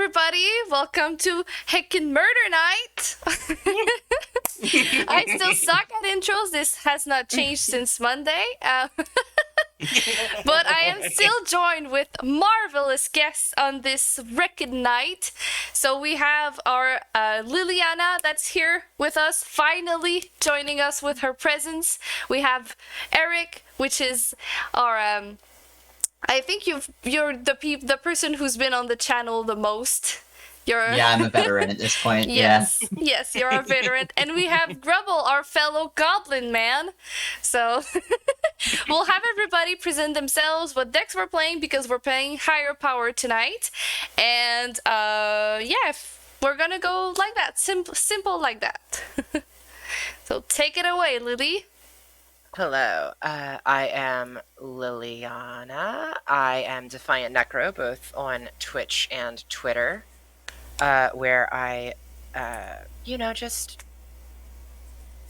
everybody. Welcome to Heckin' Murder Night. I still suck at intros. This has not changed since Monday. But I am still joined with marvelous guests on this wicked night. So we have our Liliana that's here with us, finally joining us with her presence. We have Eric, which is our... I think you're the person who's been on the channel the most. Yeah, I'm a veteran at this point. Yes, yes, you're a veteran. And we have Grubble, our fellow goblin man. So we'll have everybody present themselves, what decks we're playing, because we're playing higher power tonight. And we're gonna go like that, simple like that. So take it away, Lily. Hello, I am Liliana. I am Defiant Necro, both on Twitch and Twitter, where I, just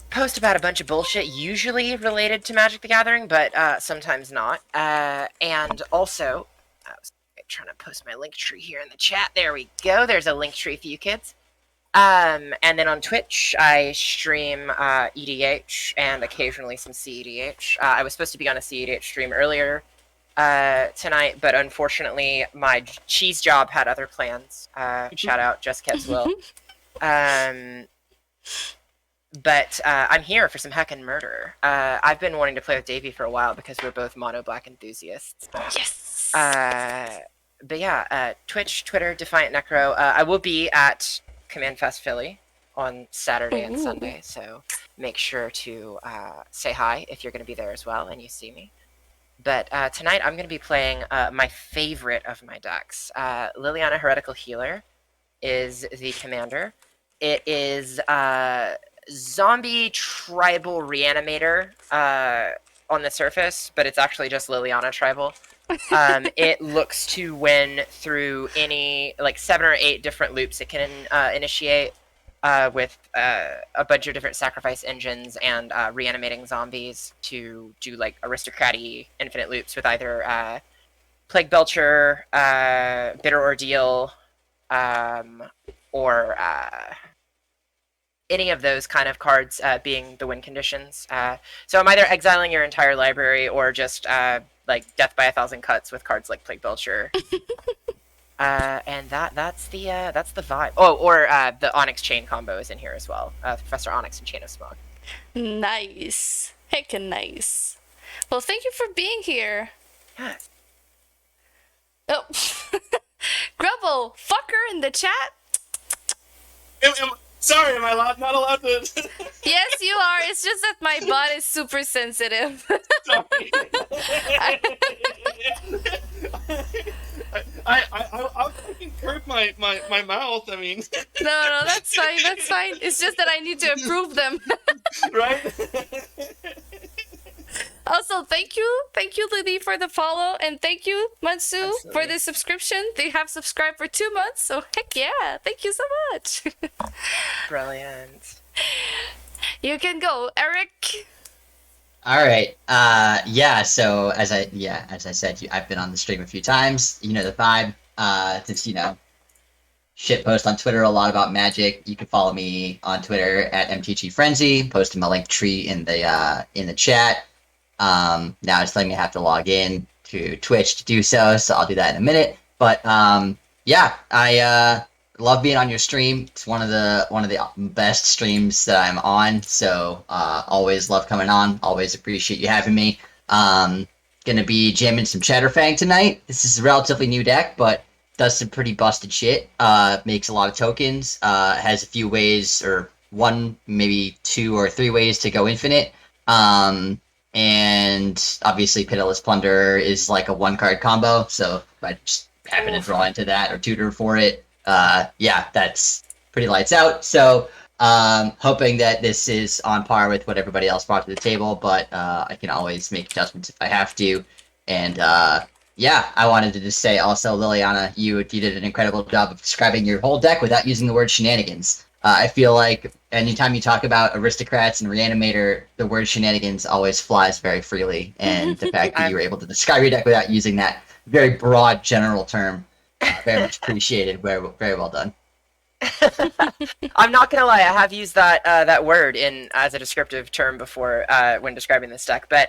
post about a bunch of bullshit, usually related to Magic the Gathering, but sometimes not. And also, I was trying to post my link tree here in the chat. There we go. There's a link tree for you kids. And then on Twitch, I stream EDH and occasionally some CEDH. I was supposed to be on a CEDH stream earlier tonight, but unfortunately, my cheese job had other plans. Shout out, Just Ket's Will. But I'm here for some heckin' murder. I've been wanting to play with Davey for a while because we're both mono black enthusiasts. Yes. But yeah, Twitch, Twitter, Defiant Necro. I will be at Command Fest Philly on Saturday and Sunday, so make sure to say hi if you're going to be there as well and you see me. But tonight I'm going to be playing my favorite of my decks. Liliana Heretical Healer is the commander. It is Zombie Tribal Reanimator on the surface, but it's actually just Liliana Tribal. It looks to win through any 7 or 8 different loops it can initiate with a bunch of different sacrifice engines and reanimating zombies to do aristocrat-y infinite loops with either Plague Belcher, Bitter Ordeal, or any of those kind of cards being the win conditions. So I'm either exiling your entire library or just Death by 1,000 Cuts with cards like Plague Belcher. And that's the vibe. Oh, or the Onyx Chain combo is in here as well. Professor Onyx and Chain of Smoke. Nice. Heckin' nice. Well, thank you for being here. Yeah. Oh. Grubble, fucker in the chat. Sorry, am I not allowed to? Yes, you are. It's just that my butt is super sensitive. Sorry. I'll fucking curb my mouth. I mean. No, that's fine. That's fine. It's just that I need to approve them. Right. Also, thank you, Lily, for the follow, and thank you, Mansu, for the subscription. They have subscribed for 2 months, so heck yeah, thank you so much. Brilliant. You can go, Eric. All right. So as I said, I've been on the stream a few times. You know the vibe. Since shit post on Twitter a lot about Magic. You can follow me on Twitter at MTG Frenzy. Posting my link tree in the chat. Now it's letting me have to log in to Twitch to do so I'll do that in a minute. But I love being on your stream. It's one of the best streams that I'm on. So always love coming on. Always appreciate you having me. Gonna be jamming some Chatterfang tonight. This is a relatively new deck, but does some pretty busted shit. Makes a lot of tokens. Has a few ways, or 1, maybe 2 or 3 ways to go infinite. And obviously Pitiless Plunder is like a 1-card combo, so if I just happen to draw into that or tutor for it, that's pretty lights out. So hoping that this is on par with what everybody else brought to the table, but I can always make adjustments if I have to. And I wanted to just say also, Liliana, you did an incredible job of describing your whole deck without using the word shenanigans. I feel like anytime you talk about aristocrats and reanimator, the word shenanigans always flies very freely, and the fact that you were able to describe your deck without using that very broad general term Very much appreciated. Very well done. I'm not gonna lie, I have used that word in as a descriptive term before when describing this deck, but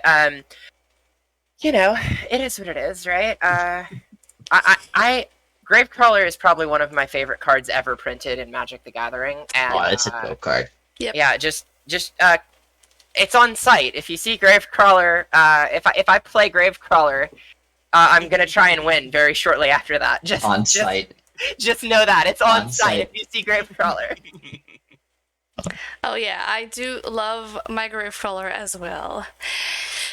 you know, it is what it is, right? I Gravecrawler is probably one of my favorite cards ever printed in Magic the Gathering, and Oh, it's a dope card. yeah, just it's on site. If you see Gravecrawler, if I play Gravecrawler, I'm gonna try and win very shortly after that. On site. Just know that it's on On site site. if you see Gravecrawler. Oh yeah, I do love my Gravecrawler as well.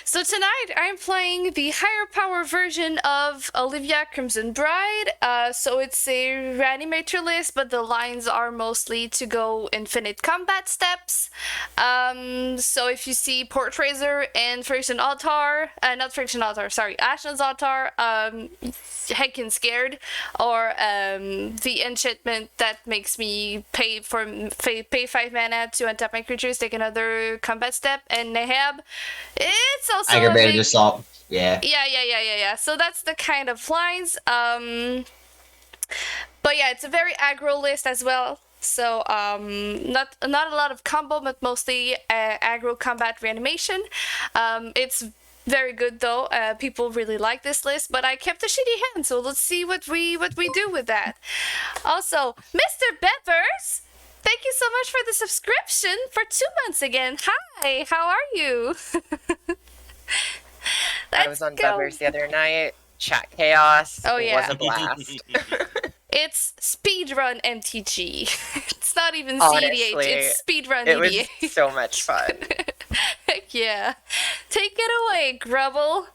So tonight I'm playing the higher power version of Olivia Crimson Bride. So it's a reanimator list, but the lines are mostly to go infinite combat steps. So if you see Portraiser and Friction Altar, not Friction Altar, sorry, Ashnod's Altar, heckin' scared, or the enchantment that makes me pay 5 mana to untap my creatures, take another combat step, and Nahab, it's also Aggravated assault. Yeah. Yeah. So that's the kind of lines. But yeah, it's a very aggro list as well. So not a lot of combo, but mostly aggro combat reanimation. It's very good though. People really like this list, but I kept a shitty hand, so let's see what we do with that. Also, Mr. Beppers, thank you so much for the subscription for 2 months again. Hi, how are you? I was on Beppers the other night. Chat chaos. Oh, It yeah. was a blast. It's speedrun MTG. It's not even Honestly, CDH, it's speedrun It EDH. was so much fun. Heck yeah. Take it away, Grubble.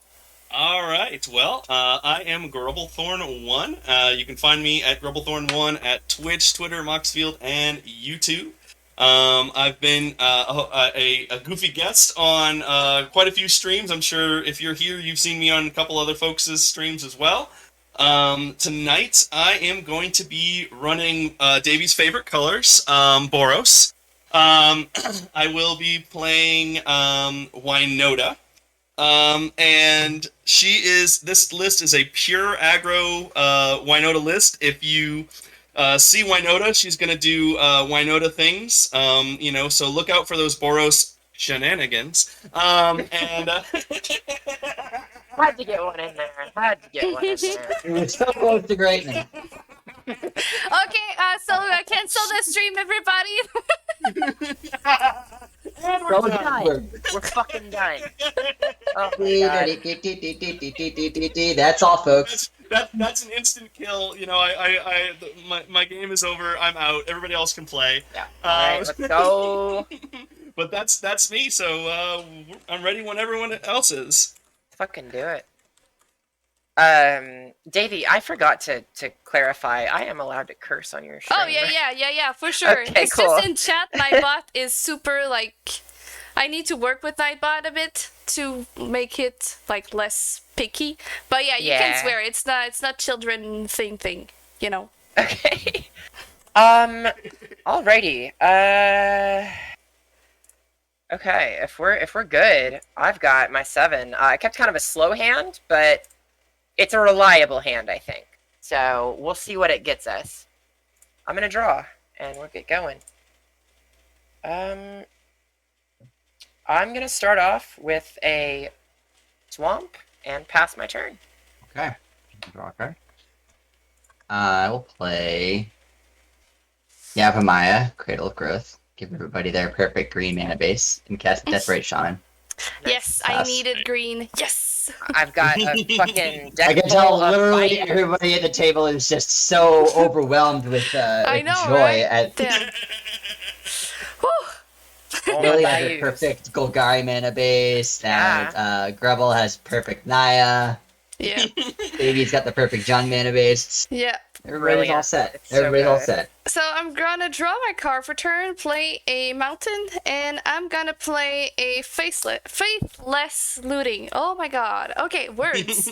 All right. Well, I am Grubblethorn1. You can find me at Grubblethorn1 at Twitch, Twitter, Moxfield, and YouTube. I've been a goofy guest on quite a few streams. I'm sure if you're here, you've seen me on a couple other folks' streams as well. Tonight, I am going to be running Davy's favorite colors, Boros. I will be playing Wynota. And this list is a pure aggro Wynota list. If you see Wynota, she's going to do Wynota things, so look out for those Boros shenanigans. Had to get one in there. It was so close to greatness. Okay, so cancel the stream, everybody. And we're done. We're fucking done. Oh my God. That's all, folks. That's an instant kill. My game is over. I'm out. Everybody else can play. Yeah. Alright, let's go. But that's me. So I'm ready when everyone else is. Fucking do it. Davey, I forgot to clarify. I am allowed to curse on your stream. Oh, yeah, for sure. Okay, It's cool. just in chat, Nightbot is super, I need to work with Nightbot a bit to make it, less picky. But yeah, you can Yeah. swear. It's not children thing, you know. Okay. Alrighty. Okay, if we're good, I've got my 7. I kept kind of a slow hand, but it's a reliable hand, I think. So we'll see what it gets us. I'm gonna draw, and we'll get going. I'm gonna start off with a swamp and pass my turn. Okay. Draw a card. I will play Yavimaya, Cradle of Growth. Give everybody their perfect green mana base and cast Desperate Shaman. Yes, I Pass. needed green. Yes. I've got a fucking deck I can tell full of literally fire. everybody at the table is just so overwhelmed with, I with know, joy right? at Damn. Whew. Oh, Lily my has a bayous. perfect Golgari mana base, and Grubble has perfect Naya. Yeah. Baby's got the perfect John mana base. Yeah. Everybody's Brilliant. all set. It's so Everybody's all good. set. So I'm gonna draw my card for turn, play a mountain, and I'm gonna play a faithless looting. Oh my god. Okay, words.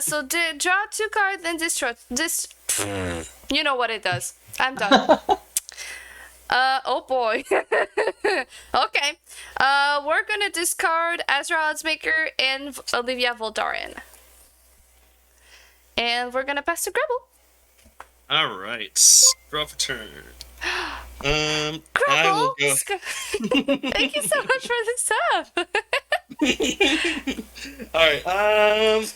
So draw 2 cards and destroy this. You know what it does. I'm done. Oh boy. Okay. We're gonna discard Azra Oddsmaker and Olivia Voldaren. And we're gonna pass to Grubble. All right. Draw for turn. I Grubble, will go. thank you so much for the sub. All right.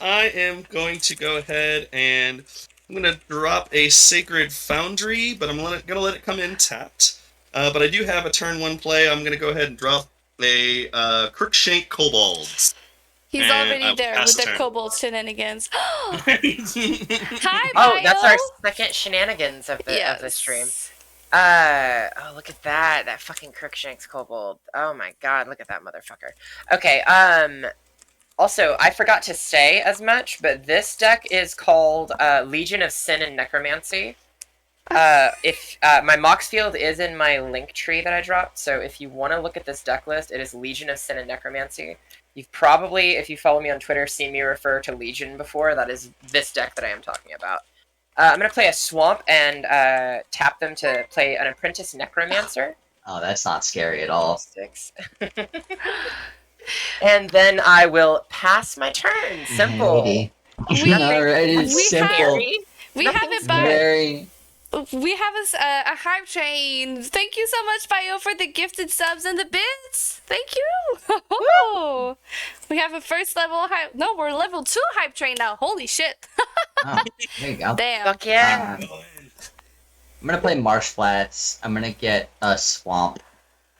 I am going to go ahead and I'm gonna drop a Sacred Foundry, but I'm gonna let it come in tapped. But I do have a turn 1 play. I'm gonna go ahead and drop a Crookshank Kobold. He's And I already will there pass with the the turn. kobold shenanigans. Hi, Oh, that's Bio. our second shenanigans of the stream. Oh, look at that. That fucking Crookshanks Kobold. Oh my god, look at that motherfucker. Okay, also, I forgot to say as much, but this deck is called Legion of Sin and Necromancy. If my Mox Field is in my link tree that I dropped, so if you want to look at this deck list, it is Legion of Sin and Necromancy. You've probably, if you follow me on Twitter, seen me refer to Legion before. That is this deck that I am talking about. I'm going to play a Swamp and tap them to play an Apprentice Necromancer. Oh, that's not scary at all. 6. And then I will pass my turn. Simple. Alrighty. We- Alright, it's we simple. Scary. We have Nothing's it by. Very. We have a hype train. Thank you so much, Bio, for the gifted subs and the bits. Thank you. We have a first level hype. No, we're level 2 hype train now. Holy shit. Oh, there you go. Damn. Fuck yeah. I'm gonna play Marsh Flats. I'm gonna get a Swamp,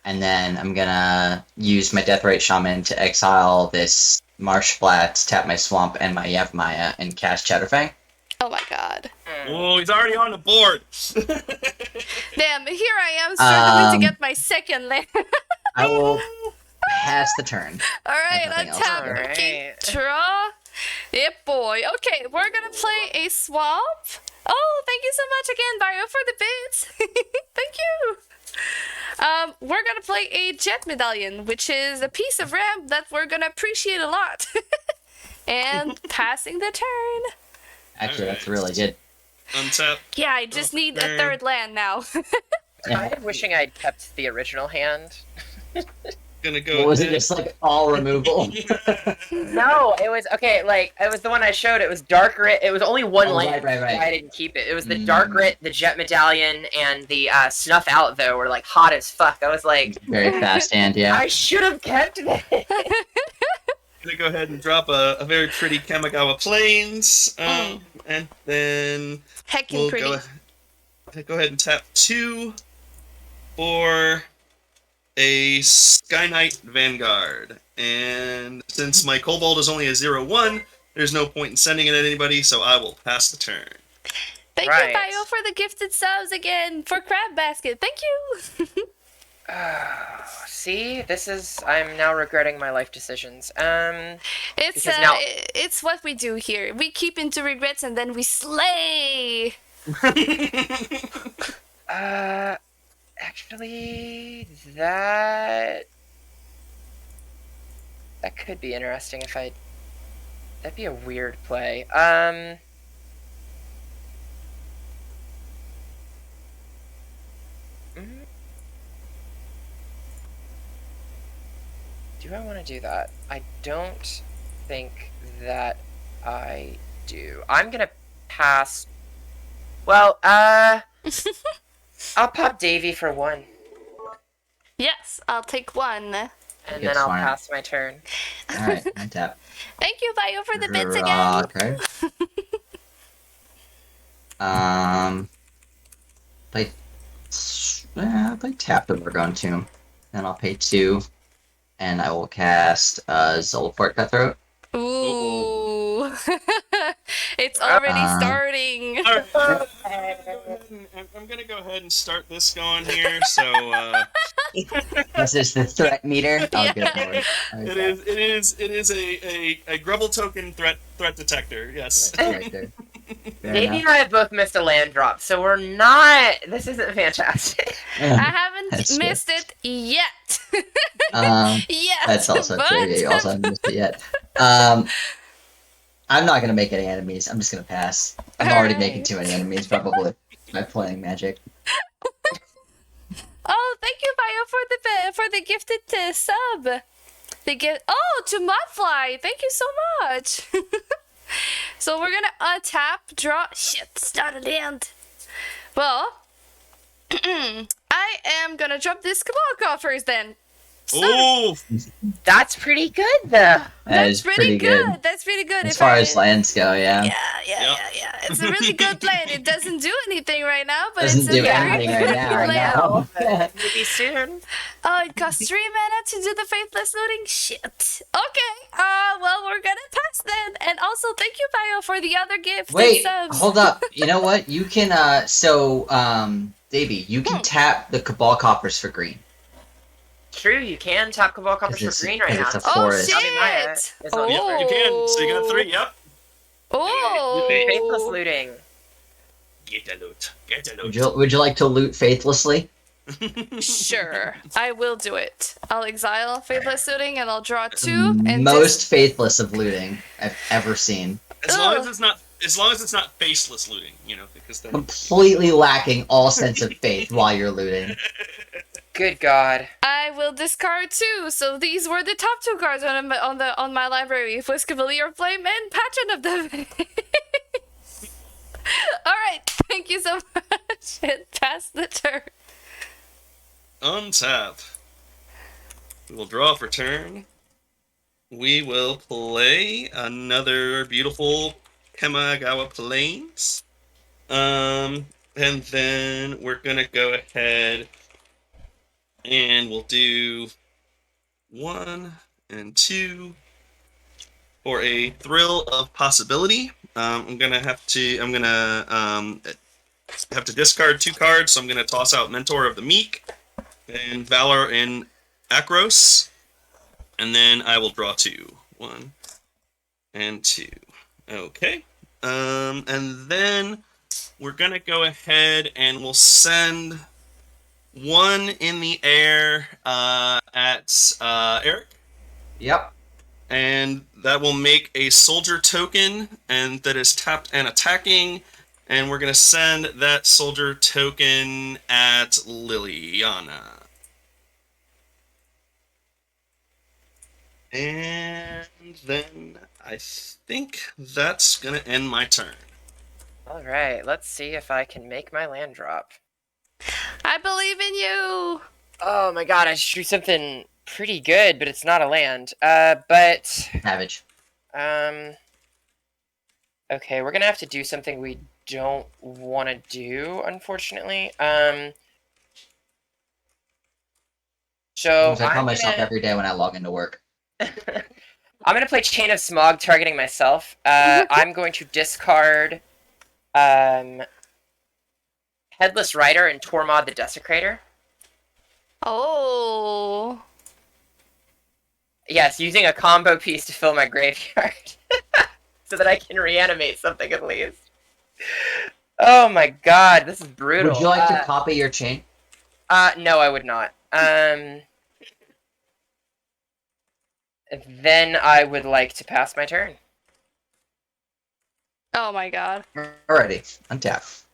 and then I'm gonna use my Deathrite Shaman to exile this Marsh Flats, tap my Swamp and my Yavimaya, and cast Chatterfang. Oh my god. Oh, he's already on the board. Damn, here I am struggling to Um, get my second land. I will pass the turn. Alright, nothing else. untap. Alright. Keep draw. Yep, boy. Okay, we're gonna play a swamp. Oh, thank you so much again, Bio, for the bits. Thank you. We're gonna play a jet medallion, which is a piece of ramp that we're gonna appreciate a lot. And passing the turn. Actually, that's really good. Untap. Yeah, I just need a turn. third land now. Kind of wishing I'd kept the original hand. Gonna go. What was it? ahead. Just like all removal? No, it was okay. Like it was the one I showed. It was Dark Writ. It was only one Oh, land. right. I didn't keep it. It was the Dark Writ, the Jet Medallion, and the Snuff Out. Though were like hot as fuck. I was like, Very fast hand, yeah. I should have kept it. Gonna go ahead and drop a very pretty Kamigawa Plains, and then Heckin' we'll pretty. go ahead and tap 2 for a Sky Knight Vanguard. And since my Kobold is only a 0/1, there's no point in sending it at anybody, so I will pass the turn. Thank Right. you, Bio, for the gifted subs again for Crab Basket. Thank you. See, this is. I'm now regretting my life decisions. It's Because now- it's what we do here. We keep into regrets and then we slay. Actually, that could be interesting if I. That'd be a weird play. Do I want to do that? I don't think that I do. I'm gonna pass. Well, I'll pop Davy for 1, Yes, I'll take one. and Good then I'll smart. pass my turn. Alright, untap. Thank you, Bio, for the bits Draw again. card. Play Tap the Morgon Tomb. Then I'll pay 2. And I will cast Zolfort Cutthroat. Ooh. It's already starting. All right, I'm gonna go ahead and start this going here. So This is the threat meter. Oh, Yeah. good lord. it is a Grubble token threat detector. Yes. That's right there. Fair Davey enough. and I have both missed a land drop, so we're not. This isn't fantastic. I haven't That's good. missed it yet. Yes. That's also but... true. Yeah, you also haven't missed it yet. I'm not gonna make any enemies. I'm just gonna pass. I'm already Alright. making too many enemies, probably, by playing Magic. Oh, thank you, Bio, for the gifted sub. To Mudfly. Thank you so much. So we're gonna untap, draw. Shit, start a land. Well, I am gonna drop this Cabal coffers then. So, Oh, That's pretty good, though. That that's is pretty good. That's pretty good. as If far I- as lands go. Yeah, yeah. It's a really good land. It doesn't do anything right now, but doesn't it's a do very anything right good now. I land. know. Maybe soon. Oh, it costs 3 mana to do the faithless looting? Shit. Okay. Well, we're gonna pass then. And also, thank you, Bio, for the other gift Wait, and subs. hold up. You know what? You can Davey, you can tap the Cabal Coppers for green. True, you can tap Cabal Coppers for It's- green right now. it's a Oh, forest. shit. Tell me Maya is on the yep, you can. So you got 3. Yep. Oh. Faithless looting. Get the loot. Get the loot. Would you like to loot faithlessly? Sure. I will do it. I'll exile faithless looting and I'll draw 2. And Most faithless of looting I've ever seen. As long Ugh. as it's not faceless looting, you know, because then Completely lacking all sense of faith while you're looting. Good God. I will discard 2. So these were the top 2 cards on my library: Flisk Cavalier of Flame and Patron of the. All right, thank you so much. And pass the turn. untap. We will draw for turn. We will play another beautiful Kamigawa Plains. And then we're gonna go ahead and we'll do 1 and 2 for a Thrill of Possibility. I'm gonna have to discard 2 cards, so I'm gonna toss out Mentor of the Meek and Valor in Akros, and then I will draw 2. 1 and 2. Okay. And then we're gonna go ahead and we'll send 1 in the air at Eric, Yep. and that will make a soldier token, and that is tapped and attacking. And we're gonna send that soldier token at Liliana. And then I think that's gonna end my turn. Alright, let's see if I can make my land drop. I believe in you. Oh my god, I should do something pretty good, but it's not a land. But Savage. okay, we're gonna have to do something we don't want to do, unfortunately. So I tell I'm myself gonna, every day when I log into work. I'm gonna play Chain of Smog, targeting myself. I'm going to discard Headless Rider and Tormod the Desecrator. Oh. Yes, using a combo piece to fill my graveyard. So that I can reanimate something at least. Oh my god, this is brutal. Would you like to copy your chain? No, I would not. Then I would like to pass my turn. Oh my god. Alrighty. Untap.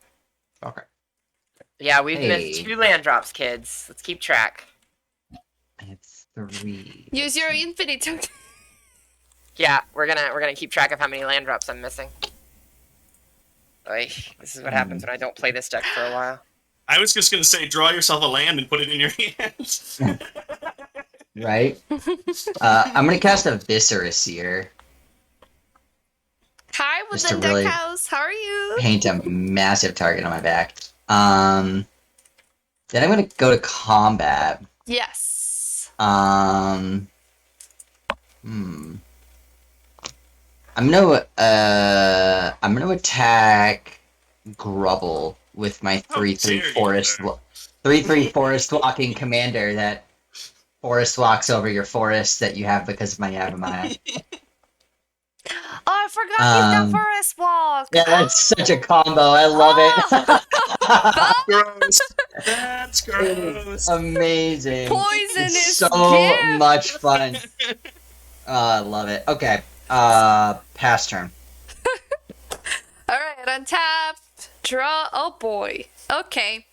Okay. Yeah, we've Hey. missed 2 land drops, kids. Let's keep track. I have 3. Use your infinity token. Yeah, we're gonna keep track of how many land drops I'm missing. Oy, this is what happens when I don't play this deck for a while. I was just gonna say, draw yourself a land and put it in your hands. Right? I'm gonna cast a Viscerous here. Hi, Just to Woodland Deck really House. How are you? Paint a massive target on my back. Then I'm gonna go to combat. Yes. I'm gonna attack Grubble with my 3/3 dare you, forest sir. 3/3 forest walking commander that forest walks over your forest that you have because of my Yavimaya. Oh, I forgot you've Um, got Forest Walk. Yeah, that's such a combo. I love it. Gross. That's gross. Amazing. Poisonous It's so gift. much fun. I love it. Okay. Pass turn. All right, untap, draw. Oh boy. Okay.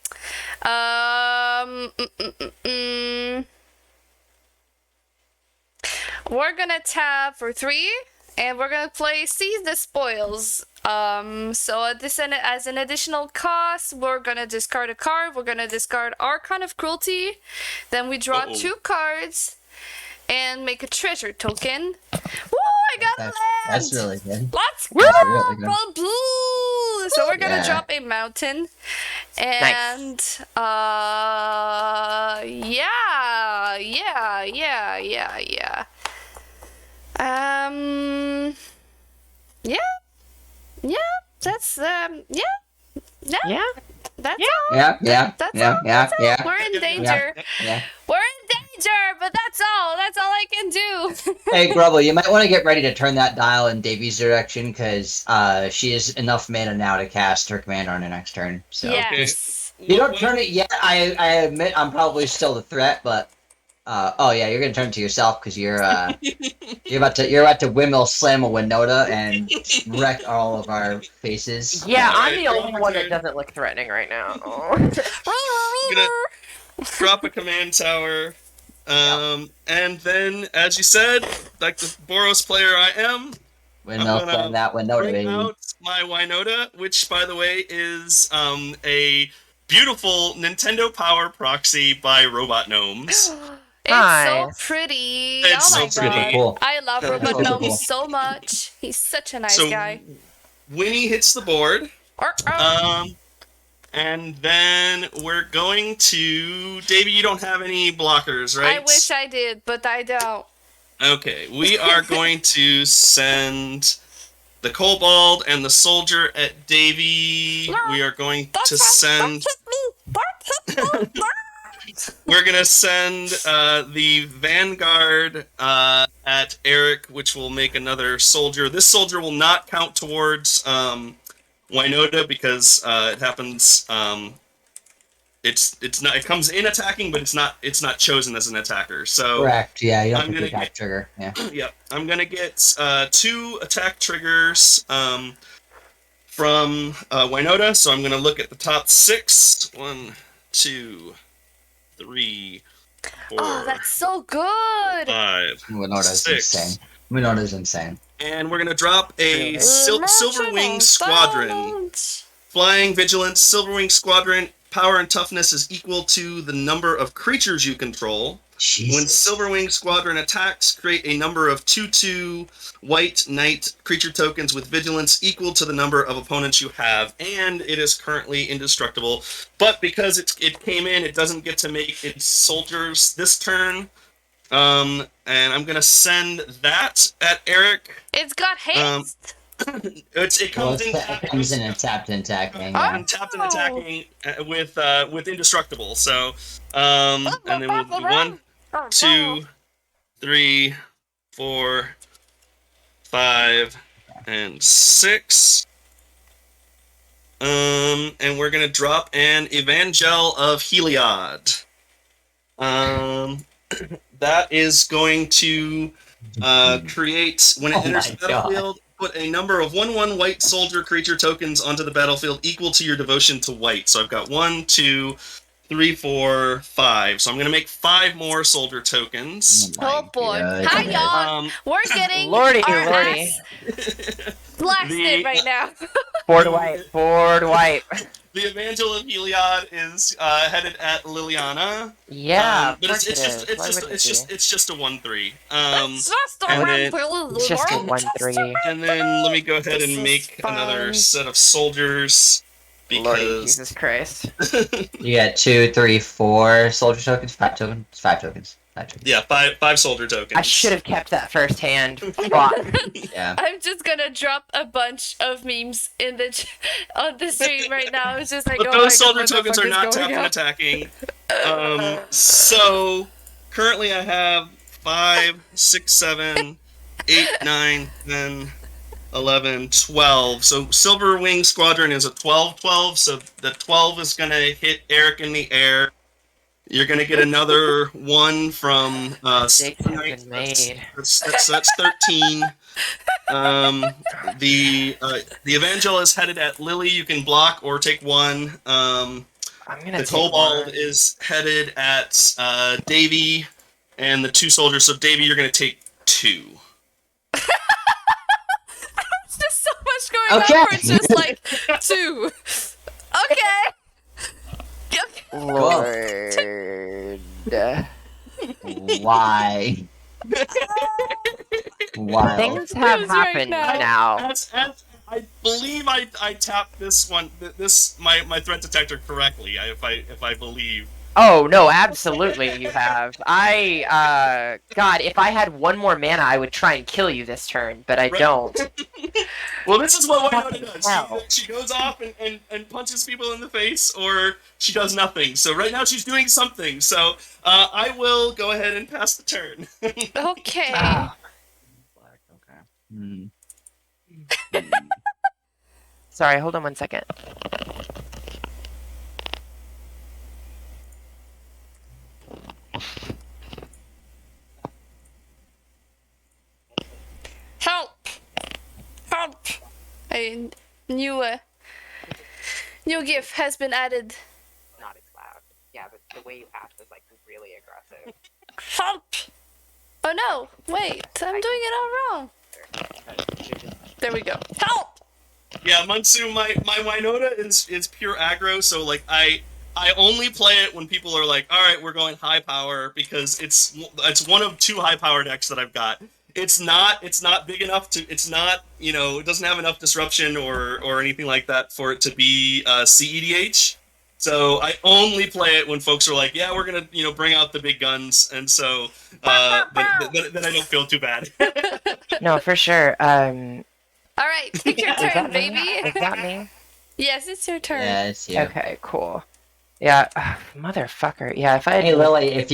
We're gonna tap for 3 and we're gonna play Seize the Spoils. So as an additional cost, we're gonna discard a card. We're gonna discard Archon of Cruelty. Then we draw 2 cards and make a treasure token. Woo! I got a land! That's really good. Let's go! That's really good. Roll blue! So we're gonna Yeah. drop a mountain. And that's that's all. Yeah. That's all. We're in danger. Yeah. We're in danger, but that's all. That's all I can do. Hey, Grubble, you might want to get ready to turn that dial in Davy's direction, because she has enough mana now to cast her commander on her next turn. So Yes. you don't turn it yet. I admit I'm probably still the threat, but you're gonna turn it to yourself because you're about to windmill slam a Winota and wreck all of our faces. Yeah, I'm Alright, the only draw one card. that doesn't look threatening right now. Gonna drop a command tower. And then, as you said, like the Boros player I am, Windmill I'm gonna slam that Winota, bring baby. out my Wynota, which, by the way, is a beautiful Nintendo Power proxy by Robot Gnomes. It's Nice. so pretty. It's oh my so god. pretty. Cool. I love That's Robot super Gnome cool. so much. He's such a nice So guy. Winnie hits the board. And then we're going to... Davey, you don't have any blockers, right? I wish I did, but I don't. Okay, we are going to send the Kobold and the Soldier at Davey. We are going to send... We're going to send the Vanguard at Eric, which will make another Soldier. This Soldier will not count towards Wynota because it happens... It's not. It comes in attacking, but it's not chosen as an attacker. So Correct. Yeah, you don't I'm have to gonna attack trigger. Yeah. Yep, I'm gonna get 2 attack triggers from Wynota. So I'm gonna look at the top 6. 1, 2, 3, 4, Oh, that's so good. 5, Winota's 6. insane. Winota's insane. And we're gonna drop a Silverwing Emotional Squadron. silence. Flying Vigilance, Silverwing Squadron. Power and toughness is equal to the number of creatures you control. Jesus. When Silverwing Squadron attacks, create a number of 2/2 white knight creature tokens with vigilance equal to the number of opponents you have, and it is currently indestructible. But because it came in, it doesn't get to make its soldiers this turn. And I'm gonna send that at Eric. It's got haste. It comes in. It comes in and tapped and attacking. And tapped and attacking with indestructible. So, and then we'll do 1, 2, 3, 4, 5, and 6. And we're gonna drop an Evangel of Heliod. That is going to create when it Oh enters my the battlefield. Put a number of 1/1 white soldier creature tokens onto the battlefield equal to your devotion to white. So I've got 1, 2, 3, 4, 5. So I'm going to make 5 more soldier tokens. Oh boy. Hi, y'all. We're getting Lordy, our lordy. ass blasted right now. Board white. The Evangel of Heliod is headed at Liliana. Yeah, but it's just a 1/3. It's just a and then- It's just a 1/3. And then let me go ahead This and is make another fine. set of soldiers Lordy, because Jesus Christ. You got 2, 3, 4 soldier tokens. 5 tokens. 5 tokens. 5 tokens. yeah, five soldier tokens. I should have kept that first hand. Fuck. Yeah. I'm just gonna drop a bunch of memes in the on the stream right now. It's just like, But oh those my God, soldier what the tokens fuck are is not going tapped and on? attacking. So currently I have 5, 6, 7, 8, 9, 10, 11, 12. So Silverwing Squadron is a 12/12. So the 12 is gonna hit Eric in the air. You're gonna get another 1 from Mistakes have Knight. been made. That's 13. The Evangel is headed at Lily. You can block or take 1. I'm gonna The take Kobold one. is headed at Davy and the 2 soldiers. So Davy, you're gonna take 2. going Okay. up for just like 2. Okay. Lord. Why? Why? Things have News right happened now. now. As I believe I tapped this one, my threat detector correctly. If I believe. Oh no, absolutely you have. God, if I had one more mana, I would try and kill you this turn, but I Right. don't. Well, this is what Fucking Winota does. hell. She goes off and punches people in the face, or she does nothing. So right now she's doing something. So I will go ahead and pass the turn. Okay. Ah, Okay. Hmm. sorry, hold on one second. Help! Help! A new GIF has been added. Not as loud. Yeah, but the way you asked was like really aggressive. Help! Oh no! Wait, I'm doing it all wrong. There we go. Help! Yeah, Munsu, my Winota is pure aggro, so like I only play it when people are like, all right, we're going high power, because it's one of 2 high power decks that I've got. It's not big enough to, it's not, it doesn't have enough disruption or anything like that for it to be CEDH. So I only play it when folks are like, yeah, we're gonna bring out the big guns, and so then I don't feel too bad. No, for sure. All right, take your Is that turn, me? baby. Is that me? Yes, it's your turn. Yeah, it's you. Okay, cool. Yeah, motherfucker. Yeah, if I had Hey Lily, if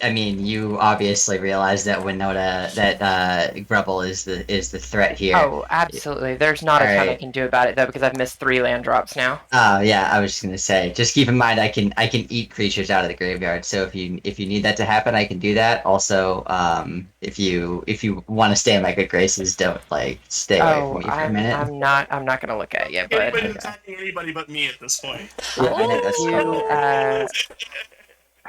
I mean, you obviously realize that Winota, that Grubble is the threat here. Oh, absolutely. There's not a ton I Alright. can do about it though, because I've missed 3 land drops now. Oh yeah, I was just gonna say, just keep in mind I can eat creatures out of the graveyard. So if you need that to happen, I can do that. Also, if you want to stay in my good graces, don't stay away from me for a minute. I'm not gonna look at you, but Anybody's attacking anybody but me at this point. Yeah, I know, that's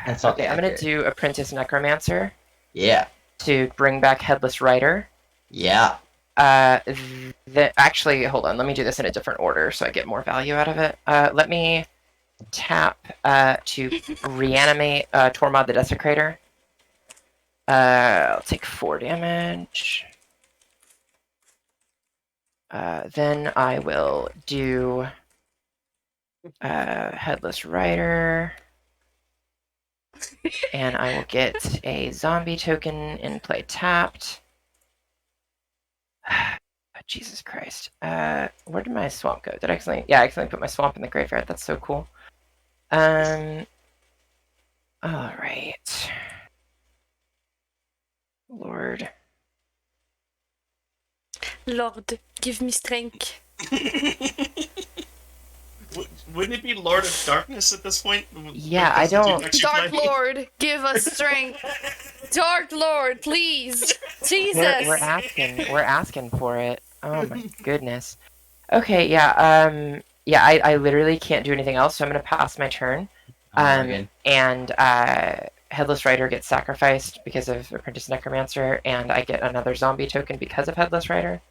That's okay. I'm gonna do Apprentice Necromancer Yeah, to bring back Headless Rider. yeah. Actually, hold on. Let me do this in a different order so I get more value out of it. Let me tap to reanimate Tormod the Desecrator. I'll take 4 damage. Then I will do Headless Rider. And I will get a zombie token in play tapped. Jesus Christ. Where did my swamp go? Did I accidentally? Yeah, I accidentally put my swamp in the graveyard. That's so cool. Alright. Lord. Lord, give me strength. Wouldn't it be Lord of Darkness at this point? Yeah, I don't- Dark Lord, give us strength. Dark Lord, please. Jesus. We're asking for it. Oh my goodness. Okay, yeah, yeah, I literally can't do anything else, so I'm gonna pass my turn. Morgan. And Headless Rider gets sacrificed because of Apprentice Necromancer, and I get another zombie token because of Headless Rider.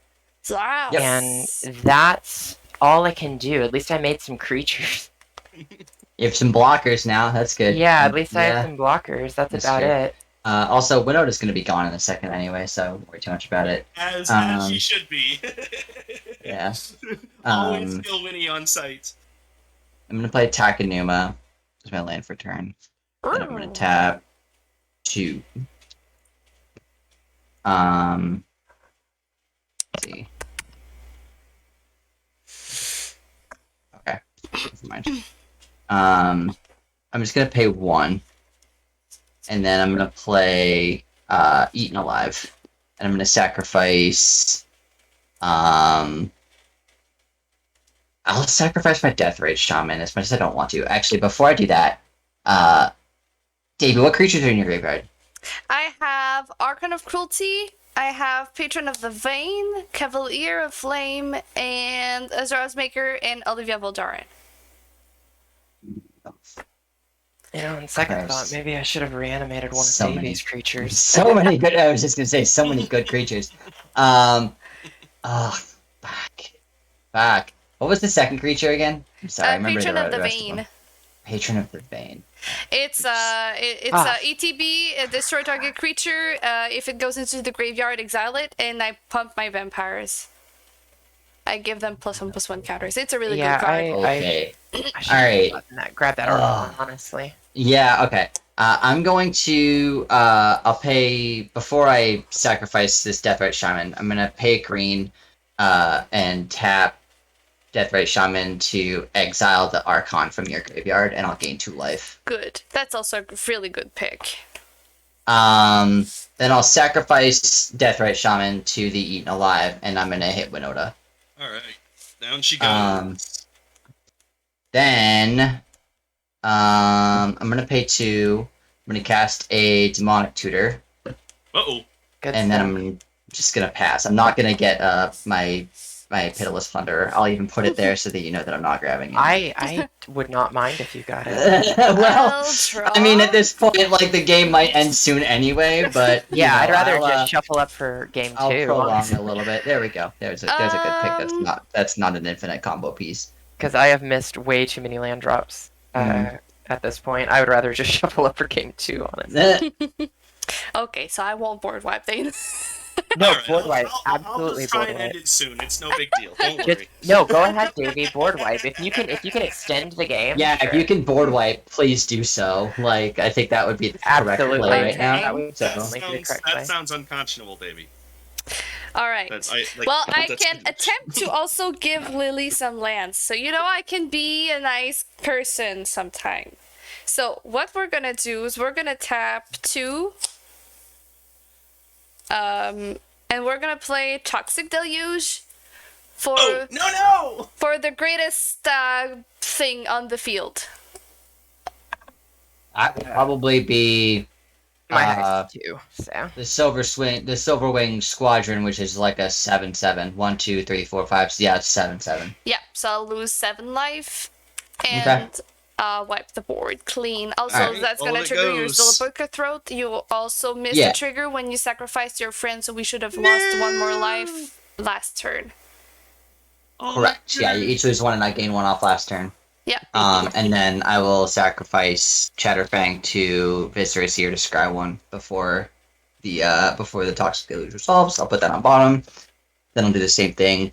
Wow. And that's all I can do. At least I made some creatures. You have some blockers now. That's good. Yeah, at least I Yeah. have some blockers. That's That's about good. it. Also, Winota's going to be gone in a second anyway, so don't worry too much about it. As Um, she should be. Yeah. Always kill Winnie on sight. I'm going to play Takanuma as my land for turn. Then I'm going to tap 2. Let's see. Okay, never mind. I'm just going to pay 1. And then I'm going to play Eaten Alive. And I'm going to sacrifice... I'll sacrifice my Death Rage Shaman as much as I don't want to. Actually, before I do that, Davey, what creatures are in your graveyard? I have Archon of Cruelty, I have Patron of the Vein, Cavalier of Flame, and Azra's Maker, and Olivia Voldaren. You know, on second Gross. thought, maybe I should have reanimated one of So many. Davey's creatures. So many good. I was just gonna say so many good creatures. Oh, Fuck. What was the second creature again? I'm sorry, I remember Patron of the rest of Vein. them. Patron of the Vein. It's ETB, destroy target creature. If it goes into the graveyard, exile it, and I pump my vampires. I give them +1/+1 counters. It's a really good card. Okay. I should Alright. grab that Archon, honestly. Yeah, okay. I'm going to, I'll pay, before I sacrifice this Deathrite Shaman, I'm going to pay a green, and tap Deathrite Shaman to exile the Archon from your graveyard, and I'll gain 2 life. Good. That's also a really good pick. Then I'll sacrifice Deathrite Shaman to the Eaten Alive, and I'm going to hit Winota. Alright. Down she goes. Then, I'm going to pay 2. I'm going to cast a Demonic Tutor. Uh-oh. Good And then stuff. I'm just gonna pass. I'm not gonna get my Pitiless Plunderer. I'll even put it there so that you know that I'm not grabbing it. I would not mind if you got it. Well, I'll draw. I mean, at this point, like, the game might end soon anyway, but you Yeah, know, I'd rather I'll, just shuffle up for game I'll 2. prolong a little bit. There we go. There's a good pick. That's not an infinite combo piece. Because I have missed way too many land drops at this point. I would rather just shuffle up for game 2, honestly. Okay, so I won't board wipe then. No, Alright, board wipe. I'll Absolutely just try board and end wipe. it soon. It's no big deal. Don't Just, worry. no, go ahead, Davey. Board wipe. If you can extend the game. Yeah, sure. if you can board wipe, please do so. Like, I think that would be the correct Absolutely. play right now. That would So. definitely be the correct That play. sounds unconscionable, baby. All right. Well, I that's can huge. attempt to also give Lily some lands. So, you know, I can be a nice person sometime. So, what we're going to do is we're going to tap 2. And we're going to play Toxic Deluge for Oh, no! for the greatest thing on the field. That would probably be My highest 2, so. the Silverwing Squadron, which is like a 7/7. 1, 2, 3, 4, 5. So yeah, it's 7/7. Yeah, so I'll lose 7 life Okay. and wipe the board clean. Also, Alright. that's gonna All it trigger your goes. Zillabooker Throat. You also missed Yeah. the trigger when you sacrificed your friend, so we should have lost 1 more life last turn. Correct. Yeah, you each lose 1 and I gain 1 off last turn. Yeah. And then I will sacrifice Chatterfang to Viscera Seer to scry 1 before the Toxic Deluge resolves. I'll put that on bottom. Then I'll do the same thing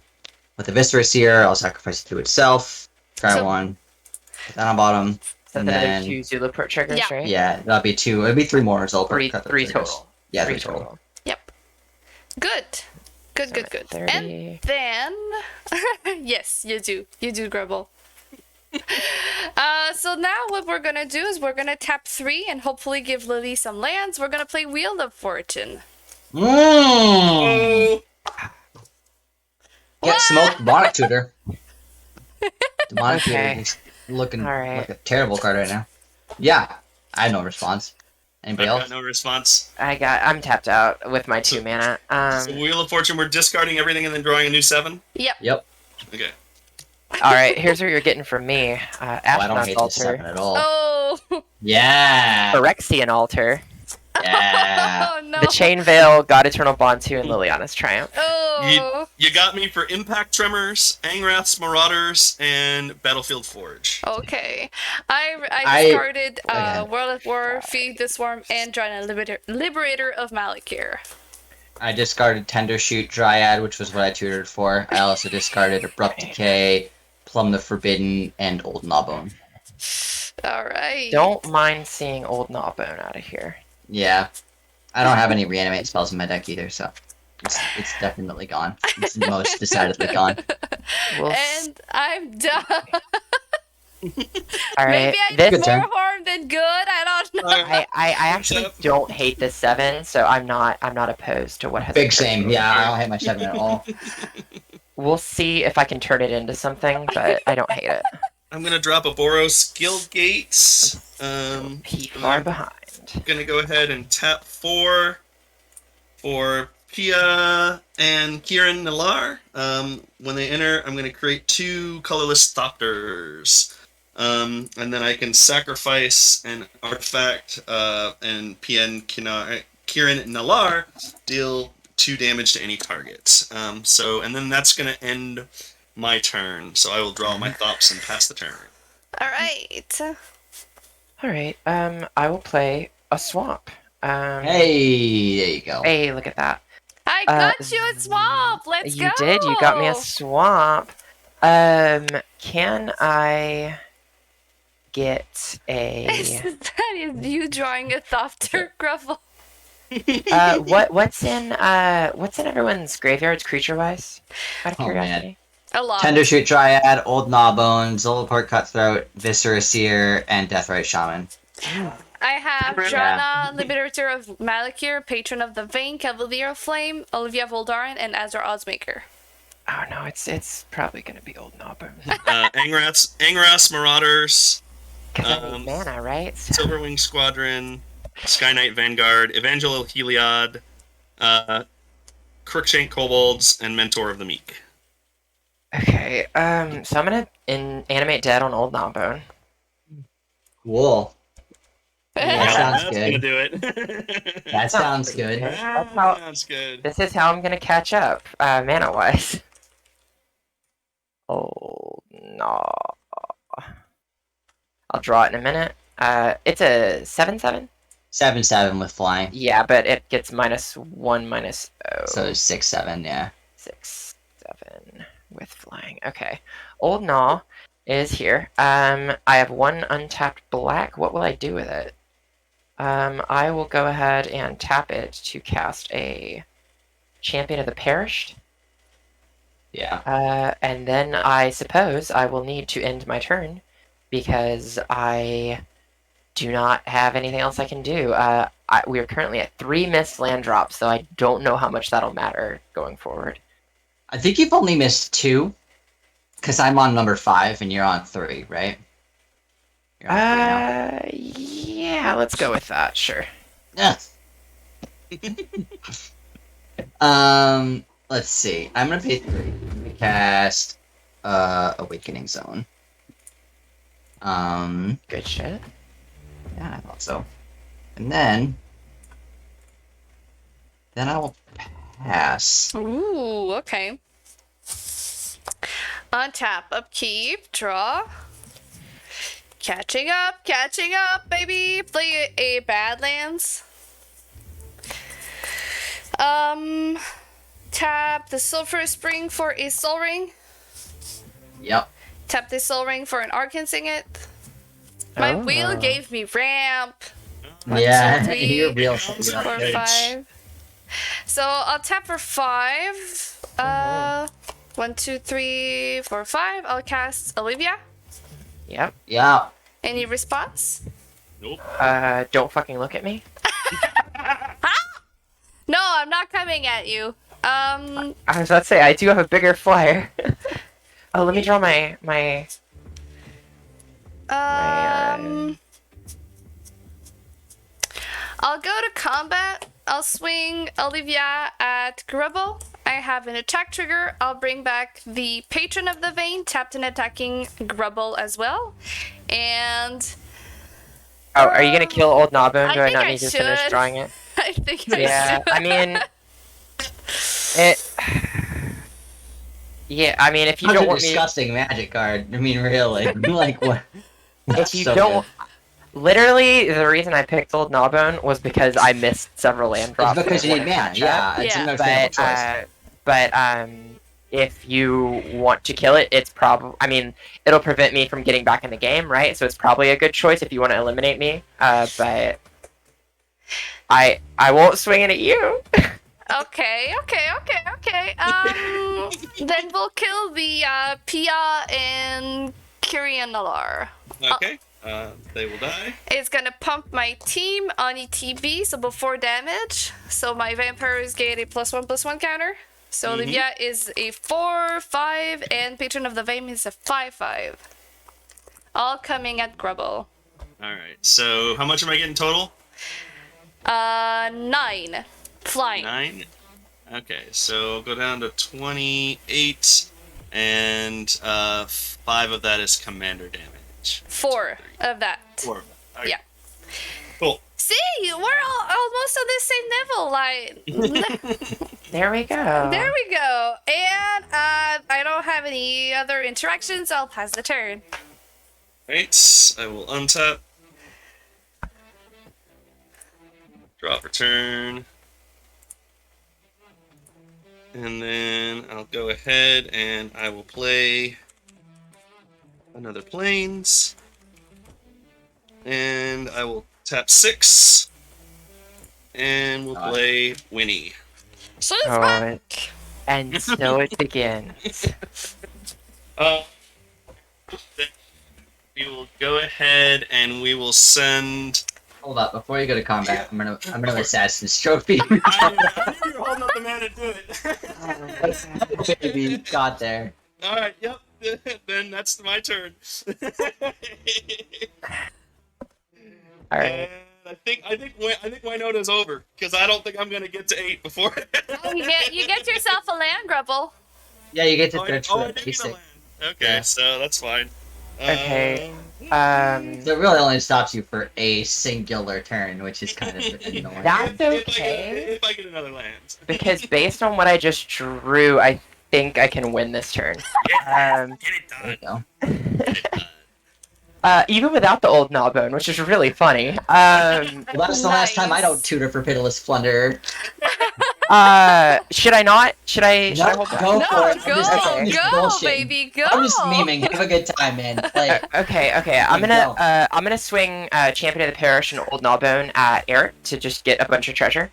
with the Viscera Seer. I'll sacrifice it to itself, scry So- 1, put that on bottom. So And another then- 2 Zulaport triggers, Yeah. right? Yeah, that'll be 2. It'll be 3 more result. 3 total. Yeah, 3 3 total. Yep. Good. Good, So good, at good. 30. And then yes, you do, Grubble. So now what we're gonna do is we're gonna tap 3 and hopefully give Lily some lands. We're gonna play Wheel of Fortune. Mmm. Oh, Get smoked, Demonic Tutor. Demonic Okay. Tutor is looking Alright. like a terrible card right now. Yeah, I have no response. Anybody I've else? got no response. I'm tapped out with my 2 mana. So Wheel of Fortune, we're discarding everything and then drawing a new 7? Yep. Yep. Okay. Alright, here's what you're getting from me. Oh, I don't Astronaut's hate this 7 Altar. at all. Oh. Yeah. Phyrexian Altar. Yeah. Oh no. The Chain Veil, God Eternal Bond 2, and Liliana's Triumph. Oh. You got me for Impact Tremors, Angrath's Marauders, and Battlefield Forge. Okay. I I- discarded okay. World of War, Feed the Swarm, and Drina Liberator of Malakir. I discarded Tender Shoot Dryad, which was what I tutored for. I also discarded Abrupt Decay, Plumb the Forbidden, and Old Gnawbone. Alright. Don't mind seeing Old Gnawbone out of here. Yeah. I don't have any reanimate spells in my deck either, so it's definitely gone. It's most decidedly gone. We'll And I'm done. Alright, Maybe I this did Good more turn. harm than good. I don't know. I actually don't hate this 7, so I'm not opposed to what has Big occurred. same. Yeah, I don't hate my 7 at all. We'll see if I can turn it into something, but I don't hate it. I'm gonna drop a Boros Guild Gates. He far behind. Gonna go ahead and tap 4 for Pia and Kieran Nalar. When they enter, I'm gonna create 2 colorless Thopters. And then I can sacrifice an artifact, and Pia and Kieran Nalar deal 2 damage to any target. And then that's going to end my turn. So I will draw my Thops and pass the turn. All right. All right. I will play a swamp. Hey, there you go. Hey, look at that. I got you a swamp. Let's go. You did. You got me a swamp. Can I get a? That is you drawing a Thopter Gruffle. What's in everyone's graveyards creature-wise? Out of Oh, man. curiosity. A lot. Tendershoot Dryad, Old Gnawbone, Zolaport Cutthroat, Viscera Seer, and Deathrite Shaman. I have Yeah. Drana, Liberator of Malakir, Patron of the Vein, Cavalier of Flame, Olivia Voldaren, and Azor Oddsmaker. Oh no, it's probably gonna be Old Gnawbone. Angras Marauders, Because I need mana, right? Silverwing Squadron, Sky Knight Vanguard, Evangel Heliod, Crookshank Kobolds, and Mentor of the Meek. Okay. So I'm gonna animate dead on Old Gnawbone. Cool. That sounds that's good. gonna do it. That sounds good. That's how- Sounds good. This is how I'm gonna catch up, mana-wise. Oh no. I'll draw it in a minute. It's a 7/7. 7/7 with flying. Yeah, but it gets -1 So 6/7, yeah. 6/7 with flying. Okay. Old Gnaw is here. I have 1 untapped black. What will I do with it? I will go ahead and tap it to cast a Champion of the Perished. Yeah. And then I suppose I will need to end my turn because I do not have anything else I can do. We are currently at 3 missed land drops, so I don't know how much that'll matter going forward. I think you've only missed 2. Because I'm on number 5 and you're on 3, right? You're on 3 now. Yeah, let's go with that, sure. Yeah. Let's see. I'm gonna pay 3 to cast Awakening Zone. Good shit. Yeah, I thought so. And then I will pass. Ooh, okay. Untap, upkeep, draw. Catching up, baby. Play a Badlands. Tap the Sulphur Spring for a Soul Ring. Yep. Tap the Soul Ring for an Arcane Signet. My wheel gave me ramp. One, Yeah, 2, 3, you're real. 4, 5. So I'll tap for 5. 1, 2, 3, 4, 5. I'll cast Olivia. Yep. Yeah. Any response? Nope. Don't fucking look at me. No, I'm not coming at you. I was about to say, I do have a bigger flyer. Oh, let me draw my I'll go to combat. I'll swing Olivia at Grubble. I have an attack trigger. I'll bring back the Patron of the Vein, tapped and attacking Grubble as well. And Oh, are you gonna kill Old Gnawbone? Do I think not I need to finish should. drawing it? I think Yeah, I I mean, it. Yeah, I mean, if you That's don't a want me, disgusting magic card. I mean, really. Like, what? if you don't, literally, the reason I picked Old Gnawbone was because I missed several land It's drops. because that you I need wanted mana. to catch Yeah, it's Yeah. an understandable choice. But if you want to kill it, it's probably. I mean, it'll prevent me from getting back in the game, right? So it's probably a good choice if you want to eliminate me. But I won't swing it at you. Okay. Then we'll kill the Pia and Kyrianalar. Okay. They will die. It's gonna pump my team on ETB, so before damage. So my vampires get a +1/+1 counter. So Olivia is a 4/5, and Patron of the Vein is a 5/5. All coming at Grubble. Alright, so how much am I getting total? 9. Flying. 9? Okay, so I'll go down to 28, and 5 of that is commander damage. 4 of that. 4. Okay. Yeah. Cool. See, we're all almost on the same level. Like, There we go. there we go. And I don't have any other interactions. I'll pass the turn. Right, I will untap. Drop return. And then I'll go ahead and I will play another Plains. And I will tap 6. And we'll play Winnie. So it's Oh, back. and so it begins. Then we will go ahead and we will send. Hold up, before you go to combat, I'm gonna Assassin's Trophy. I knew you were holding up the man to do it. Baby, got there. All right. Yep. Then that's my turn. All right. And I think Wynota's over because I don't think I'm gonna get to 8 before. You get yourself a land, Grubble. Yeah, you get to I search for did the get a basic. land. Okay, Yeah. so that's fine. Okay. So it really only stops you for a singular turn, which is kind of annoying. That's If okay. I get another land. Because based on what I just drew, I think I can win this turn. Get it There you done. go. Get it done. Even without the old Gnawbone, which is really funny. Well, that was the last time I Nice. don't tutor for Pitiless Plunder. Should I not? Should I No, hold back? go No, for it. go, I'm just go, bullshitting. baby, go. I'm just memeing. Have a good time, man. Like, Okay. I'm gonna swing Champion of the Parish and Old Gnawbone at Eric to just get a bunch of treasure.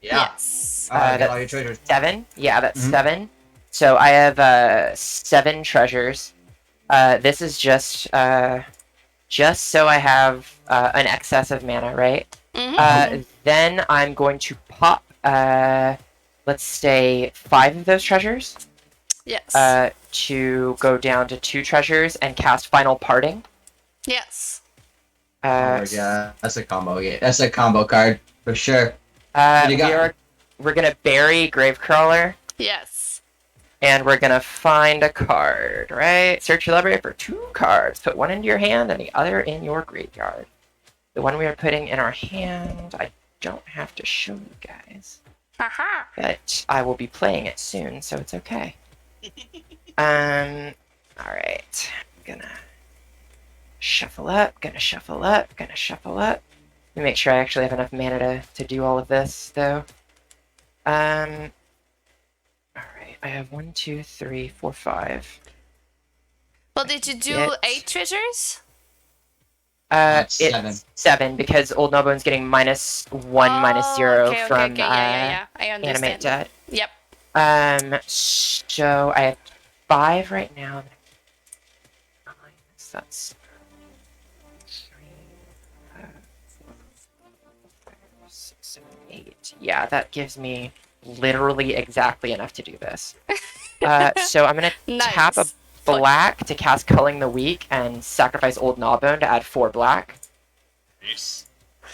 yeah. Yes. Alright, get that's all your treasures. 7. Yeah, that's Mhm. 7. So I have 7 treasures. This is just so I have an excess of mana, right? Mhm. Then I'm going to pop, let's say 5 of those treasures Yes. to go down to 2 treasures and cast Final Parting. Yes. Oh, yeah, that's a combo. Yeah, that's a combo card for sure. What do you got? We're gonna bury Gravecrawler, Yes. and we're gonna find a card, right? Search your library for 2 cards. Put one into your hand and the other in your graveyard. The one we are putting in our hand, I don't have to show you guys, Haha. but I will be playing it soon, so it's okay. Alright. Gonna shuffle up, gonna shuffle up, gonna shuffle up. Let me make sure I actually have enough mana to do all of this, though. Alright, I have 1, 2, 3, 4, 5. Well, did you do Get- 8 treasures? That's It's 7. 7 because Old Gnawbone's getting -1, -0 okay, from Yeah. I understand. Animate Debt. Yep. So I have 5 right now. So that's 3, 4, 5, 6, 7, 8. Yeah, that gives me literally exactly enough to do this. So I'm gonna Nice. tap a black to cast Culling the Weak and sacrifice Old Gnawbone to add 4 black. Nice.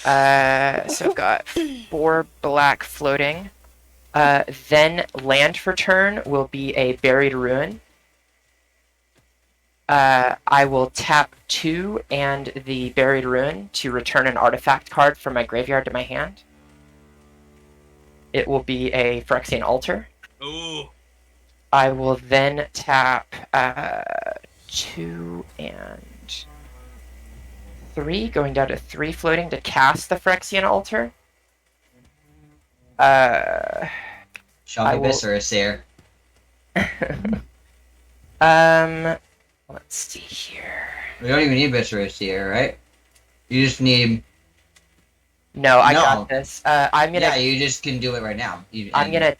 So I've got 4 black floating. Then land for turn will be a Buried Ruin. I will tap 2 and the Buried Ruin to return an artifact card from my graveyard to my hand. It will be a Phyrexian Altar. Ooh. I will then tap 2 and 3, going down to 3 floating to cast the Phyrexian Altar. Show I me will- Viscerous here. Let's see here. We don't even need Viscerous here, right? You just need. No, I No. got this. I'm gonna Yeah, you just can do it right now. I'm gonna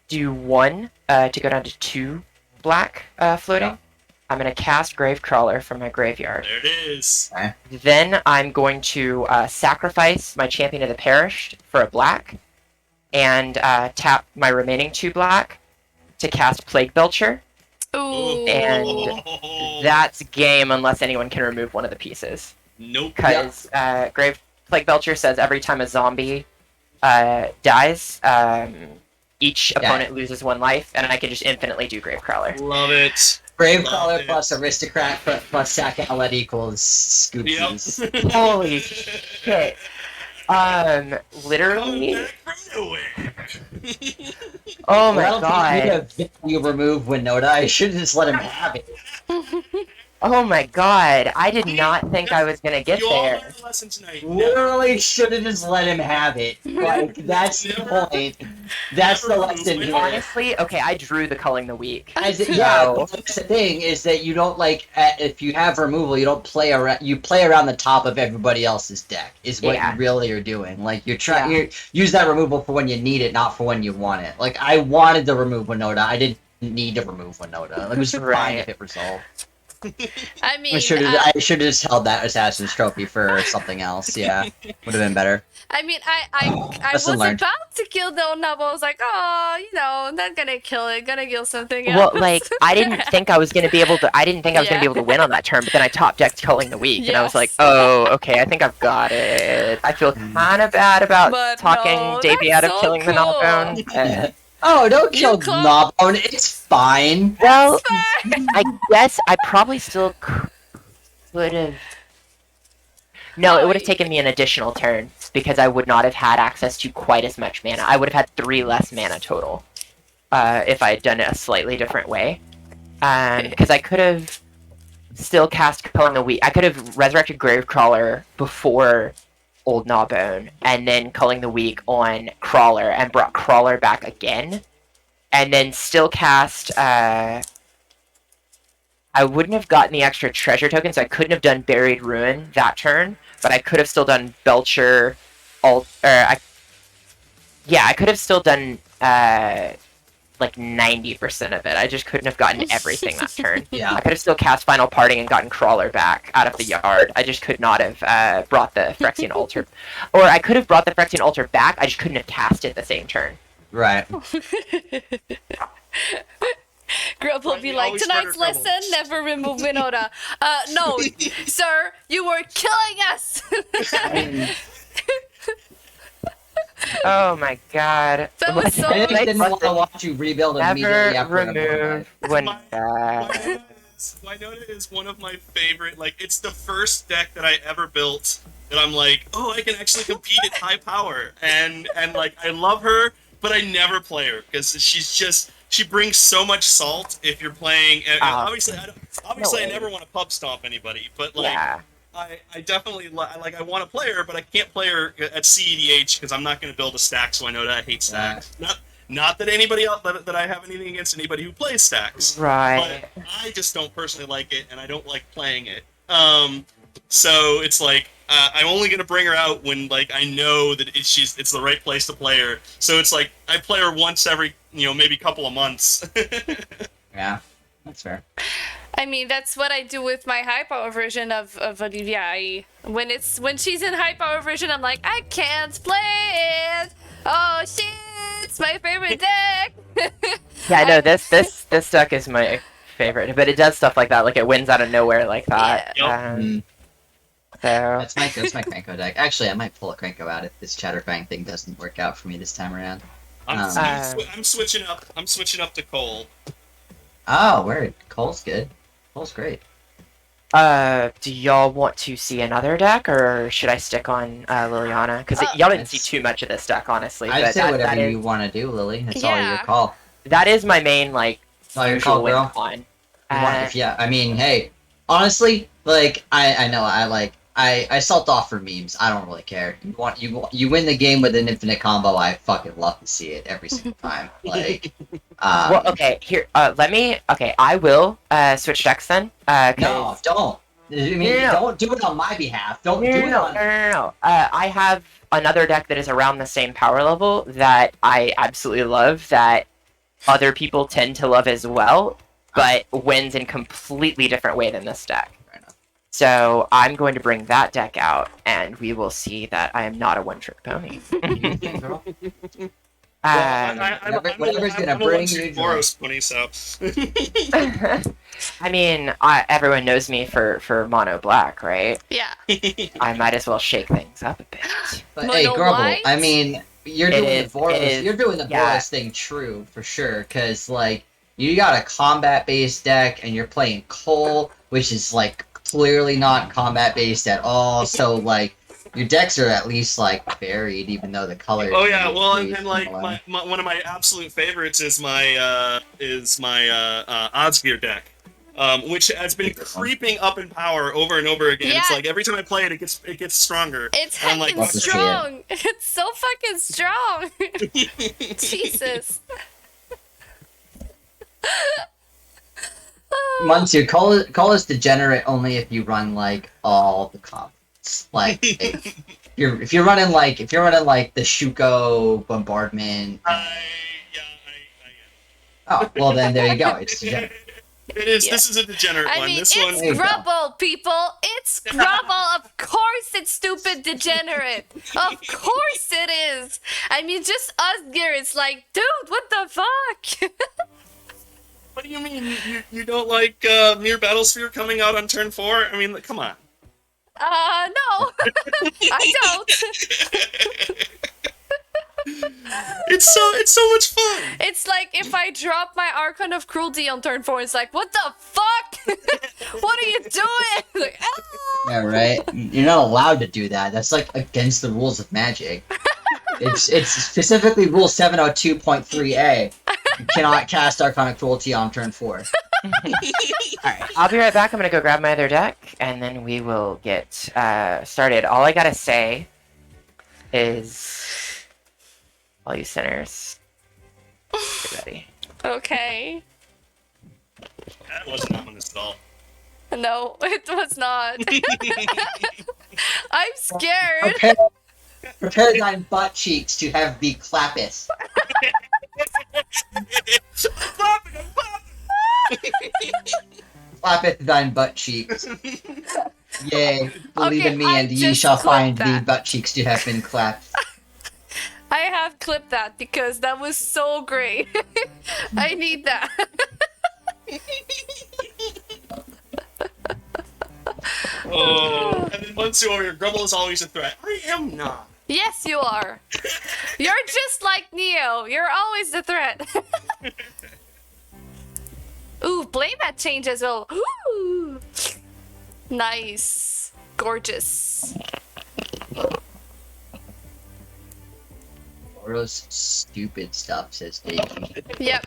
do 1 to go down to 2 black floating. Yeah. I'm gonna cast Gravecrawler from my graveyard. There it is. Then I'm going to sacrifice my Champion of the Parish for a black, and tap my remaining 2 black to cast Plague Belcher. Ooh. And That's game unless anyone can remove one of the pieces. Nope. Because Plague Belcher says every time a zombie dies, each opponent loses 1 life, and I can just infinitely do Gravecrawler. Love it. Gravecrawler Love plus Aristocrat plus Sack Outlet equals Scoopsies. Yep. Holy shit. Literally. Come back from nowhere. Oh my Well, I don't god. think you remove Winota. I should have just let him have it. Oh my god. I did not think I was gonna get You all there. learned a lesson tonight. Literally should have just let him have it. Like, that's the point. That's the lesson here. Honestly, okay, I drew the Culling the Weak. Yeah, So- but that's the thing is that you don't like if you have removal, you don't play around. You play around the top of everybody else's deck. Is what Yeah. you really are doing. Like you're trying. Yeah. You use that removal for when you need it, not for when you want it. Like I wanted to remove Winota. I didn't need to remove Winota. It was fine Right. if it resolved. I mean, I should have just held that Assassin's Trophy for something else. Yeah, would have been better. I mean, I was Lesson learned. about to kill the Onabo. I was like, oh, you know, not gonna kill it, gonna kill something Well, else. like, I didn't think I was gonna be able to. I didn't think I was gonna be Yeah. able to win on that turn, but then I top decked Culling the Weak, and I was like, Yes. oh, okay, I think I've got it. I feel kind of bad about But talking no, Davey that's out of so killing the cool. Knockbone. Oh, don't kill You call- Gnawbone. It's fine. Well, I guess I probably still could have. No, it would have taken me an additional turn because I would not have had access to quite as much mana. I would have had 3 less mana total if I had done it a slightly different way. Because I could have still cast Culling the Weak. I could have resurrected Gravecrawler before Old Gnawbone, and then Culling the Weak on Crawler, and brought Crawler back again, and then still cast. I wouldn't have gotten the extra treasure token, so I couldn't have done Buried Ruin that turn, but I could have still done Belcher, I could have still done like 90% of it. I just couldn't have gotten everything that turn. Yeah. I could have still cast Final Parting and gotten Crawler back out of the yard. I just could not have brought the Phyrexian Altar. Or I could have brought the Phyrexian Altar back, I just couldn't have cast it the same turn. Right. Grub will Right, be we like, always tonight's start our lesson, never remove Winota. No, sir, you were killing us. Oh my god. That was so I just Like, didn't want to watch you rebuild immediately Never after remove when Winota is one of my favorite. Like, it's the first deck that I ever built that I'm like, oh, I can actually compete at high power, and like I love her, but I never play her because she brings so much salt if you're playing. And obviously, I never want to pub stomp anybody, but like. Yeah. I definitely I want to play her, but I can't play her at CEDH because I'm not going to build a stack. So I know that I hate stacks. Not that anybody else that I have anything against anybody who plays stacks. Right. But I just don't personally like it, and I don't like playing it. So it's like I'm only going to bring her out when like I know that it's the right place to play her. So it's like I play her once every maybe couple of months. Yeah, that's fair. I mean, that's what I do with my high power version of Olivia. When she's in high power version, I'm like, I can't play it. Oh shit, it's my favorite deck. Yeah, no, this deck is my favorite, but it does stuff like that, like it wins out of nowhere like that. Yeah. So That's my Cranko deck. Actually, I might pull a Cranko out if this Chatterfang thing doesn't work out for me this time around. I'm switching up. I'm switching up to Cole. Oh, word. Cole's good. Cole's great. do y'all want to see another deck, or should I stick on Liliana? Because y'all didn't see too much of this deck, honestly. I'd but say whatever that you want to do, Lily. It's all your Yeah. call. That is my main like. It's all your call, win girl. con. I mean, hey, honestly, like I know I salt off for memes. I don't really care. You win the game with an infinite combo. I fucking love to see it every single time. Like, Well, okay, here. I will switch decks then. no, don't. I mean, No. don't do it on my behalf. Don't do it No. on. I have another deck that is around the same power level that I absolutely love, that other people tend to love as well, but wins in completely different way than this deck. Fair enough. So I'm going to bring that deck out, and we will see that I am not a one-trick pony. Girl. Um, gonna bring you Boros pony, so. I mean, everyone knows me for mono black, right? Yeah. I might as well shake things up a bit. But Mono hey, Grubble, white? I mean, you're It doing is- the Boros. it is- You're doing the yeah. Boros thing true for sure, because like you got a combat-based deck, and you're playing Cole, which is like clearly not combat-based at all. So like, your decks are at least like varied, even though the colors. Oh yeah, may be well, pretty and like similar. one of my absolute favorites is my odds gear deck, which has been creeping up in power over and over again. It's Yeah. like every time I play it, it gets stronger. It's And I'm like, heckin' Love to see it. strong. It's so fucking strong. Jesus. Munsu, call us degenerate only if you run like all the combos. Like if you're running like the Shuko bombardment. I Oh well, then there you go. It's degenerate. It is. Yeah. This is a degenerate I one. mean, This it's one. There you go. Grubble, people. It's Grubble. Of course it's stupid degenerate. Of course it is. I mean, just us gear. It's like, dude, what the fuck? What do you mean? You don't like Mere Battlesphere coming out on turn 4? I mean, like, come on. No. I don't. It's so much fun. It's like if I drop my Archon of Cruelty on turn 4, it's like, what the fuck? What are you doing? Like, ah! Yeah, right. You're not allowed to do that. That's like against the rules of Magic. It's specifically Rule 702.3a. You cannot cast Arcanic Cruelty on turn 4. Alright, I'll be right back. I'm gonna go grab my other deck, and then we will get started. All I gotta say is, all you sinners, get ready. Okay. That wasn't ominous at all. No, it was not. I'm scared. Prepare thine butt cheeks to have the clappeth. Clappeth thine butt cheeks. Yea, believe Okay, in me, I and ye just shall clipped find the that. butt cheeks to have been clapped. I have clipped that because that was so great. I need that. Oh, and then once you're over here, Grubble is always a threat. I am not. Yes, you are. You're just like Neo. You're always the threat. Ooh, playmat change as well. Ooh. Nice. Gorgeous. Boros stupid stuff, says Davey. Yep.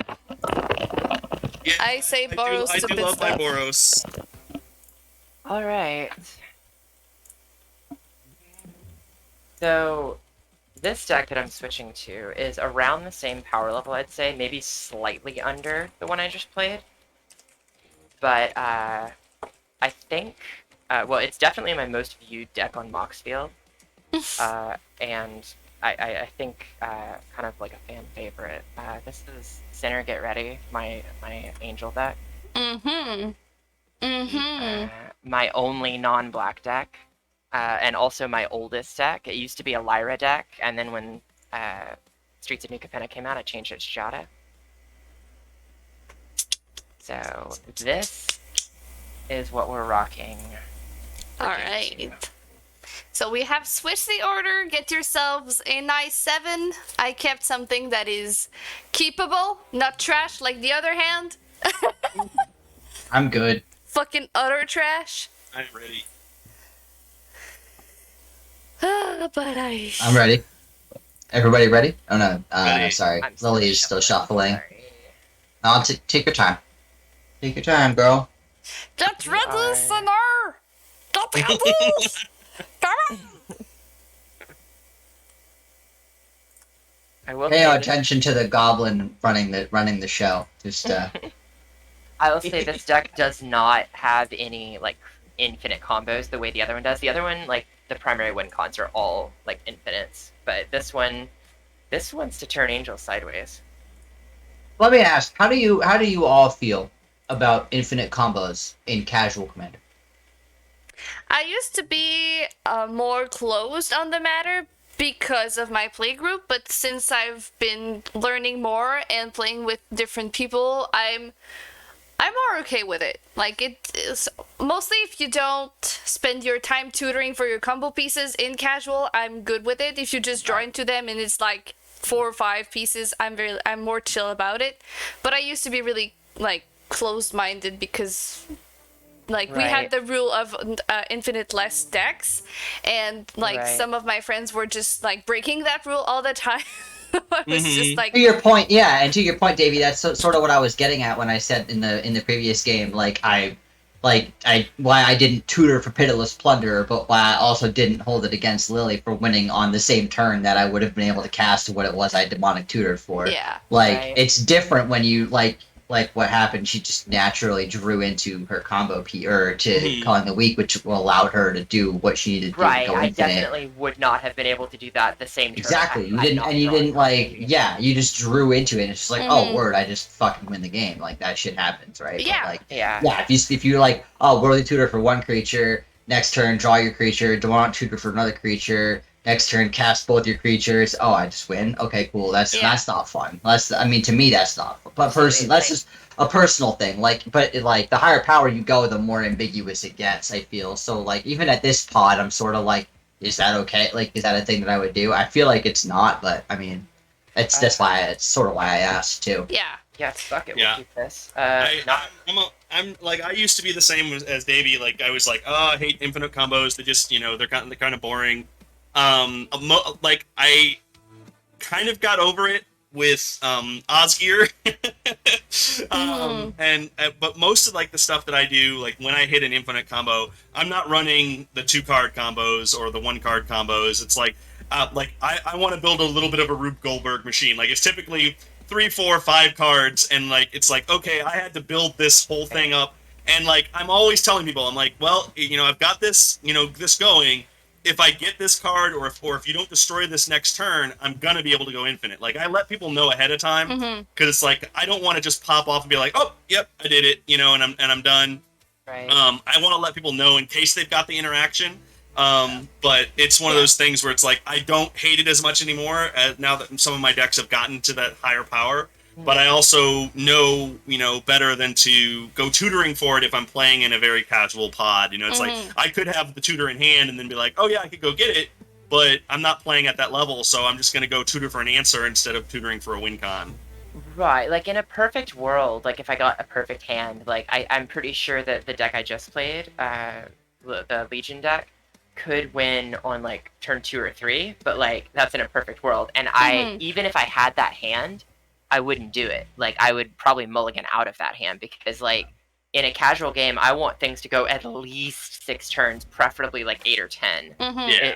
Yeah, I say Boros I do stupid love my stuff. Boros. Alright. So, this deck that I'm switching to is around the same power level, I'd say, maybe slightly under the one I just played. But, I think, well, it's definitely my most viewed deck on Moxfield. And I think, kind of like a fan favorite. This is Sinner Get Ready, my Angel deck. Mm-hmm. Mm-hmm. My only non-black deck, and also my oldest deck. It used to be a Lyra deck, and then when Streets of New Capenna came out, I changed it to Jada. So this is what we're rocking. for All game two. right. So we have switched the order. Get yourselves a nice 7. I kept something that is keepable, not trash like the other hand. I'm good. Fucking utter trash. I'm ready. But I'm ready. Everybody ready? Oh no, Ready. sorry. I'm still Lily is still shuffling. Sorry. No, take your time. Take your time, girl. get ready, are- sinner! Get ready! Come on! I will Pay say no this- attention to the goblin running the show. Just I will say this deck does not have any like infinite combos the way the other one does. The other one, like the primary win cons are all like infinites, but this one's to turn Angel sideways. let me ask, how do you all feel about infinite combos in casual Commander? I used to be more closed on the matter because of my playgroup, but since I've been learning more and playing with different people, I'm more okay with it. Like, it is mostly if you don't spend your time tutoring for your combo pieces in casual, I'm good with it. If you just draw into them and it's like 4 or 5 pieces, I'm more chill about it. But I used to be really like closed-minded because like we had the rule of infinite less decks, and like some of my friends were just like breaking that rule all the time. I was just like, to your point, yeah, and to your point, Davey, that's sort of what I was getting at when I said in the previous game, why I didn't tutor for Pitiless Plunder, but why I also didn't hold it against Lily for winning on the same turn that I would have been able to cast what it was I demonic tutored for. Yeah. It's different when you like what happened. She just naturally drew into her combo to Calling the Weak, which allowed her to do what she needed to do. Right, to go I infinite. Definitely would not have been able to do that the same turn. Exactly. You didn't you just drew into it and it's just like, oh word, I just fucking win the game. Like that shit happens, right? Yeah. But if you're like, oh, worthy tutor for one creature, next turn draw your creature, demonic tutor for another creature, next turn cast both your creatures, oh I just win. Okay, cool. That's not fun. To me that's not fun. But that's just a personal thing. But the higher power you go, the more ambiguous it gets, I feel. So like even at this pod I'm sort of like, is that okay? Like, is that a thing that I would do? I feel like it's not, but I mean, it's sort of why I asked too. Yeah. Yeah, fuck it. Yeah. We'll keep this. I'm like, I used to be the same as Davey. Like, I was like, oh, I hate infinite combos. They just, they're kind of boring. Like, I kind of got over it with Osgear. But most of like the stuff that I do, like when I hit an infinite combo, I'm not running the 2-card combos or the 1-card combos. It's like I want to build a little bit of a Rube Goldberg machine. Like it's typically 3, 4, 5 cards, and like it's like, okay, I had to build this whole thing up, and like I'm always telling people, I'm like, well, I've got this, this going. If I get this card, or if you don't destroy this next turn, I'm gonna be able to go infinite. Like I let people know ahead of time, because it's like I don't want to just pop off and be like, oh, yep, I did it, and I'm done. Right. I want to let people know in case they've got the interaction. But it's one of those things where it's like I don't hate it as much anymore now that some of my decks have gotten to that higher power. But I also know, better than to go tutoring for it if I'm playing in a very casual pod. It's like I could have the tutor in hand and then be like, oh yeah, I could go get it, but I'm not playing at that level, so I'm just going to go tutor for an answer instead of tutoring for a win con. Right, like in a perfect world, like if I got a perfect hand, like I'm pretty sure that the deck I just played, the Legion deck, could win on like turn 2 or 3, but like that's in a perfect world. And even if I had that hand, I wouldn't do it. Like I would probably mulligan out of that hand, because like in a casual game, I want things to go at least 6 turns, preferably like 8 or 10.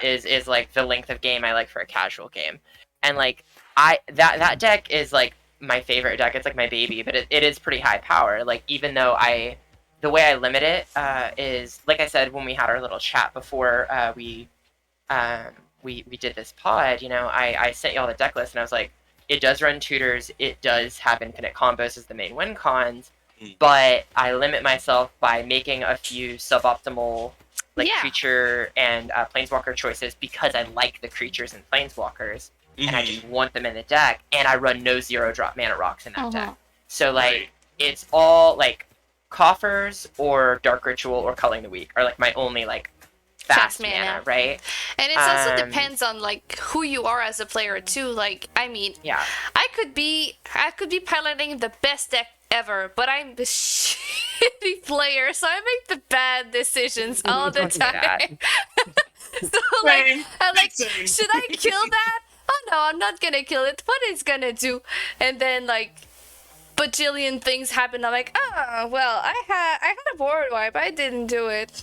Is like the length of game I like for a casual game. And like that deck is like my favorite deck. It's like my baby, but it is pretty high power. Like even though the way I limit it is, like I said when we had our little chat before we did this pod, I sent you all the deck list, and I was like, it does run tutors, it does have infinite combos as the main win cons, but I limit myself by making a few suboptimal creature and planeswalker choices, because I like the creatures and planeswalkers, and I just want them in the deck, and I run no 0-drop mana rocks in that deck. So like it's all like coffers or Dark Ritual or Culling the Weak are like my only like fast mana, right? And it also depends on like who you are as a player too. Like I mean, I could be piloting the best deck ever, but I'm the shitty player, so I make the bad decisions all the time. So like, I'm like, should I kill that? Oh no, I'm not gonna kill it. What it's gonna do? And then like bajillion things happen. I'm like, oh well, I had a board wipe. I didn't do it.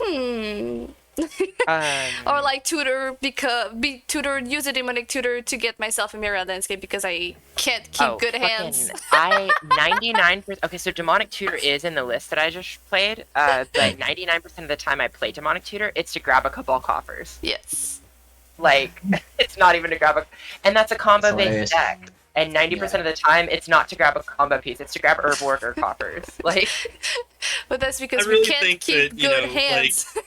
Or like use a demonic tutor to get myself a mirror landscape because I can't keep good hands. 99%. Okay, so demonic tutor is in the list that I just played. But 99% of the time I play demonic tutor, it's to grab a Cabal coffers. Yes. Like it's not even to grab and that's a combo based deck. And 90% of the time, it's not to grab a combo piece; it's to grab Herb or coffers. Like, but that's because really we can't keep good hands. Like,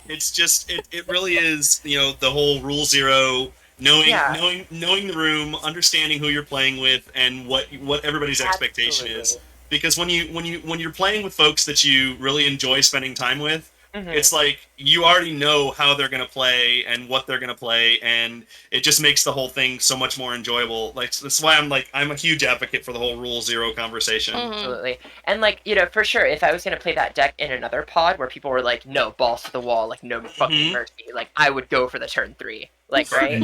it's just it really is the whole rule 0, knowing the room, understanding who you're playing with, and what everybody's expectation is. Because when you're playing with folks that you really enjoy spending time with, It's like you already know how they're gonna play and what they're gonna play, and it just makes the whole thing so much more enjoyable. Like that's why I'm a huge advocate for the whole Rule Zero conversation. Absolutely. And like, for sure, if I was gonna play that deck in another pod where people were like, no, balls to the wall, like no fucking mercy, like I would go for the turn 3. Like, right?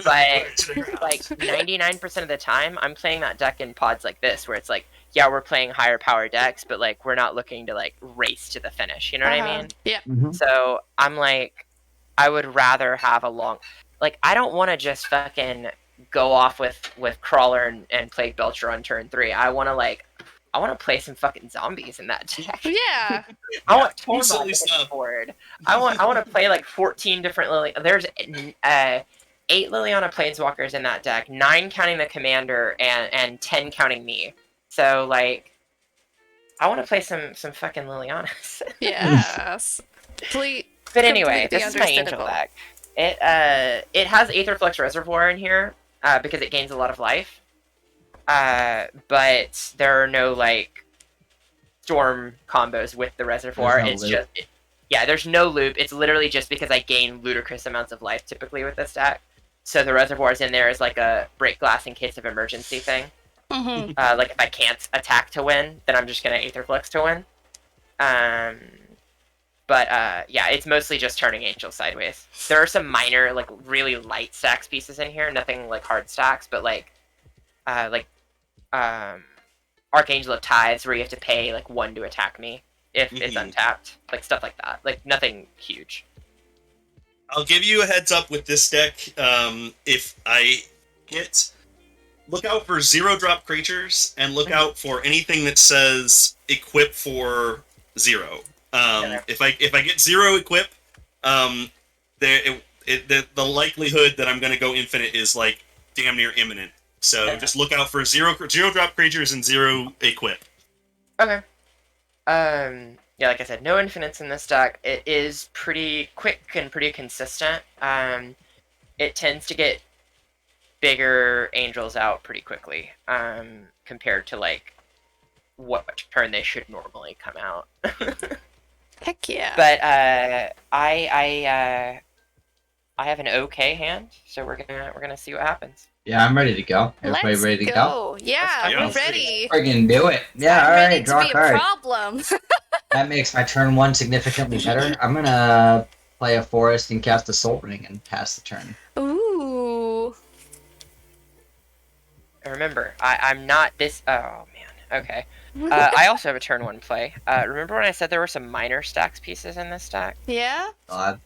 But like 99% of the time I'm playing that deck in pods like this where it's like, yeah, we're playing higher power decks, but like we're not looking to like race to the finish. You know what I mean? Yeah. So I'm like, I would rather have a long, like I don't want to just fucking go off with Crawler and Plague Belcher on turn 3. I want to play some fucking zombies in that deck. Yeah. I want silly Tormod stuff. forward. I want to play like 14 different There's 8 Liliana Planeswalkers in that deck, 9 counting the commander and 10 counting me. So like, I want to play some fucking Lilianas. Yes. But anyway, Completely this is my angel understandable. deck. It has Aetherflux Reservoir in here because it gains a lot of life. But there are no like storm combos with the reservoir. There's no It's loop. just there's no loop. It's literally just because I gain ludicrous amounts of life typically with this deck. So the reservoir's in there as like a break glass in case of emergency thing. Like if I can't attack to win, then I'm just gonna Aetherflux to win. But yeah, it's mostly just turning Angel sideways. There are some minor, like really light stacks pieces in here, nothing like hard stacks, but like Archangel of Tithes where you have to pay like 1 to attack me if it's untapped, like stuff like that. Like nothing huge. I'll give you a heads up with this deck. If I get, look out for 0-drop creatures and look out for anything that says equip for 0. If I get 0 equip, the likelihood that I'm going to go infinite is like damn near imminent. So just look out for 0-drop creatures and 0 equip. Okay. Yeah, like I said, no infinites in this deck. It is pretty quick and pretty consistent. It tends to get bigger angels out pretty quickly, compared to like what turn they should normally come out. Heck yeah. But I have an okay hand, so we're gonna see what happens. Yeah, I'm ready to go. Everybody Let's ready to go? Yeah, Yeah, we're ready. Friggin' do it. Yeah, I'm ready alright, to draw be a a card. problem. That makes my turn 1 significantly better. I'm gonna play a forest and cast a soul ring and pass the turn. Ooh. And remember, I'm not this. Oh man. Okay. I also have a turn 1 play. Remember when I said there were some minor stacks pieces in this stack? Yeah? God.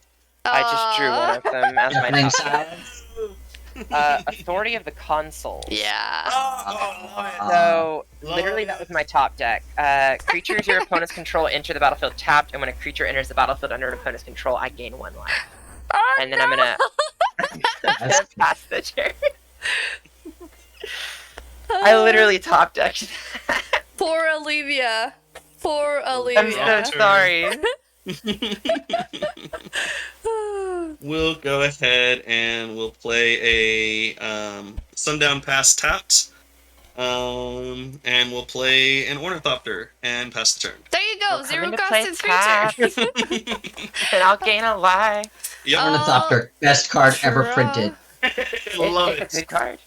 I just drew one of them as my Deafening top deck. silence. Authority of the Consuls. Yeah. So, literally, that was my top deck. Creatures your opponent's control enter the battlefield tapped, and when a creature enters the battlefield under an opponent's control, I gain 1 life. Oh, And then I'm gonna pass the turn. I literally top decked that. Poor Olivia. Poor I'm Olivia. so sorry. We'll go ahead and we'll play a Sundown Pass tapped. And we'll play an Ornithopter and pass the turn. There you go. I'll come 0 into cost play creature. And I'll gain a life. Yep. Ornithopter, best card ever printed. Love It's a it. good card.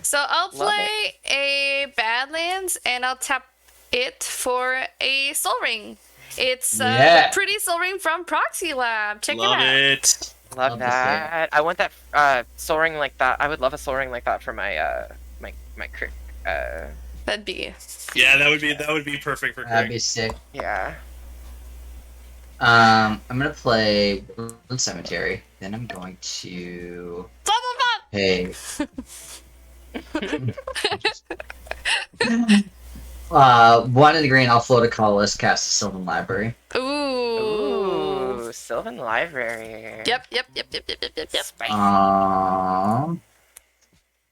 So I'll Love play a Badlands and I'll tap it for a Soul Ring. It's Yeah. pretty Soul Ring from Proxy Lab. Check Love it out. it. Love Love to see that. I want that soul ring like that. I would love a soul ring like that for my my crick. That'd be. Yeah, that would be perfect for That'd Craig. be sick. Yeah. I'm gonna play Woodland Cemetery. Then I'm going to Blah, blah, pay. One in the green. I'll float a colorless, cast a Sylvan Library. blah. Ooh. Ooh, Sylvan Library. Yep. Spicy.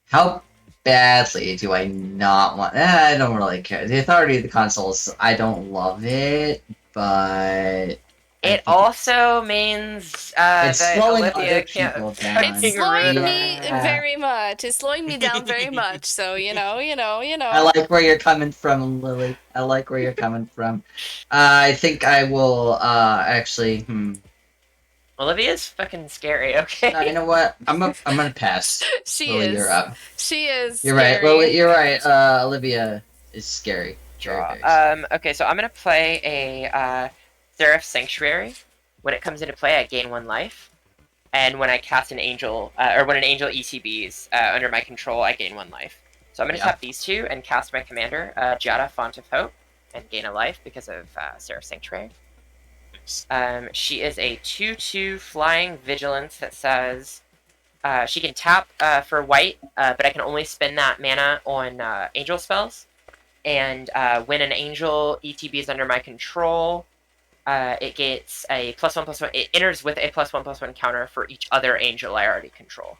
How badly do I not want? I don't really care. The Authority of the Consoles, I don't love it, but It also means it's that slowing Olivia other can't people down. It's fucking slowing ruin me Yeah. very much. It's slowing me down very much. So I like where you're coming from, Lily. I like where you're coming from. I think I will actually. Olivia's fucking scary. Okay. You know what? I'm gonna pass. She Lily, is. you're up. She is. You're right. scary. Lily, you're right. Olivia is scary. Very, Draw. very scary. Okay, so I'm gonna play a Seraph Sanctuary. When it comes into play, I gain 1 life, and when I cast an angel, or when an angel ETBs under my control, I gain 1 life. So I'm gonna tap these 2 and cast my commander, Jada, Font of Hope, and gain a life because of Seraph Sanctuary. She is a 2/2 flying vigilance that says she can tap for white, but I can only spend that mana on angel spells. And when an angel ETB is under my control, it gets a +1/+1. It enters with a +1/+1 counter for each other angel I already control.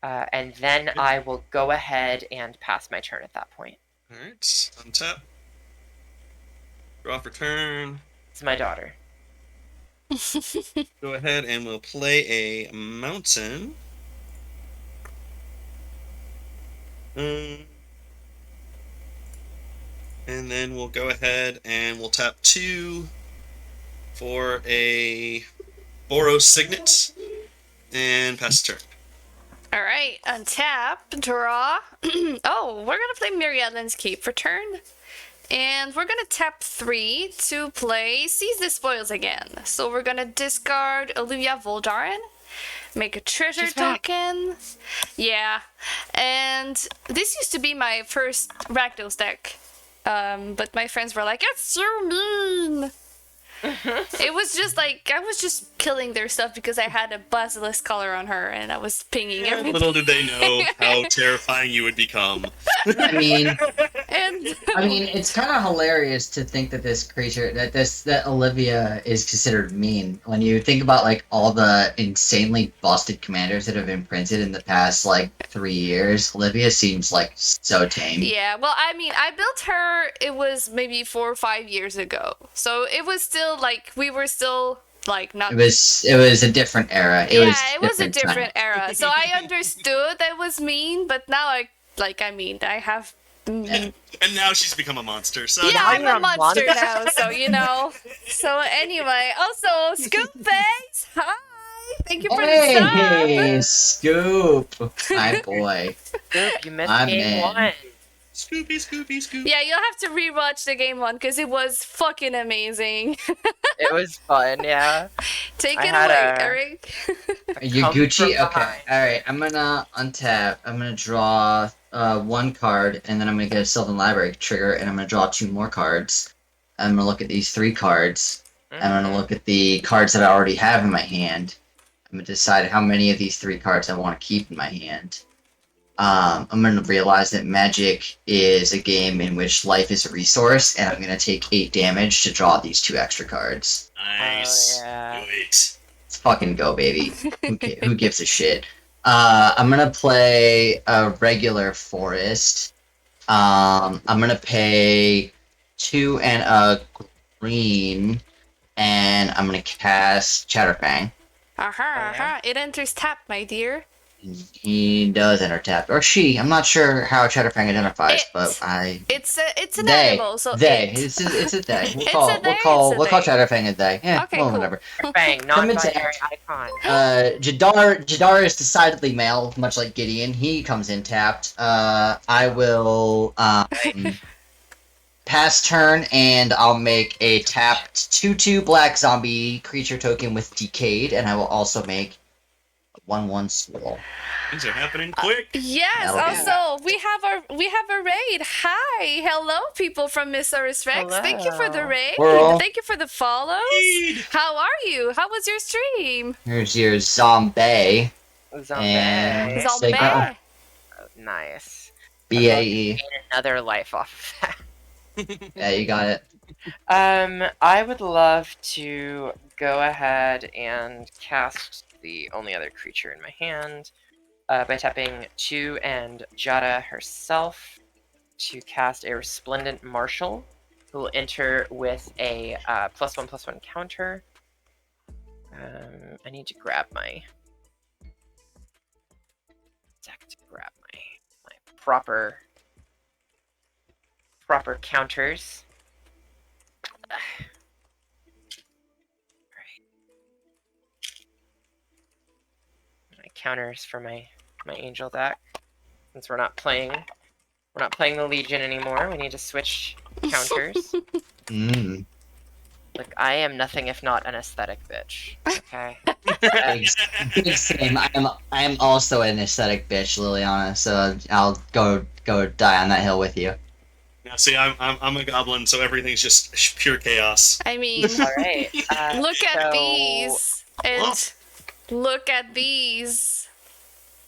And then I will go ahead and pass my turn at that point. Alright, untap. Draw for turn. It's my daughter. Go ahead and we'll play a mountain. And then we'll go ahead and we'll tap 2 for a Boros Signet and pass the turn. All right, untap, draw. Oh, we're gonna play Miriadan's Cape for turn, and we're gonna tap 3 to play Seize the Spoils again. So we're gonna discard Olivia Voldaren, make a treasure She's back. token. Yeah, and this used to be my first Rakdos deck, but my friends were like, "It's so mean." It was just like I was just killing their stuff because I had a basilisk color on her and I was pinging everything. Little did they know how terrifying you would become. I mean, And it's kind of hilarious to think that this creature, that Olivia is considered mean. When you think about like all the insanely busted commanders that have been printed in the past like 3 years, Olivia seems like so tame. yeah, well, I mean, I built her. It was maybe 4 or 5 years ago, so it was still like we were still like not. It was a different era. It was a time. different era. So I understood that was mean, but now I I have. Yeah. And now she's become a monster. So Yeah, now I'm you're a a monster monster. now, so you know. So anyway, also Scoop Face, hi! Thank you for Hey, the sub. Scoop, my boy. Scoop, you missed I'm game in. 1. Scoopy, Scoopy, Scoop. Yeah, you'll have to rewatch the game 1 because it was fucking amazing. It was fun, yeah. Take I it had away, a- Eric. Are you Come Gucci? from Okay. behind. Alright, I'm gonna untap. I'm gonna draw 1 card, and then I'm gonna get a Sylvan Library trigger, and I'm gonna draw 2 more cards. I'm gonna look at these 3 cards. I'm gonna look at the cards that I already have in my hand. I'm gonna decide how many of these 3 cards I want to keep in my hand. I'm gonna realize that Magic is a game in which life is a resource, and I'm gonna take 8 damage to draw these 2 extra cards. Nice. Oh, yeah. Do it. Let's fucking go, baby. Who gives a shit? I'm gonna play a regular forest. I'm gonna pay 2 and a green, and I'm gonna cast Chatterfang. Aha. It enters tap, my dear. He does enter tapped, or she. I'm not sure how Chatterfang identifies, It. but It's an they, animal, so they. it. It's a they. We'll It's call a they, we'll it's a call they. Chatterfang a they. Yeah, Okay, well, cool. whatever. Bang, Come into non-binary act. icon. Jadar is decidedly male, much like Gideon. He comes in tapped. I will pass turn, and I'll make a tapped 2/2 black zombie creature token with Decayed, and I will also make a 1/1 Swirl. Things are happening quick. Yes. That'll be Also, we have a raid. Hi, hello, people from Missaurus Rex. Thank you for the Hello. raid. World. Thank you for the follows. Indeed. How are you? How was your stream? Here's your zombie. Zombie. And- Zombie. Sigma. Nice. BAE. Gain another life off of that. Yeah, you got it. I would love to go ahead and cast the only other creature in my hand by tapping 2 and Jada herself to cast a Resplendent Marshal. who will enter with a +1/+1 counter. I need to grab my deck to grab my proper counters. My counters for my angel deck. Since we're not playing the Legion anymore, we need to switch counters. Mm. Look, I am nothing if not an aesthetic bitch. Okay. Big same. I am also an aesthetic bitch, Liliana. So I'll go die on that hill with you. Now, see, I'm a goblin, so everything's just pure chaos. I mean, All right. look at so- these. And look at these.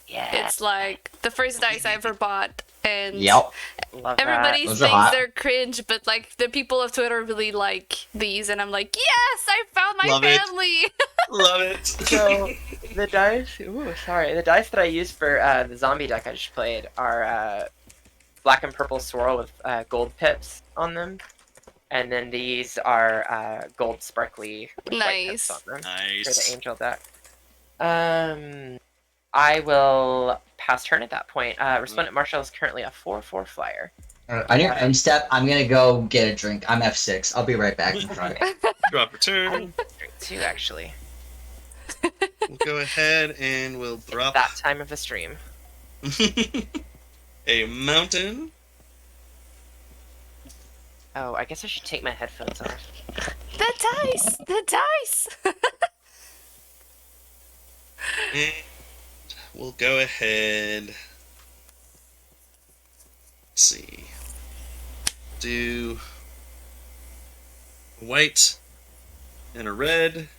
Yeah. It's like the first dice I ever bought. And Yep. Love everybody Those are thinks hot. they're cringe, but like the people of Twitter really like these, and I'm like, yes, I found my Love it. family. Love it. So the dice. The dice that I use for the zombie deck I just played are black and purple swirl with gold pips on them, and then these are gold sparkly with white pips Nice. on them for Nice. the angel deck. I will pass turn at that point. Resplendent Marshal is currently a 4/4 flyer. On your end step, I'm gonna go get a drink. I'm F6. I'll be right back in front. Drop return. Drink two, actually. We'll go ahead and we'll drop That time of the stream. a mountain. Oh, I guess I should take my headphones off. The dice. And we'll go ahead. Let's see. Do a white and a red.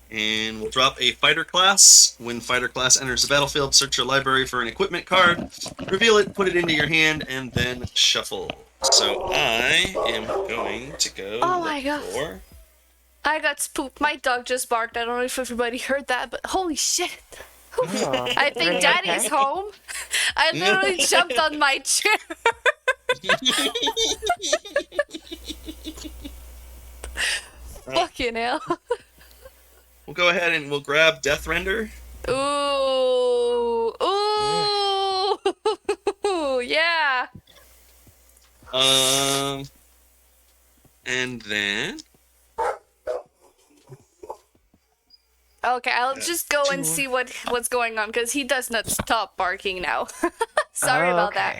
And we'll drop a fighter class. When fighter class enters the battlefield, search your library for an equipment card, reveal it, put it into your hand, and then shuffle. So I am going to go Oh my look God. for I got spooked. My dog just barked. I don't know if everybody heard that, but holy shit. Oh, I think really? Daddy's Okay. home. I literally jumped on my chair. Fucking hell. We'll go ahead and we'll grab Death Render. Ooh. Ooh. Yeah. And then Okay, I'll just go and see what's going on because he does not stop barking now. Sorry about that.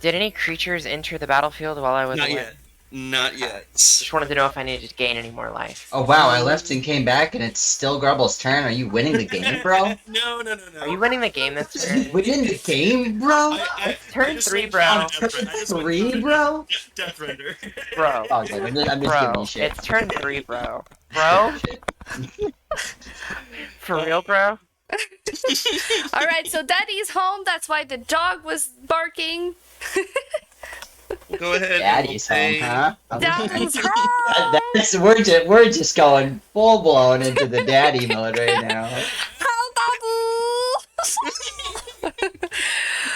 Did any creatures enter the battlefield while I was not away? yet. Not yet. Just wanted to know if I needed to gain any more life. Oh wow, I left and came back, and it's still Grubble's turn. Are you winning the game, bro? No. Are you winning the game this turn? Winning the game, bro? I Turn just 3, went bro. down Turn Death Render. I just went 3, down bro? Death Render. Bro. Oh, good. I'm just giving Bro, you shit. it's turn 3, bro. Bro? For real, bro? All right, so Daddy's home. That's why the dog was barking. We'll go ahead. Daddy's home, huh? Daddy's home. We're just going full blown into the daddy mode right now.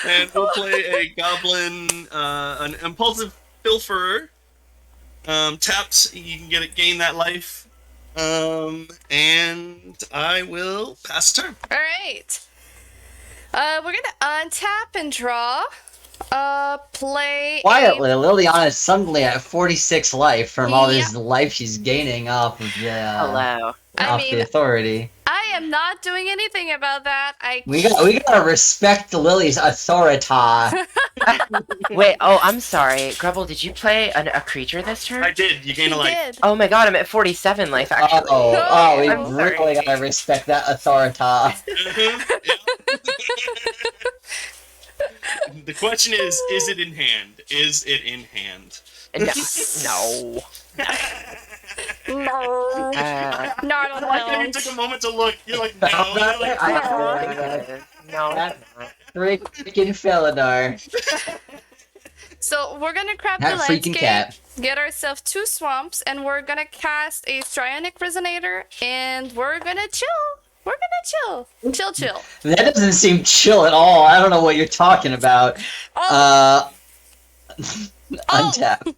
And we'll play a goblin, an impulsive pilferer. Tapped, you can gain that life. And I will pass the turn. All right. We're gonna untap and draw. Play. Quietly, Liliana's suddenly at 46 life from all this Yep. life she's gaining off of the Hello. I the mean, authority. I am not doing anything about that. We gotta respect Lily's authority. Wait, oh, I'm sorry. Grubble, did you play a creature this turn? I did. You gain a life. did. Oh my god, I'm at 47 life, actually. We I'm sorry. really gotta respect that authority. Mhm, yeah. The question is it in hand? Is it in hand? No. No. Not on I like that you the took a moment to look. You're like, no. You're like, No. Freaking Felidar. So we're gonna grab That the freaking landscape, cat. get ourselves 2 swamps, and we're gonna cast a Strionic Resonator, and we're gonna chill. We're gonna chill. Chill. That doesn't seem chill at all. I don't know what you're talking about. Oh, Untap.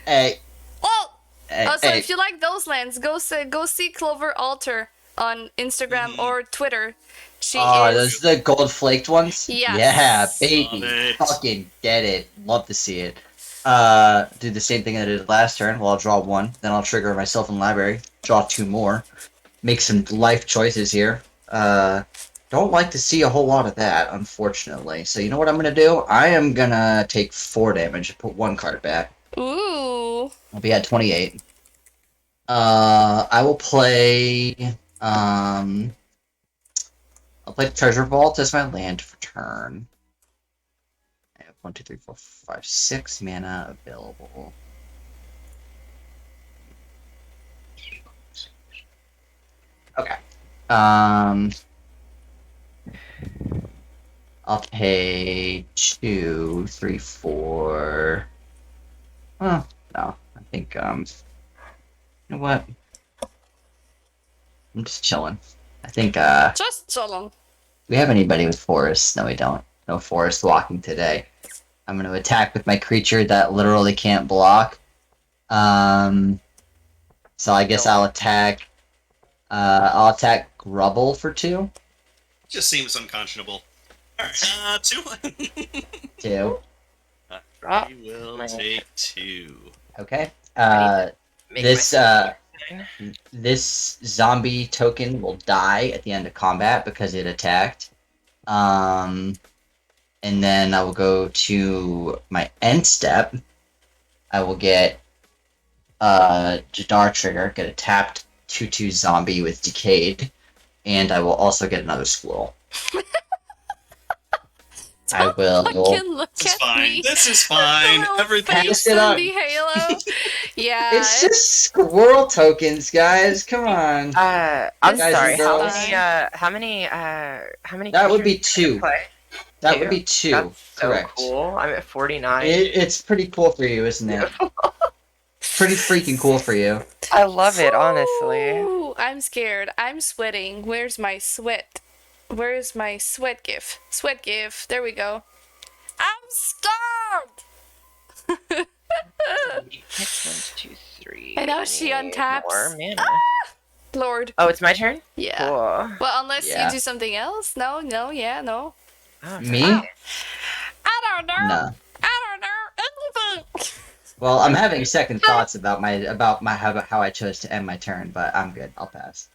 Hey, Oh! hey, So hey. if you like those lands, go see Clover Alter on Instagram or Twitter. She Oh, is. those are the gold flaked ones? Yes. Yeah, Love baby. it. Fucking get it. Love to see it. Do the same thing I did last turn. Well, I'll draw one. Then I'll trigger myself in library. Draw two more. Make some life choices here. Don't like to see a whole lot of that, unfortunately. So you know what I'm gonna do? I am gonna take 4 damage and put one card back. Ooh. I'll be at 28. I will play. I'll play Treasure Vault as my land for turn. I have 1, 2, 3, 4, 5, 6 mana available. Okay. I'll pay 2, 3, 4. Oh, no. I think, you know what? I'm just chilling. I think, Just so long. we have anybody with forests? No, we don't. No forest walking today. I'm going to attack with my creature that literally can't block. So I guess I'll attack. I'll attack Grubble for 2. Just seems unconscionable. Alright, 2. 2. We will take 2. Okay. Make This myself nine. this zombie token will die at the end of combat because it attacked. And then I will go to my end step. I will get Jadar trigger, get a tapped 2/2 zombie with decayed, and I will also get another squirrel. I will. Fucking look This is at fine. me. This is fine. Little Everything face Pass it in up. the halo. Yeah. It's just squirrel tokens, guys. Come on. I'm Guys and sorry. How girls. many? How many? That would be creatures do you 2. play? That would be 2. That's so Correct. cool. I'm at 49. It's pretty cool for you, isn't it? Pretty freaking cool for you. I love it, honestly. Ooh, I'm scared. I'm sweating. Where's my sweat? Where's my sweat gif? Sweat gif. There we go. I'm scared! 1, 2, 3. And now she I need untaps. more mana. Lord. Oh, it's my turn? Yeah. Cool. Well, unless Yeah. you do something else. No, yeah, no. Oh, Me? okay. I don't know. No. I don't know anything. Well, I'm having second thoughts about how I chose to end my turn, but I'm good. I'll pass.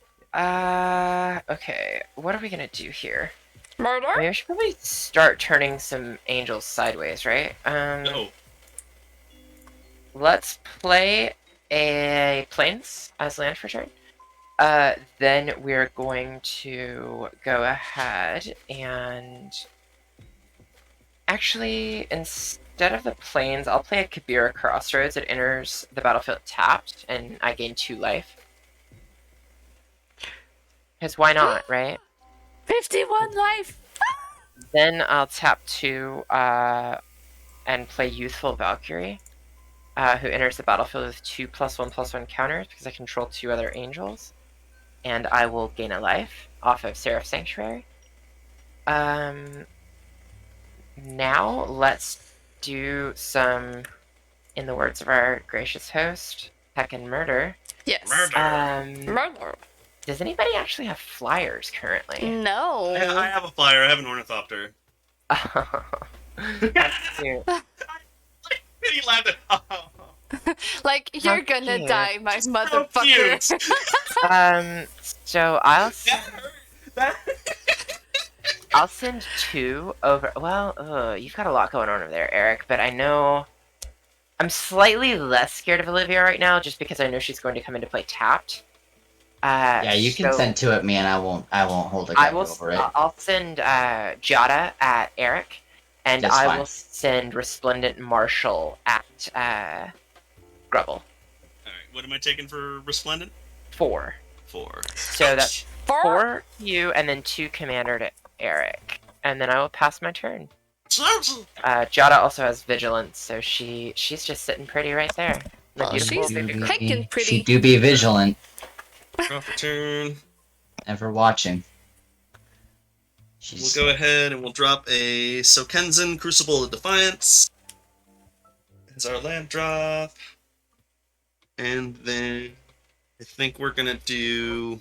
Okay. What are we gonna do here? Murder? Maybe I should probably start turning some angels sideways, right? No. Let's play a plains as land for turn. Then we're going to go ahead and actually, instead of the plains, I'll play a Kabira Crossroads. It enters the battlefield tapped, and I gain 2 life. Because why not, right? 51 life. Then I'll tap 2 and play Youthful Valkyrie, who enters the battlefield with 2+1/+1 counters because I control 2 other angels. And I will gain a life off of Seraph Sanctuary. Now let's do some, in the words of our gracious host, heckin' murder. Yes. Murder. Murder. Does anybody actually have flyers currently? No. I have a flyer. I have an ornithopter. That's cute. He laughed at. Like, you're How gonna cute. die, my So motherfucker. So I'll That hurt. That. I'll send 2 over. Well, you've got a lot going on over there, Eric. But I know I'm slightly less scared of Olivia right now, just because I know she's going to come into play tapped. Yeah, you can so send to it, man. I won't hold a I gun will. over it. I'll send Jada at Eric, and That's I fine. will send Resplendent Marshall at Grubble. All right. What am I taking for Resplendent? 4. 4. So that's Four? 4 you, and then 2 Commander to Eric, and then I will pass my turn. Jada also has Vigilance, so she's just sitting pretty right there. The Oh, beautiful she's baby girl. heckin' pretty. She do be vigilant. Draw for turn. Ever watching. We'll She's go ahead and we'll drop a Sokenzen Crucible of Defiance. as our land drop. And then I think we're gonna do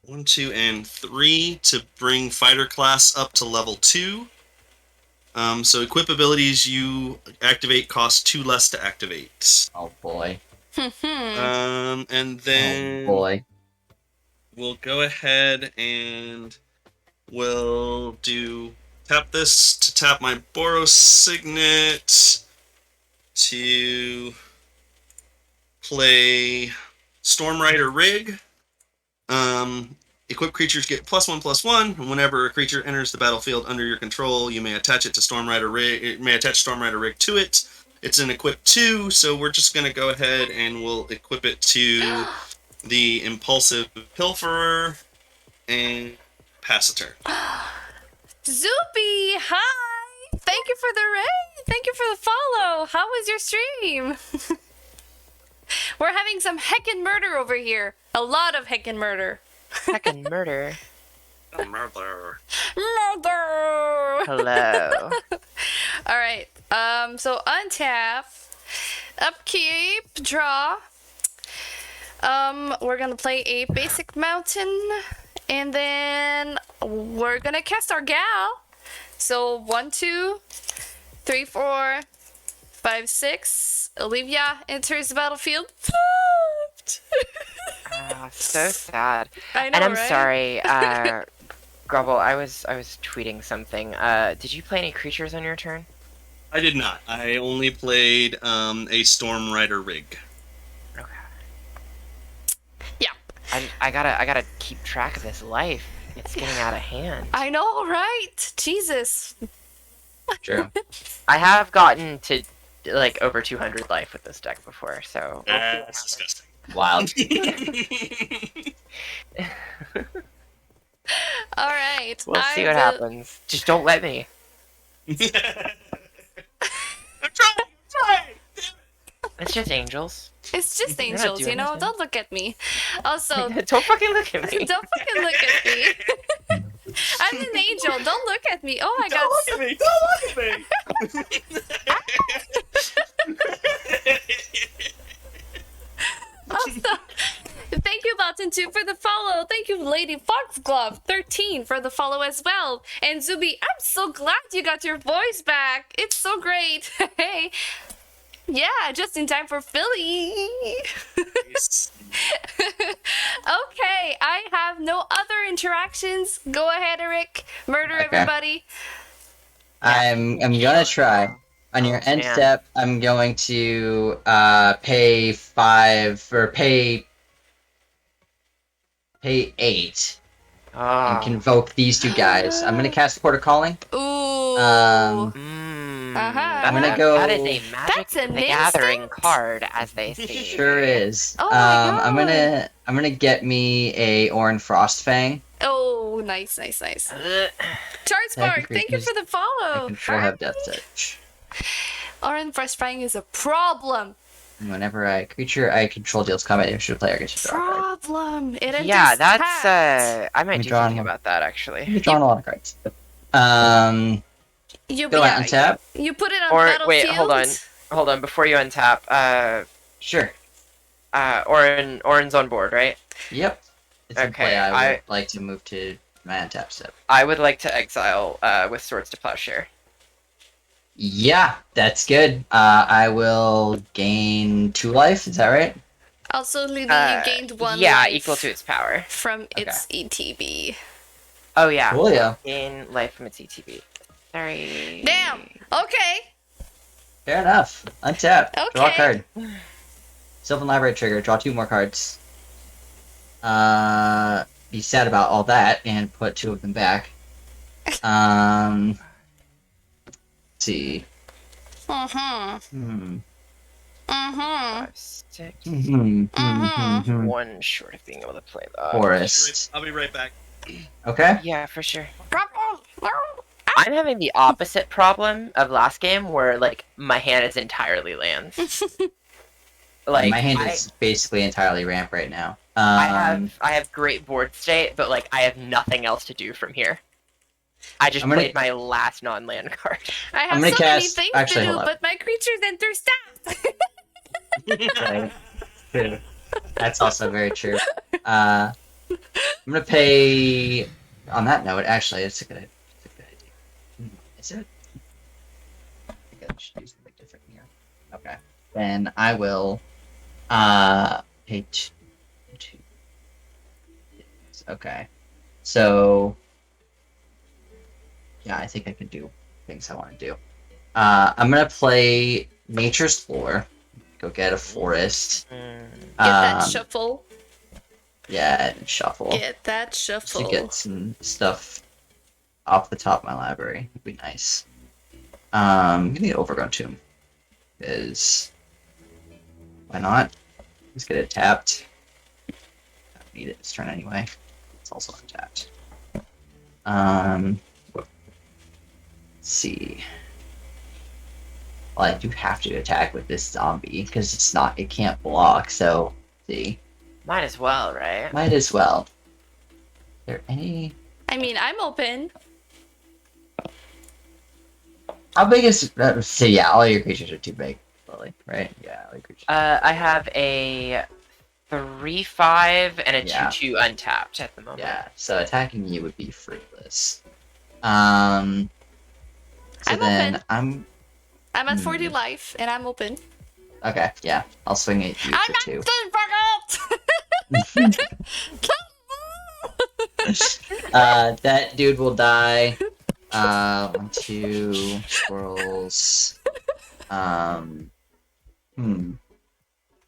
1, 2, and 3 to bring fighter class up to level 2. So equip abilities you activate cost 2 less to activate. Oh boy. And then Oh boy. we'll go ahead and we'll do tap this to tap my Boros Signet to play Stormrider Rig. Equipped creatures get +1/+1. And whenever a creature enters the battlefield under your control, you may attach it to Stormrider Rig. It may attach Stormrider Rig to it. It's an equip 2, so we're just going to go ahead and we'll equip it to the Impulsive Pilferer and pass a turn. Zoopy, hi! Thank you for the raid! Thank you for the follow! How was your stream? We're having some heckin' murder over here. A lot of heckin' murder. Heckin' murder. Murder. Murder! Hello. Alright, so untap, upkeep, draw. We're gonna play a basic mountain, and then we're gonna cast our gal. So 1, 2, 3, 4, 5, 6. Olivia enters the battlefield. So sad. I know, And I'm right? sorry, Grubble, I was tweeting something. Did you play any creatures on your turn? I did not. I only played a Stormrider Rig. Okay. Yeah. I gotta keep track of this life. It's getting out of hand. I know, right? Jesus. True. I have gotten to like over 200 life with this deck before, so we'll see what That's disgusting. Wild. All right. We'll I see what will- happens. Just don't let me. I'm trying. It's just angels. It's just You're not angels, doing you know? anything. Don't look at me. Also, Don't fucking look at me. don't fucking look at me. I'm an angel. Don't look at me. Oh my god. Don't look at me! Don't look at me! Also, thank you, Botton2, for the follow. Thank you, Lady Foxglove 13 for the follow as well. And Zuby, I'm so glad you got your voice back. It's so great. Hey. Yeah, just in time for Philly. Okay, I have no other interactions. Go ahead, Eric. Murder Okay. everybody. I'm gonna try. On your end man. step, I'm going to pay 5 or pay 8 and Oh. convoke these two guys. I'm gonna cast Port of Calling. Ooh. I'm gonna go- That is a Magic That's an the Gathering instant? card, as they say. Sure is. Oh my I'm gonna get me a Orin Frostfang. Oh, nice, nice, nice. Ugh. Charles Bark, thank you creatures for the I follow. control have Death Touch. Orange Fresh Frying is a problem. And whenever I control deals combat damage to a player, I get to draw a card. Problem. It enters Yeah, that's tapped. I might Me do drawing something one. about that actually. You're drawing a lot of cards. You, Go yeah, on untap. you put it on Or- the battlefield. wait, hold on, before you untap, Sure. Orin's on board, right? Yep. It's in Okay, play. I would I- like to move to my untap step. I would like to exile with Swords to Plowshare. Yeah, that's good. I will gain 2 life. Is that right? Also, Lily, you gained 1 Yeah, life equal to its power. from its ETB. Oh yeah. Coolio. Gain life from its ETB. Sorry. Damn. Okay. Fair enough. Untap. Draw a Okay. card. Sylvan Library trigger. Draw 2 more cards. Be sad about all that and put 2 of them back. Let's see. Mm-hmm. Mm-hmm. 5, 6. One short of being able to play that. Forest. I'll be right back. Okay. Yeah, for sure. I'm having the opposite problem of last game, where like my hand is entirely lands. Like My hand is basically entirely ramp right now. I have great board state, but like I have nothing else to do from here. I just I'm gonna- played my last non-land card. I I'm have gonna so many cast- things actually, to do, hold up. but my creatures enter staff. Right. True. That's also very true. I'm gonna pay. On that note, actually, it's a good idea. Is it? I think I should do something different here. Okay. Then I will pay two. Okay. So yeah, I think I can do things I want to do. I'm gonna play Nature's Lore. Go get a forest. Mm. Get that Um, shuffle. Yeah, and shuffle. Get that Just shuffle. to get some stuff off the top of my library. Would be nice. Give me the Overgrown Tomb. Because why not? Let's get it tapped. Don't need it this turn anyway. It's also untapped. Let's see. Well, I do have to attack with this zombie because it can't block. So, see, Might as well, right? might as well. Are there any? I mean, I'm open. How big is? So yeah, all your creatures are too big, Lily. Right? Yeah, all your creatures. I have a 3/5 and a Yeah. 2/2 untapped at the moment. Yeah, so attacking you would be fruitless. So I'm then open. I'm at 40 Hmm. life, and I'm open. okay. Yeah, I'll swing at you I'm for not 2. done, fuck That dude will die. 1, 2 squirrels.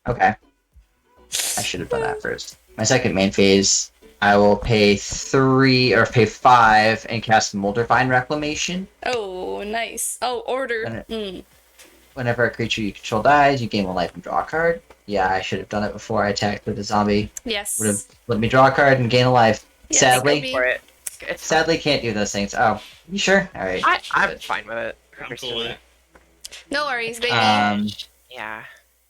Okay. I should have done that first. My second main phase, I will pay 5 and cast Moldavine Reclamation. Oh, nice. Oh, order. And Mm. Whenever a creature you control dies, you gain 1 life and draw a card. Yeah, I should have done it before I attacked with the zombie. Yes. Would have let me draw a card and gain a life. Yes, Sadly, Kobe. For it. It's sadly can't do those things. Oh, you sure? All right. I'm fine with it. I'm cool with it. No worries, baby. Yeah.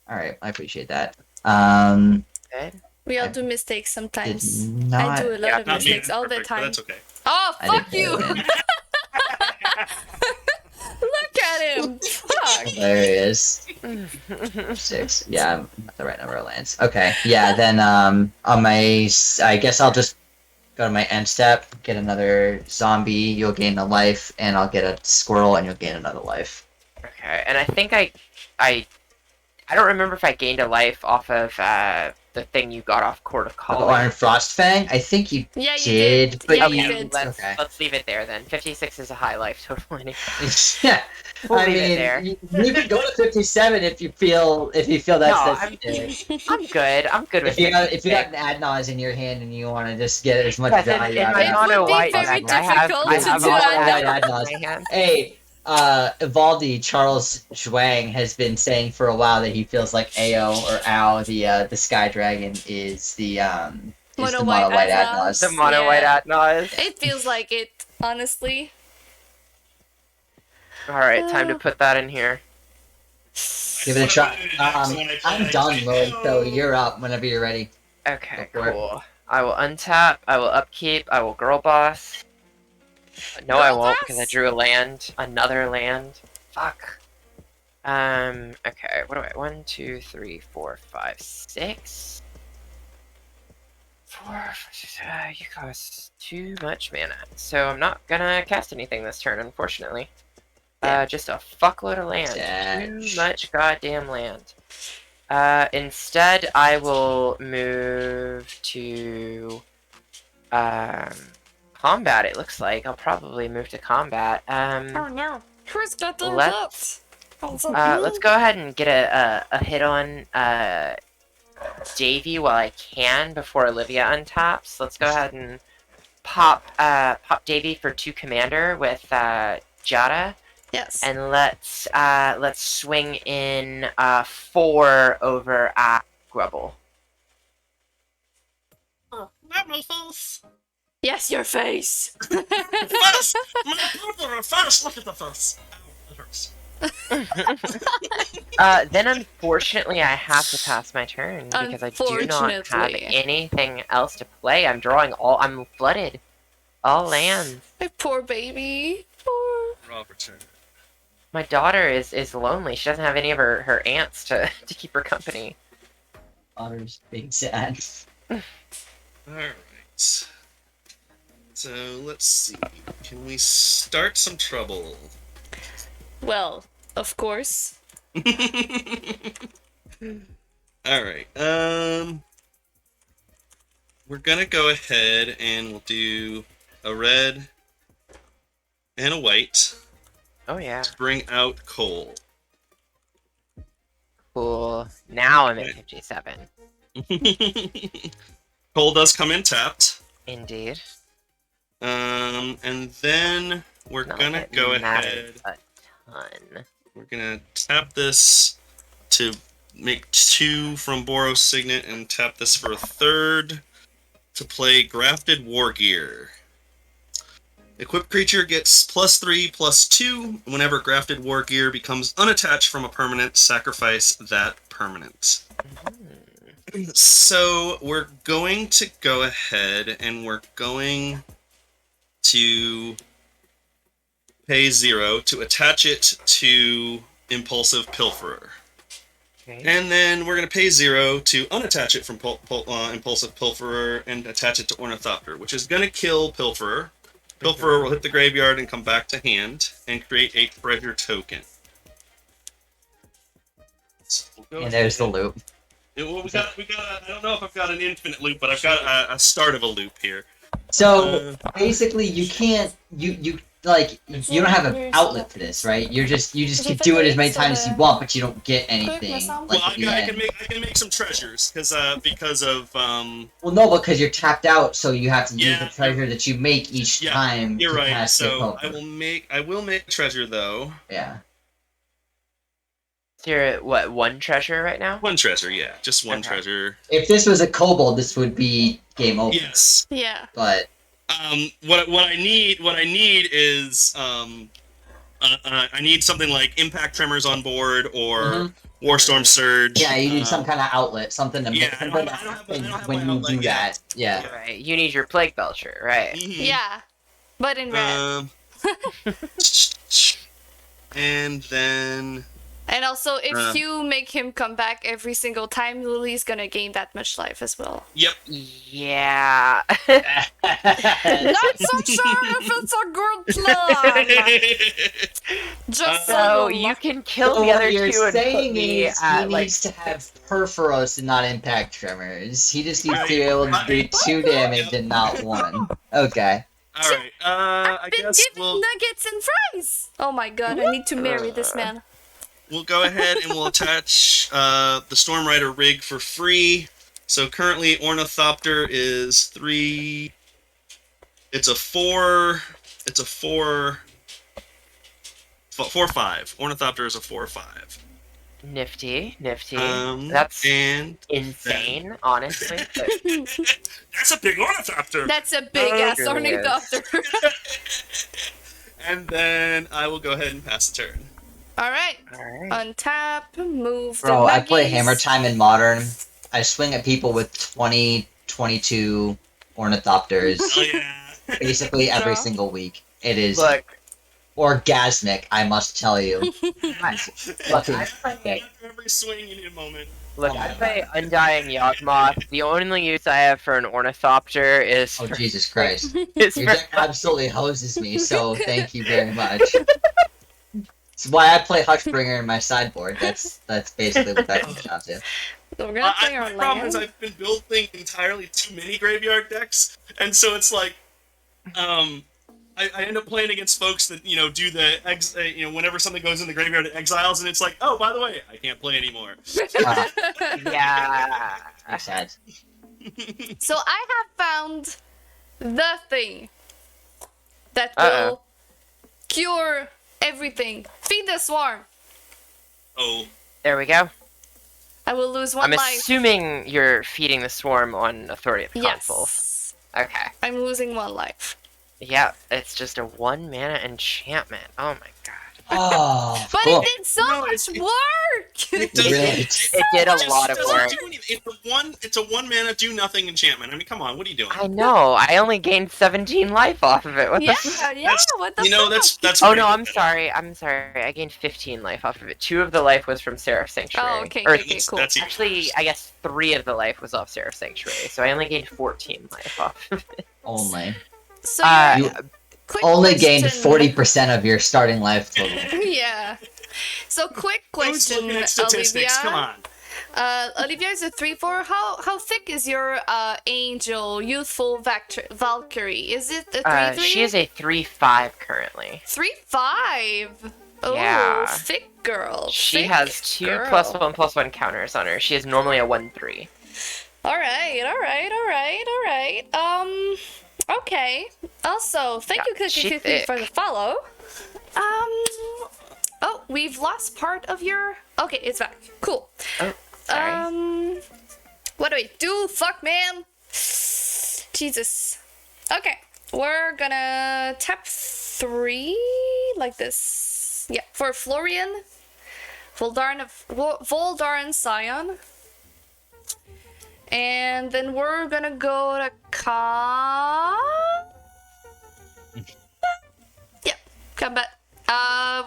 All right, I appreciate that. Good. We all I do mistakes Did sometimes. not. I do a lot Yeah, of Not me. mistakes all the Perfect, but time. that's okay. Oh, I fuck did you! put it in. Look at him! Fuck! There he is. 6. Yeah, I'm at the right number of lands. Okay. Yeah. Then on my, I guess I'll just go to my end step, get another zombie. You'll gain a life, and I'll get a squirrel, and you'll gain another life. Okay, and I think I don't remember if I gained a life off of the thing you got off Court of The Calling. Iron Frostfang. I think you Yeah, you did, did. but Yeah, you you Okay, did. Okay. let's leave it there then. 56 is a high life total anyway. yeah. We'll I leave it mean, there. you can go to 57 if you feel that's No, necessary. I'm good. I'm good with If you got 56. an Adnaz in your hand and you want to just get as much Yes, value in out my It of would mono be white very deck, I have difficult to also do Adnaz Adnaz. in my hand. Hey, Evaldi Charles Zhuang has been saying for a while that he feels like Ao or Ao, the Sky Dragon, is the Mono mono white white Adnaz. Adnaz. The mono white Yeah. Atnaz. It feels like it, honestly. Alright, time to put that in here. Give it a try. I'm done, Lloyd, so you're up whenever you're ready. Okay, Go for it. cool. I will untap, I will upkeep, I will girl boss. No, I Girl won't boss? because I drew a land. Another land. Fuck. Okay, what do I? 1, 2, 3, 4, 5, 6. 4, 5, 6, you cost too much mana. So I'm not gonna cast anything this turn, unfortunately. Just a fuckload of land. Dash. Too much goddamn land. Instead, I will move to combat. It looks like I'll probably move to combat. Oh no. Who's got the Let's books? let's go ahead and get a hit on Davy while I can before Olivia untaps. Let's go ahead and pop Davy for 2 commander with Jada. Yes. And let's swing in 4 over at Grubble. Oh, not my face. Yes, your face. Face! My brother, face! Look at the face. Ow, it hurts. Then unfortunately I have to pass my turn because I do not have Unfortunately. anything else to play. I'm flooded. All lands. My poor baby. Poor. Draw return. My daughter is lonely. She doesn't have any of her aunts to keep her company. Otter's being sad. Alright. So, let's see. Can we start some trouble? Well, of course. Alright, we're gonna go ahead and we'll do a red and a white Oh yeah. to bring out Cole. Cool. Now I'm at Okay. 57. Cole does come in tapped. Indeed. And then we're Not gonna like it go ahead. matters a ton. We're gonna tap this to make 2 from Boros Signet and tap this for a 3rd to play Grafted War Gear. Equipped creature gets +3/+2 whenever Grafted War Gear becomes unattached from a permanent. Sacrifice that permanent. So we're going to go ahead and we're going to pay 0 to attach it to Impulsive Pilferer. Okay. And then we're going to pay 0 to unattach it from Impulsive Pilferer and attach it to Ornithopter, which is going to kill Pilferer. Pilferer will hit the graveyard and come back to hand and create a treasure token. So we'll go And there's the ahead. loop. Well, we got I don't know if I've got an infinite loop, but I've got a start of a loop here. So basically, you can't you don't have an outlet for this, right? You just can do it as many times as you want, but you don't get anything. Well, Well, Like, I can make some treasures because of well, no, because you're tapped out, so you have to use Yeah. the treasure that you make each Yeah, time you're to right. pass it So over. I will make a treasure though. Yeah. So you're at what, 1 treasure right now? One treasure, yeah, just one Okay. treasure. If this was a kobold, this would be game over. Yes. Yeah. But What I need is I need something like Impact Tremors on board or Mhm. Warstorm Surge. yeah, you need some kind of outlet, something to yeah, make I don't something have- I don't have- I happen don't have when my you outlet do yet. that. Yeah. Right. You need your Plague Belcher, right? Mhm. Yeah. But in red. And then And also, if Uh. you make him come back every single time, Lily's gonna gain that much life as well. yep. Yeah. Not so sure if it's a good plan. Just So saying. you can kill So the what other you're 2 and put saying me is he at like needs to have Perforos and not Impact Tremors. He just needs to be Right. able to do 2 damage and not 1. Okay. All right. I been guess giving we'll nuggets and fries. Oh my god, I need to marry this man. go ahead and we'll attach the Storm Rider rig for free. So currently Ornithopter is 3. It's a 4. It's a 4. 4/5. Ornithopter is a 4/5. nifty. That's And insane, honestly. but- that's a big Ornithopter. That's a big ass Oh, ornithopter. And then I will go ahead and pass the turn. Alright. Alright. Untap, move the Bro, I play nuggies. Hammer Time in Modern. I swing at people with 20, 22 Ornithopters Oh yeah. basically every Draw. single week. It is Look, orgasmic, I must tell you. I, Fucking play, After every swing, you need a moment. I play Undying Yawgmoth. The only use I have for an Ornithopter is Oh, for, Jesus Christ. is Your for deck absolutely hoses me, so thank you very much. It's why I play Hushbringer in my sideboard. That's basically what that comes down to. We're gonna play My our problem is land. I've been building entirely too many graveyard decks, and so it's like, I end up playing against folks that do the whenever something goes in the graveyard, it exiles, and it's like, oh, by the way, I can't play anymore. yeah. I'm sad. So I have found the thing that Uh-oh. will cure everything. Feed the swarm. Oh, There we go. I will lose 1 I'm life. assuming you're feeding the swarm on Authority of the Console. Yes. Okay. I'm losing 1 life. Yeah, it's just a 1 mana enchantment. Oh my god. Oh, But cool. it did so No, much it- work! It does- Really? It did a just lot of doesn't work. do anything. It's a one mana do nothing enchantment. I mean, come on, what are you doing? I know. I only gained 17 life off of it. What yeah, the? yeah, what the You know, fuck? that's. Oh pretty no, good. I'm sorry. I'm sorry. I gained 15 life off of it. 2 of the life was from Seraph Sanctuary. Oh, okay, Or okay, okay, cool. That's even actually, worse. I guess 3 of the life was off Seraph Sanctuary, so I only gained 14 life off of it. Only. So, Uh, You quick only question. gained 40% of your starting life total. Yeah. So, quick Who's question, looking at statistics? Olivia. Come on. Olivia is a 3/4. How thick is your angel youthful Valkyrie? Is it a 3/3? She is a 3/5 currently. 3/5. Oh, Yeah. thick girl. She thick has 2 girl. +1/+1 counters on her. She is normally a 1/3. All right. Okay. Also, thank you, she Cookie, thick. for the follow. Oh, we've lost part of your. Okay, it's back. Cool. Oh, sorry. What do we do? Fuck, man. Jesus. Okay, we're gonna tap 3 like this. Yeah, for Florian, Voldarn Scion. And then we're gonna go to Yep, combat.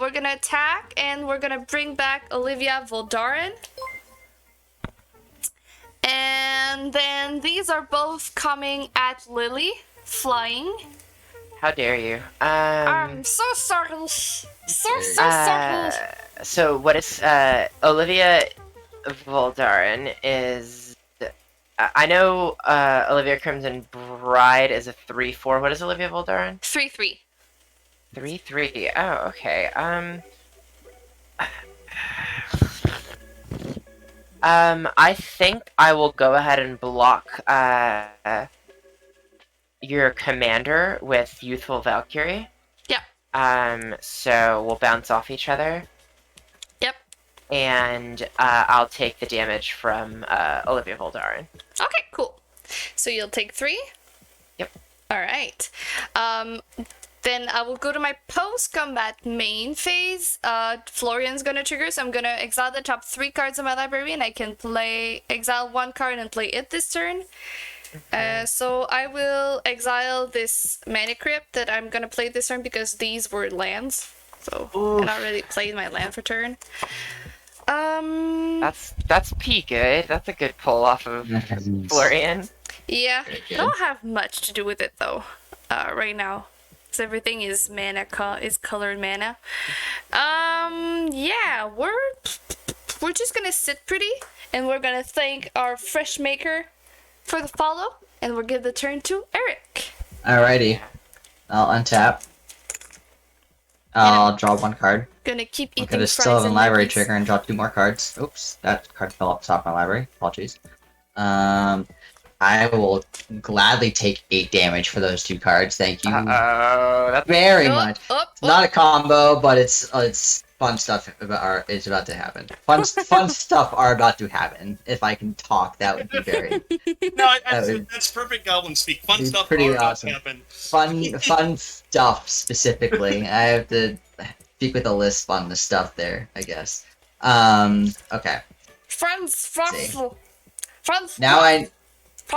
We're gonna attack and we're gonna bring back Olivia Voldarin. And then these are both coming at Lily, flying. How dare you? I'm so sorry. So sorry. So what is Olivia Voldarin is? I know Olivia Crimson Bride is a 3/4. What is Olivia Voldarin? 3/3. 3/3. Oh, okay. I think I will go ahead and block your commander with Youthful Valkyrie. Yep. So we'll bounce off each other. Yep. And I'll take the damage from Olivia Voldarin. Okay, cool. So you'll take 3? Yep. Alright. Then I will go to my post-combat main phase. Florian's gonna trigger, so I'm gonna exile the top 3 cards of my library, and I can exile 1 card and play it this turn. So I will exile this Mana Crypt that I'm gonna play this turn because these were lands. So I already played my land for turn. That's pretty good. That's a good pull off of Florian. Yeah, Very I good. don't have much to do with it though, right now. So everything is mana, is colored mana. Yeah, we're just gonna sit pretty, and we're gonna thank our fresh maker for the follow, and we'll give the turn to Eric. Alrighty. I'll untap. I'll draw 1 card. Gonna keep I'm eating gonna fries still have a and library Nuggies. trigger and draw 2 more cards. Oops, that card fell off the top of my library. Apologies. I will gladly take 8 damage for those 2 cards. Thank you Uh-oh, that's very Oh, much. oh, It's not a combo, but it's fun stuff is about to happen. Fun stuff are about to happen. If I can talk, that would be very No, would that's perfect goblin speak. Fun be stuff pretty are about to awesome. happen. fun stuff specifically. I have to speak with a lisp on the stuff there, I guess. Okay. Franz. Now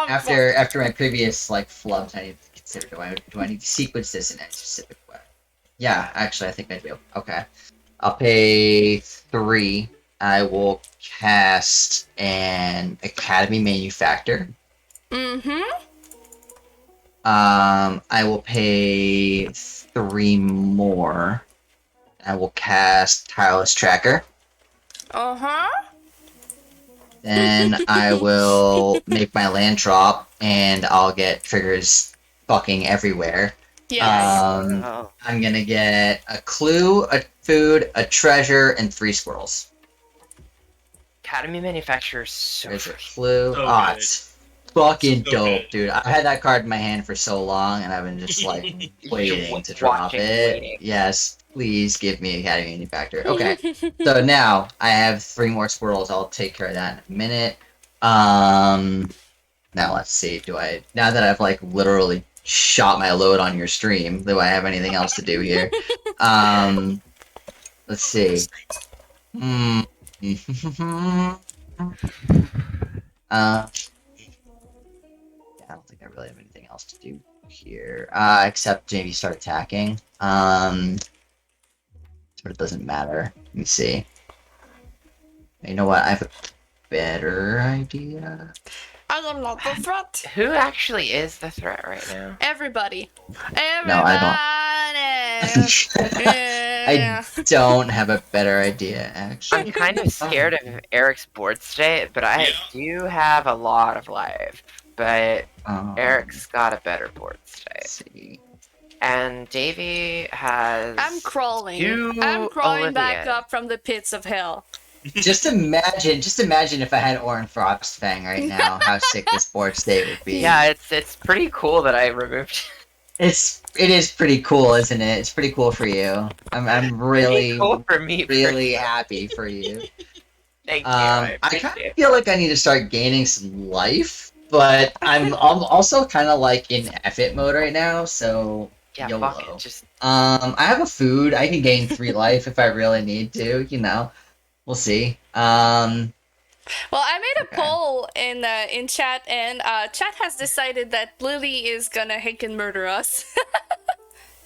after my previous flubs, I need to consider do I need to sequence this in any specific way? Yeah, actually I think I do. Okay. I'll pay 3. I will cast an Academy Manufactor. Mm-hmm. I will pay 3 more. I will cast Tireless Tracker. Uh-huh. Then I will make my land drop, and I'll get triggers fucking everywhere. Yes. Oh. I'm gonna get a clue, a food, a treasure, and 3 squirrels. Academy Manufacturer is so There's a freaking clue. So Ah, good. it's fucking So dope, good. dude. I've had that card in my hand for so long, and I've been just waiting to drop watching, it. waiting. Yes, please give me Academy Manufactor. Okay, so now I have 3 more squirrels. I'll take care of that in a minute. Now let's see. Now that I've literally shot my load on your stream, do I have anything else to do here? Let's see. Hmm. Yeah, I don't think I really have anything else to do here, except maybe start attacking. But it doesn't matter. Let me see. You know what? I have a better idea. I am not the threat. Who actually is the threat right now? Everybody. No, I Yeah. don't have a better idea, actually. I'm kind of scared of Eric's board state, but I do have a lot of life. But Eric's got a better board state. Let's see. And Davey has. I'm crawling. two I'm crawling back Olivia. up from the pits of hell. Just imagine if I had Orin Frostfang right now, how sick this board state would be. Yeah, it's pretty cool that I removed. It is pretty cool, isn't it? It's pretty cool for you. I'm really Pretty cool for me. really happy for you. Thank you. I appreciate kind of it. feel like I need to start gaining some life, but I'm also kind of like in F-it mode right now, so Yeah, YOLO. fuck it. Just I have a food. I can gain 3 life if I really need to. You know, we'll see. Well, I made a Okay. poll in chat, and chat has decided that Lily is gonna hate and murder us.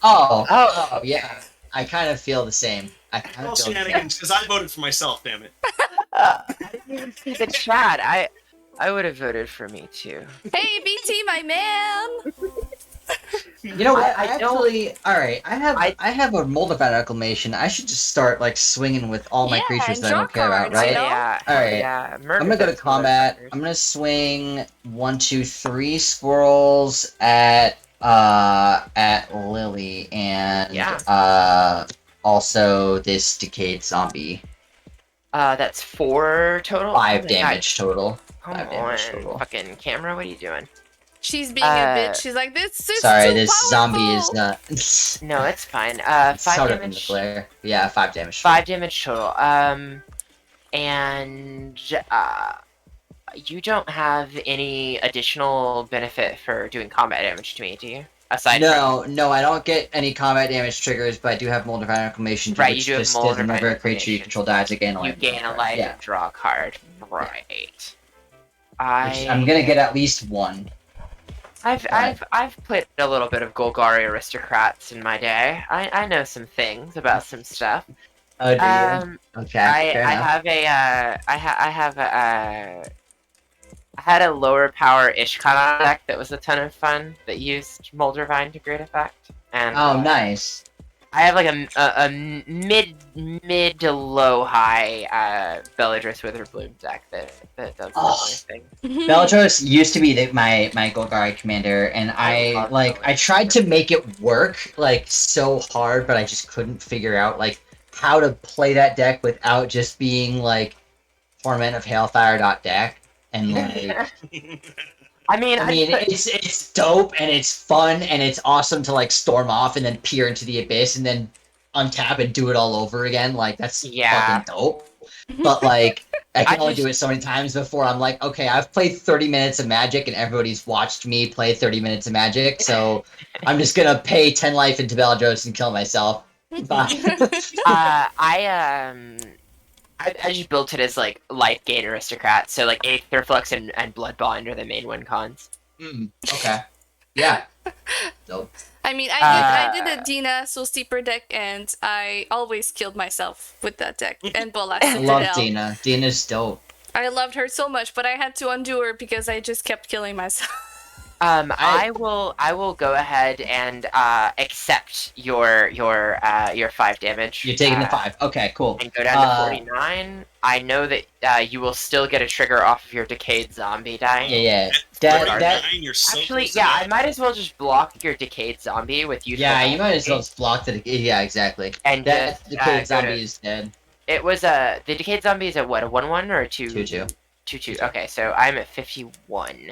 Oh, yeah. I kind of feel the same. I kind All of feel the same. shenanigans, because I voted for myself, damn it. I didn't even see the chat. I would have voted for me too. Hey, BT, my man. You know what? I don't- Actually, all right. I have a Moldified Acclamation. I should just start like swinging with all my Yeah, creatures and that I don't draw care about, cards, right? you know? Yeah. All right. Yeah. I'm gonna go to those combat. motherfuckers. I'm gonna swing 1, 2, 3 squirrels at Lily and Yeah. also this decayed zombie. That's 4 total. 5 Oh my damage total. God. Come 5 on, damage total. fucking camera. What are you doing? She's being a bitch. She's like, this is Sorry, too this zombie is powerful. not. No, it's fine. It's 5 sort of in the damage. glare. Yeah, 5 damage. 5 damage total. And you don't have any additional benefit for doing combat damage to me, do you? Aside from No, I don't get any combat damage triggers, but I do have Moldified Acclamation. Right, you which do have just says Moldified whenever a creature you Acclamation. control dies, I gain a you life. gain a life Yeah. and draw a card. Right. Which I'm gonna get at least 1. I've played a little bit of Golgari Aristocrats in my day. I know some things about some stuff. Oh, do you? Okay, fair enough. I had a lower power Ishkan deck that was a ton of fun that used Moldervine to great effect. And Oh, nice. I have like a mid to low high Bellatrix Witherbloom deck that does Oh. thing. Bellatrix used to be my Golgari commander, and I love I tried to make it work like so hard, but I just couldn't figure out like how to play that deck without just being like Torment of Hailfire.deck. And like I mean, it's dope and it's fun and it's awesome to like storm off and then peer into the abyss and then untap and do it all over again. Like that's Yeah. fucking dope. But like I can I only just- do it so many times before I'm like, okay, I've played 30 minutes of Magic and everybody's watched me play 30 minutes of Magic, so I'm just gonna pay 10 life into Bellatrix and kill myself. Bye. I just built it as like life gain aristocrat, so like Aetherflux and Bloodbond are the main win cons. Okay. Yeah. Dope. I mean, I did a Dina Soul Steeper deck, and I always killed myself with that deck. And Bola I love Citadel. Dina. Dina's dope. I loved her so much, but I had to undo her because I just kept killing myself. I will go ahead and accept your 5 damage. You're taking the 5. Okay, cool. And go down to 49. I know that you will still get a trigger off of your decayed zombie dying. Yeah. That, That you're so Actually, close to yeah, that. I might as well just block your decayed zombie with you. yeah, you might as well just block the. Yeah, exactly. And That just, the go kid to- zombie is dead. It was the decayed zombie is a what, a 1/1 or a 2? 2-2. 2/2. Okay, so I'm at 51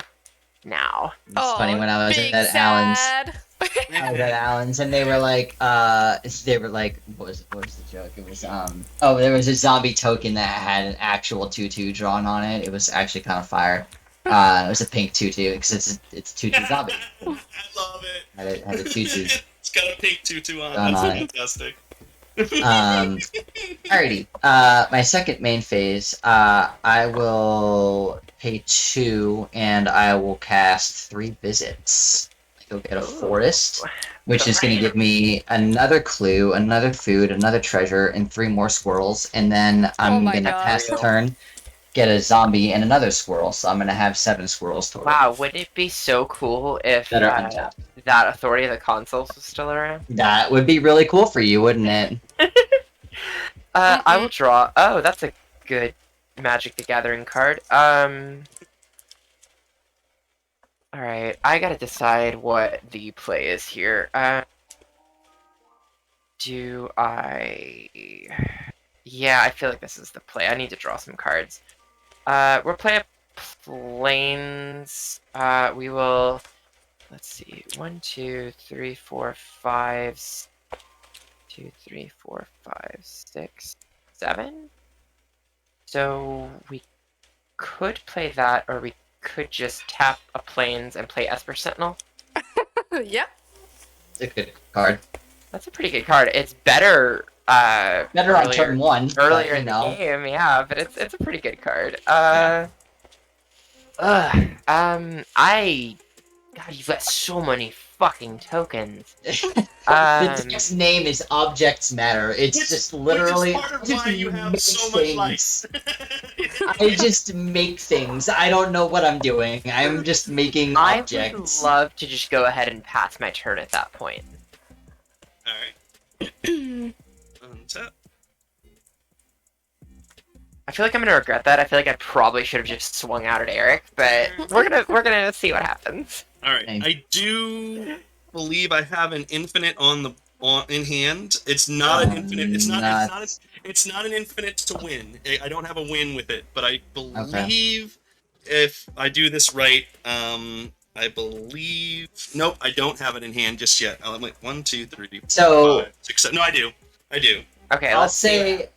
now. It's funny when I was big at Allen's. sad. I was at Allen's and they were like, what was the joke? It was there was a zombie token that had an actual 2/2 drawn on it. It was actually kind of fire. It was a pink 2/2 because it's 2/2 zombie. I love it. Had a 2/2. It's got a pink tutu on. Done That's on it. fantastic. Alrighty. My second main phase, I will pay 2 and I will cast 3 visits. Go get a forest, which is going to give me another clue, another food, another treasure, and 3 more squirrels. And then I'm my going to God. pass the turn, get a zombie and another squirrel. So I'm going to have 7 squirrels total. Wow, wouldn't it be so cool if That are untapped. that Authority of the Consuls was still around? That would be really cool for you, wouldn't it? I will draw. Oh, that's a good Magic the Gathering card. Alright, I gotta decide what the play is here. Do I... Yeah, I feel like this is the play. I need to draw some cards. We're playing Plains. We will... Let's see. 1, 2, 3, 4, 5... 2, 3, 4, 5, 6, 7? So we could play that, or we could just tap a Plains and play Esper Sentinel. Yeah. It's a good card. That's a pretty good card. It's better. Better on turn 1. Earlier but, in the game, yeah, but it's a pretty good card. God, you've got so many fucking tokens. The deck's name is Objects Matter. It's just literally Which is part of just why you have make so much things. life. I just make things. I don't know what I'm doing. I'm just making I objects. would love to just go ahead and pass my turn at that point. Alright. Untap. I feel like I'm gonna regret that. I feel like I probably should have just swung out at Eric, but we're gonna see what happens. Alright. I do believe I have an infinite in hand. It's not an infinite. It's not an infinite to win. I don't have a win with it, but I believe if I do this right, I believe. Nope, I don't have it in hand just yet. I'm like 1, 2, 3, 4, So 5, 6, 7. No, I do. Okay, I'll say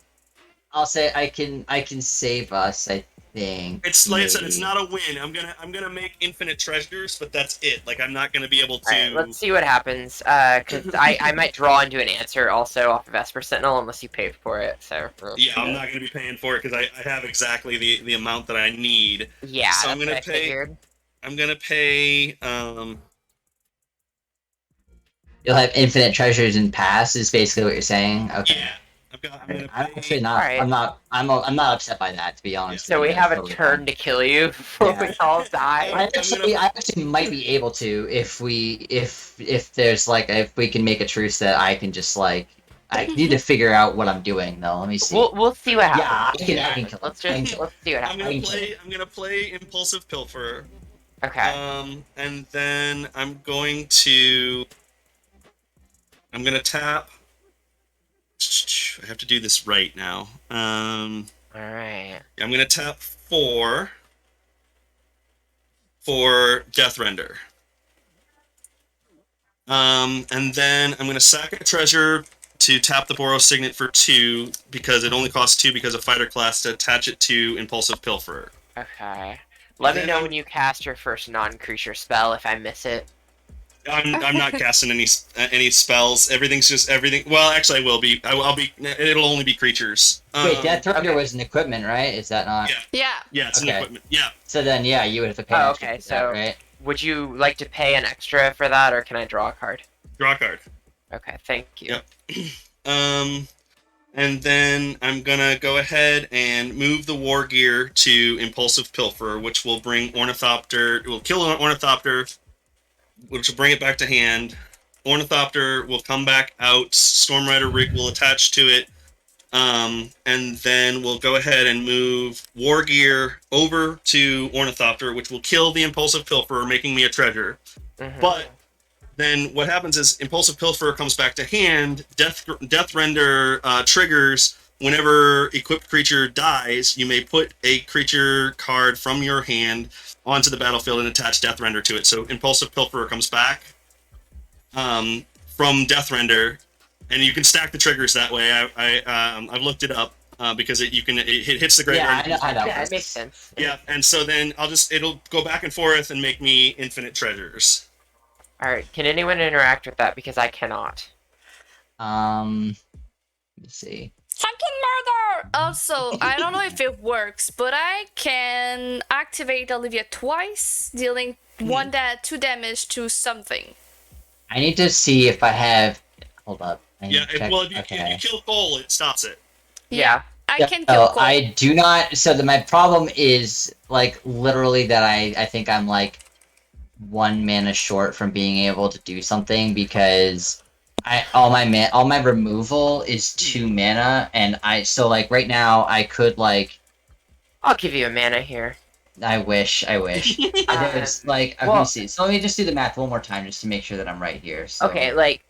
I can save us. I think It's like I said, maybe. it's not a win. I'm gonna make infinite treasures, but that's it. Like I'm not gonna be able to. Alright, let's see what happens. Because I might draw into an answer also off of Esper Sentinel unless you pay for it. So Yeah, I'm not gonna be paying for it because I have exactly the amount that I need. yeah, So that's I'm gonna what I pay. figured. I'm gonna pay. You'll have infinite treasures and pass. Is basically what you're saying. Okay. Yeah. I'm gonna I'm pay. actually not. Alright. I'm not upset by that, to be honest. So we That's have a totally turn fine. to kill you before we all die. I actually might be able to if there's like if we can make a truce that I can just like I need to figure out what I'm doing though. Let me see. We'll see what happens. Yeah, I can kill Let's him. just let's see what I'm happens. gonna play Impulsive Pilferer. Okay. And then I'm gonna tap. I have to do this right now. All right. I'm gonna tap 4 for Death Render. And then I'm gonna sack a treasure to tap the Boros Signet for 2 because it only costs 2 because of fighter class to attach it to Impulsive Pilferer. Okay. Let me know when you cast your first non-creature spell if I miss it. I'm not casting any spells. Everything's just everything. Well, actually, I will be. I'll be. It'll only be creatures. Wait, Death Render was an equipment, right? Is that not? Yeah. Yeah. Yeah, it's an Okay. equipment. Yeah. So then, yeah, you would have to pay. Oh, extra okay, for that, so- right? Would you like to pay an extra for that, or can I draw a card? Draw a card. Okay, thank you. Yep. And then I'm gonna go ahead and move the War Gear to Impulsive Pilferer, which will bring Ornithopter. It will kill an Ornithopter, which will bring it back to hand. Ornithopter will come back out. Stormrider Rig will attach to it. And then we'll go ahead and move War Gear over to Ornithopter, which will kill the Impulsive Pilferer, making me a treasure. Mhm. But then what happens is Impulsive Pilferer comes back to hand. Death Render triggers whenever equipped creature dies. You may put a creature card from your hand onto the battlefield and attach Death Render to it. So Impulsive Pilferer comes back from Death Render, and you can stack the triggers that way. I've looked it up because it hits the graveyard. Yeah, I know. Yeah, it makes sense. Yeah, and so then it'll go back and forth and make me infinite treasures. All right. Can anyone interact with that because I cannot? Let me see. Fucking murder! Also, I don't know if it works, but I can activate Olivia twice, dealing 2 damage to something. I need to see if I have. Hold up. I need Yeah, to check. if you kill Cole, it stops it. Yeah. I can kill Oh, Cole. I do not. So my problem is like literally that I think I'm like 1 mana short from being able to do something because all my removal is 2 mana and so like right now I could like I'll give you a mana here. I wish. There's like let me see. So let me just do the math one more time just to make sure that I'm right here. So Okay, like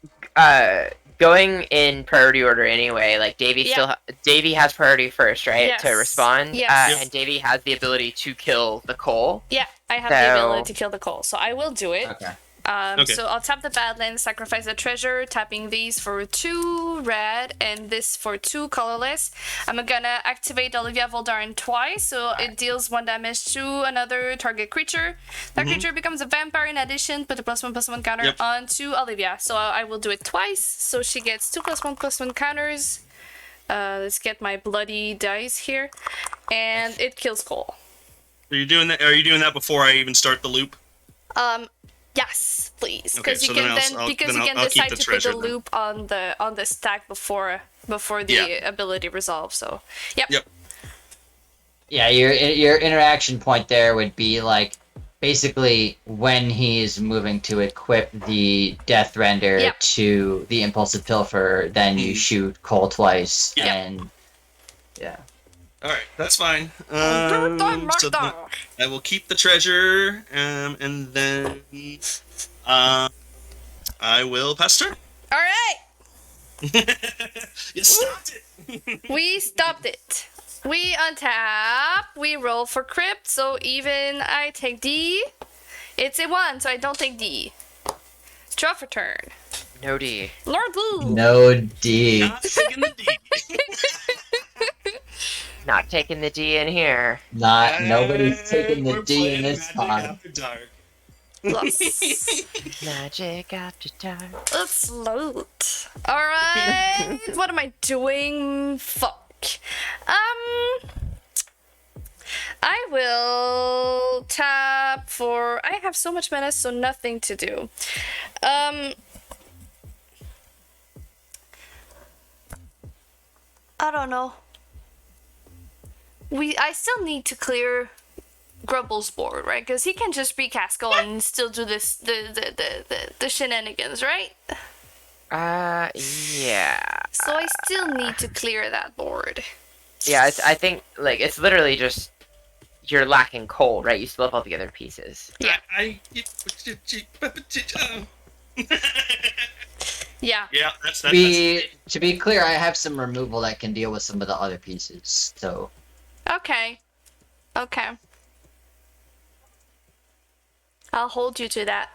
going in priority order anyway. Like Davey Davey has priority first, right, Yes. to respond. Yes. And Davey has the ability to kill the Cole. Yeah, I have the ability to kill the Cole, so I will do it. Okay. Okay. So I'll tap the Badlands, sacrifice the treasure, tapping these for 2 red and this for 2 colorless. I'm gonna activate Olivia Voldaren twice, so it deals 1 damage to another target creature. That creature becomes a vampire in addition, put a +1/+1 counter onto Olivia. So I will do it twice, so she gets 2 +1/+1 counters. Let's get my bloody dice here, and it kills Cole. Are you doing that? Are you doing that before I even start the loop? Yes, please, Okay, because so you then can I'll keep decide the to put treasure the then. loop on the stack before the ability resolves. So, yep. Yeah, your interaction point there would be like basically when he's moving to equip the Death Render to the Impulsive Pilfer, then you shoot Cole twice, and yeah. All right, that's fine. So then I will keep the treasure, and then I will pass turn. All right, You stopped it. we stopped it. We untap. We roll for crypt. So even I take D. It's a 1, so I don't take D. Draw for turn. No D. Lord Blue. No D. Not taking the D. Not taking the D in here. Nobody's taking the We're D in playing this Magic pod. After Dark. Plus. Magic after dark. Let's load. Alright. What am I doing? Fuck. I will tap for. I have so much mana, so nothing to do. I don't know. I still need to clear Grubble's board, right? Because he can just recast Skull and still do this the shenanigans, right? Yeah. So I still need to clear that board. Yeah, I think like it's literally just you're lacking cold, right? You still have all the other pieces. Yeah. Yeah. Yeah, that's To be clear, I have some removal that can deal with some of the other pieces. So Okay. Okay. I'll hold you to that.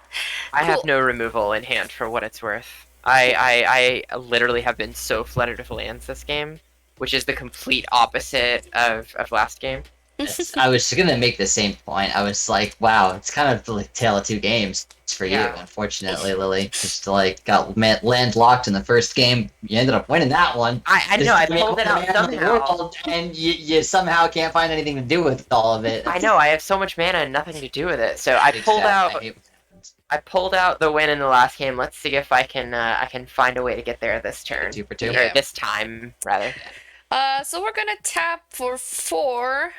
I have Cool. no removal in hand for what it's worth. I literally have been so flooded with lands this game, which is the complete opposite of last game. I was gonna make the same point. I was like, wow, it's kind of like Tale of Two Games for you, Yeah. unfortunately, Lily. Just like got landlocked in the first game. You ended up winning that one. I know, I pulled it out somehow. And you somehow can't find anything to do with all of it. I know, I have so much mana and nothing to do with it. So I pulled out the win in the last game. Let's see if I can find a way to get there this turn. 2 for 2. Or this time, rather. So we're gonna tap for 4,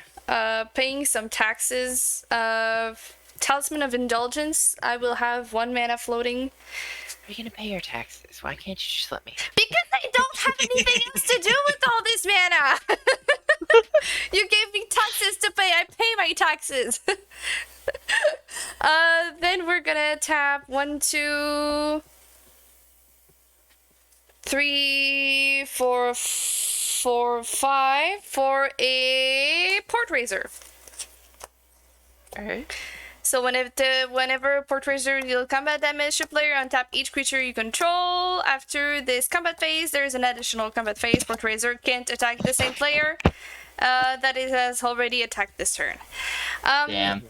paying some taxes of Talisman of Indulgence. I will have 1 mana floating. Are you gonna pay your taxes? Why can't you just let me? Because I don't have anything else to do with all this mana! You gave me taxes to pay, I pay my taxes! Then we're gonna tap 1, 2, 3, 4, 5 for a Port Raiser. Alright. So whenever Port Raiser deals combat damage to player, untap each creature you control. After this combat phase, there is an additional combat phase. Port Raiser can't attack the same player that it has already attacked this turn. Damn.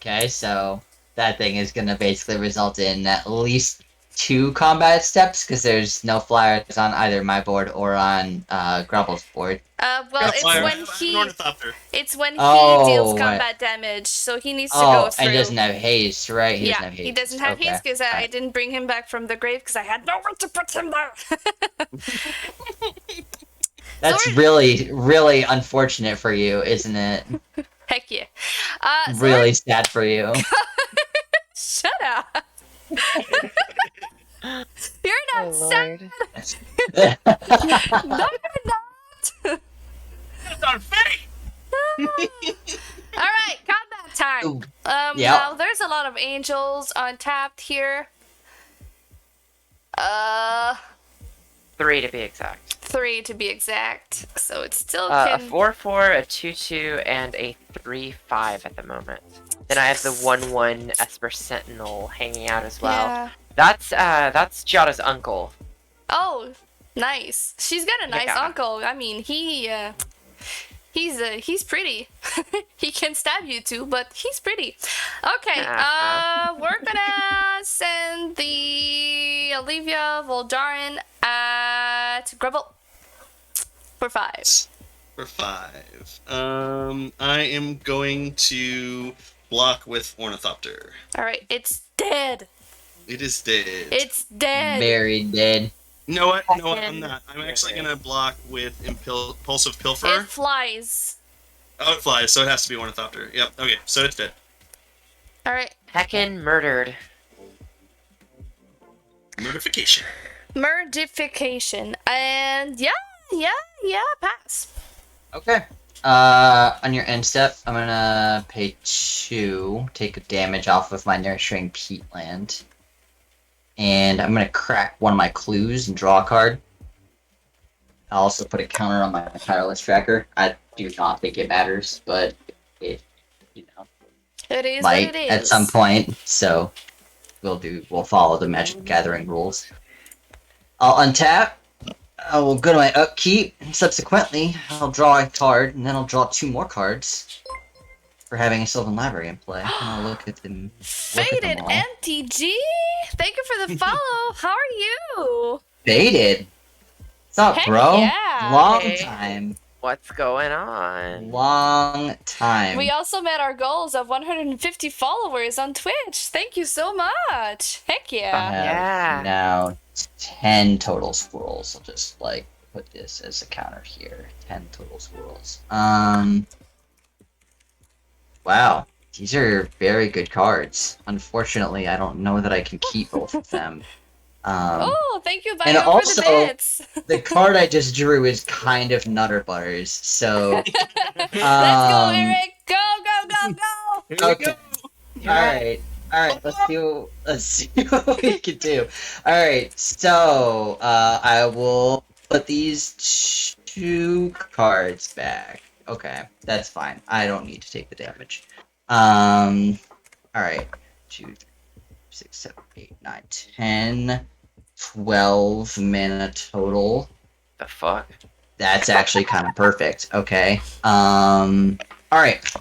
Okay, so that thing is gonna basically result in at least 2 combat steps because there's no flyers on either my board or on Grubble's board. Well, Yeah, it's fire. when I have an he ornithopter. it's when he Oh, deals right. combat damage, so he needs to go Oh, through. and doesn't have haste, right? He doesn't have haste. he doesn't have Okay. haste because I Alright. didn't bring him back from the grave because I had nowhere to put him there. That's Sorry. really, really unfortunate for you, isn't it? Heck yeah. So Really sad for you. shut up. You're not Oh, sad. Lord. No, you're not. It's on fake. All right, combat time. Ooh. Now Yeah. there's a lot of angels untapped here. 3 to be exact. 3 to be exact. So it still A can. 4/4, a 2/2, and a 3/5 at the moment. Then I have the 1/1 Esper Sentinel hanging out as well. Yeah. That's Giada's uncle. Oh, nice. She's got a nice Yeah. uncle. I mean, he's pretty. He can stab you too, but he's pretty. Okay, we're gonna send the Olivia Voldaren at Grubble for 5. For 5. I am going to block with Ornithopter. All right, it's dead. It is dead. It's dead. Very dead. No, what? No, I'm not. I'm actually gonna block with Impulsive Pilferer. It flies. Oh, it flies, so it has to be Ornithopter. Yep. Okay, so it's dead. All right, Heckin' murdered. Notification. Murdification, and yeah, pass. Okay. On your end step, I'm gonna pay 2, take a damage off of my Nurturing Peatland. And I'm gonna crack one of my clues and draw a card. I'll also put a counter on my tireless tracker. I do not think it matters, but it, It is might what it is. at some point. So we'll follow the Magic the Gathering rules. I'll untap. I will go to my upkeep, and subsequently, I'll draw a card, and then I'll draw 2 more cards for having a Sylvan Library in play. And I'll look at them. Faded all. MTG, thank you for the follow. How are you? Faded. What's up, Heck bro? yeah. Long Hey. time. What's going on? Long time. We also met our goals of 150 followers on Twitch. Thank you so much. Heck I yeah. have Yeah. now 10 total squirrels. I'll just put this as a counter here. 10 total squirrels. Wow. These are very good cards. Unfortunately, I don't know that I can keep both of them. Oh, thank you, and Bio, for also- the bits. The card I just drew is kind of Nutter Butters, so... Let's go, um, Eric. Go, go, go, go. Here we Okay. go. Alright, let's see what we can do. Alright, so, I will put these 2 cards back. Okay, that's fine. I don't need to take the damage. Alright. 2, 3, 6, 7, 8, 9, 10, 12 mana total. The fuck? That's actually kind of perfect. Okay. Alright.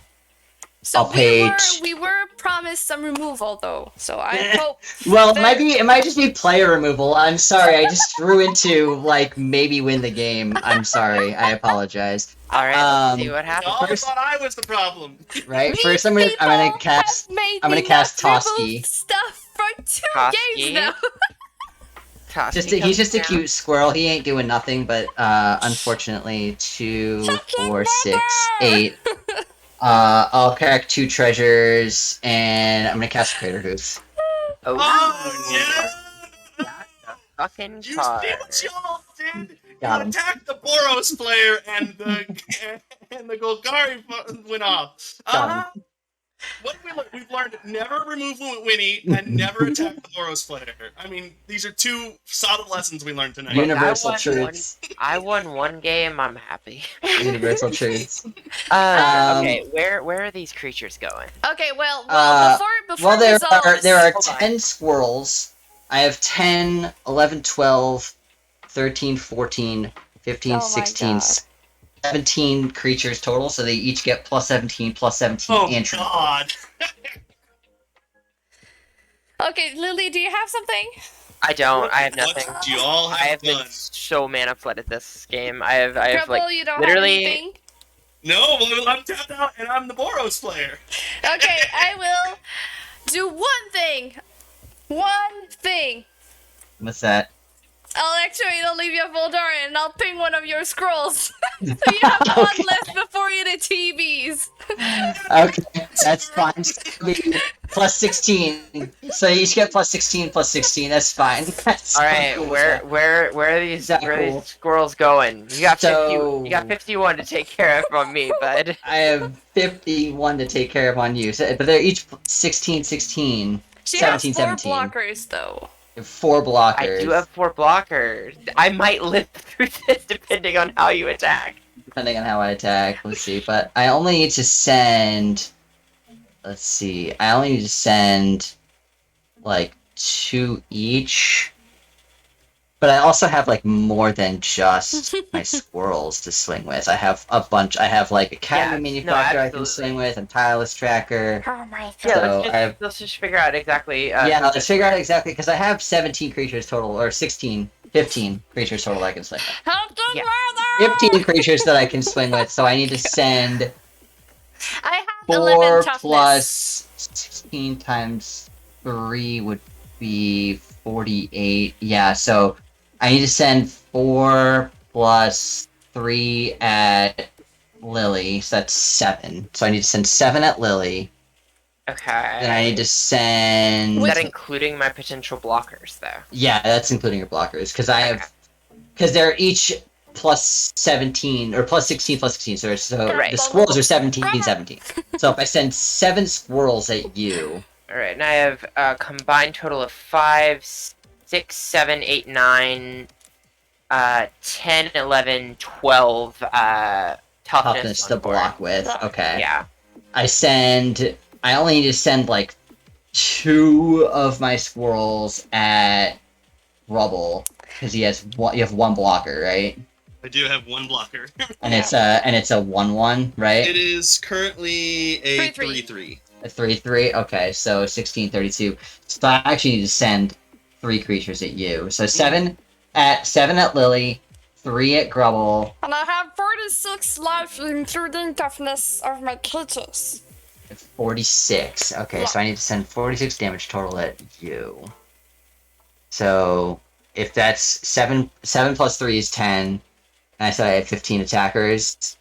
So I'll pay we were promised some removal though. So I hope. Well, that- it might just be player removal. I'm sorry, I just threw into maybe win the game. I'm sorry, I apologize. Alright, let's see Um, what happens. Y'all First- thought I was the problem. Right? These First, I'm gonna people cast. have made I'm gonna me cast not Toski. remove stuff for 2 Toski? games now. Toski He's just a comes down. cute squirrel. He ain't doing nothing, but unfortunately, 2, Fucking 4, 6, never! 8. I'll crack 2 treasures, and I'm gonna cast Crater Hoof. Oh, Oh, yeah! fucking You see card. what y'all did? Got You him. attacked the Boros player, and the Golgari went off. Got What have we learned? We've learned never remove Winnie and never attack the Boros player. I mean, these are 2 solid lessons we learned tonight. Universal I won truths. I won 1 game, I'm happy. Universal truths. Okay, where are these creatures going? Okay, well, Uh, before Well, there results, are Hold on. 10 squirrels. I have 10, 11, 12, 13, 14, 15, Oh my 16, God. 17 creatures total, so they each get plus 17, Oh, and trample. God. Okay, Lily, do you have something? I don't. I have What nothing. do you all I have have been done? so mana flooded this game. I have Grubble, like you don't literally. have anything? No, well, I'm tapped out and I'm the Boros player. Okay, I will do one thing. One thing. What's that? I'll activate Olivia Voldaren and I'll ping one of your scrolls. So you have one Okay. less before you the TVs. Okay, that's fine. Plus 16. So you each get plus 16, plus 16. That's fine. That's All I'm right, cool with where are Is that cool? these squirrels going? You got 50. So- You got 51 to take care of on me, bud. I have 51 to take care of on you, but they're each 16, 16, She 17, has four 17. blockers though. 4 blockers. I do have 4 blockers. I might live through this depending on how you attack. Depending on how I attack. Let's see. But I only need to send. Let's see. I only need to send like 2 each. But I also have like more than just my squirrels to swing with. I have a bunch. I have like Academy Yeah, no, Manufacturer I can absolutely. swing with, and Tireless Tracker. Oh my Yeah, So let's I have- let's just figure out exactly. Yeah, let's figure out exactly because I have 17 creatures total, or 16, 15 creatures total I can swing with. Help the Yeah. brother! 15 creatures that I can swing with, so I need to send I have 4 11 toughness. plus 16 times 3 would be 48. Yeah, so I need to send 4 plus 3 at Lily, so that's 7. So I need to send 7 at Lily. Okay. Then I need to send. Is that including my potential blockers, though? Yeah, that's including your blockers, because I have. Because they're each plus 17, or plus 16, plus 16, so Right. the squirrels are 17, 17. So if I send 7 squirrels at you. Alright, and I have a combined total of 5, 6, 7, 8, 9, 10, 11, 12 toughness To on board. block with. Okay. Yeah. I only need to send like 2 of my squirrels at Rubble because you have 1 blocker, right? I do have 1 blocker. And it's a 1/1, right? It is currently a 3/3. 3/3. A 3/3. Okay, so 16, 32. So I actually need to send 3 creatures at you. So 7 at Lily, 3 at Grubble, And I have 46 life, including toughness of my creatures. 46. Okay, so I need to send 46 damage total at you. So if that's 7 plus 3 is 10, and I said I had 15 attackers.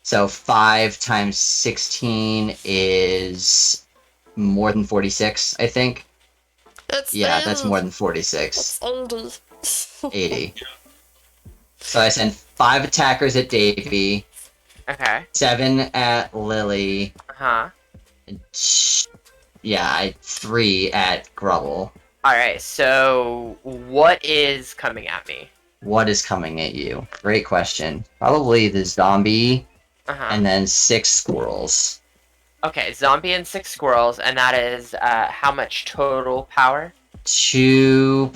So 5 times 16 is more than 46, I think. It's Yeah, that's 80. more than 46. It's 80. 80. So I send 5 attackers at Davy, Okay. 7 at Lily, Uh-huh. and 3 at Grubble. Alright, so what is coming at me? What is coming at you? Great question. Probably the zombie, Uh-huh. and then 6 squirrels. Okay, zombie and 6 squirrels, and that is how much total power? 2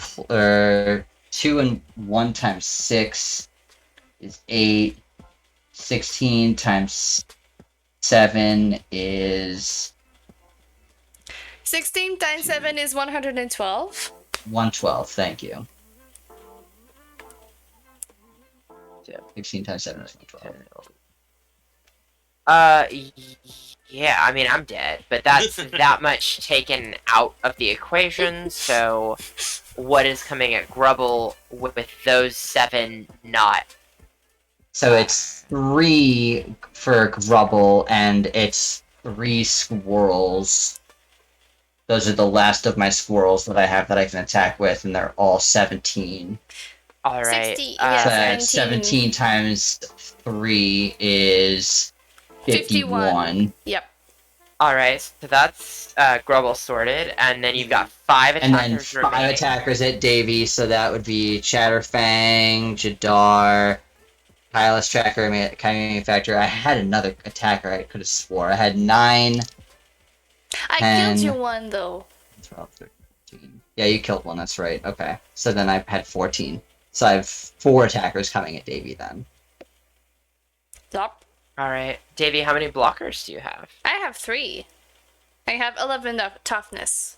and 1 times 6 is 8. 16 times 7 is 16 times 7 is 112. 112. Thank you. Yeah. 16 times 7 is 112. Yeah, I mean, I'm dead, but that's that much taken out of the equation, so what is coming at Grubble with those 7 not? So it's 3 for Grubble, and it's 3 squirrels. Those are the last of my squirrels that I have that I can attack with, and they're all 17. Alright, 60, So yeah. that's 17. 17 times 3 is 51. Yep. alright, so that's Grubble sorted, and then you've got 5 And then attackers 5 remaining. attackers at Davy, so that would be Chatterfang, Jadar, Tireless Tracker, Academy Manufacturer. I had another attacker I could have swore. I had 9, I 10. killed you one though. 12, 13. Yeah, you killed one, that's right. Okay. So then I had 14. So I have 4 attackers coming at Davy then. Yup. Alright, Davey, how many blockers do you have? I have 3. I have 11 toughness.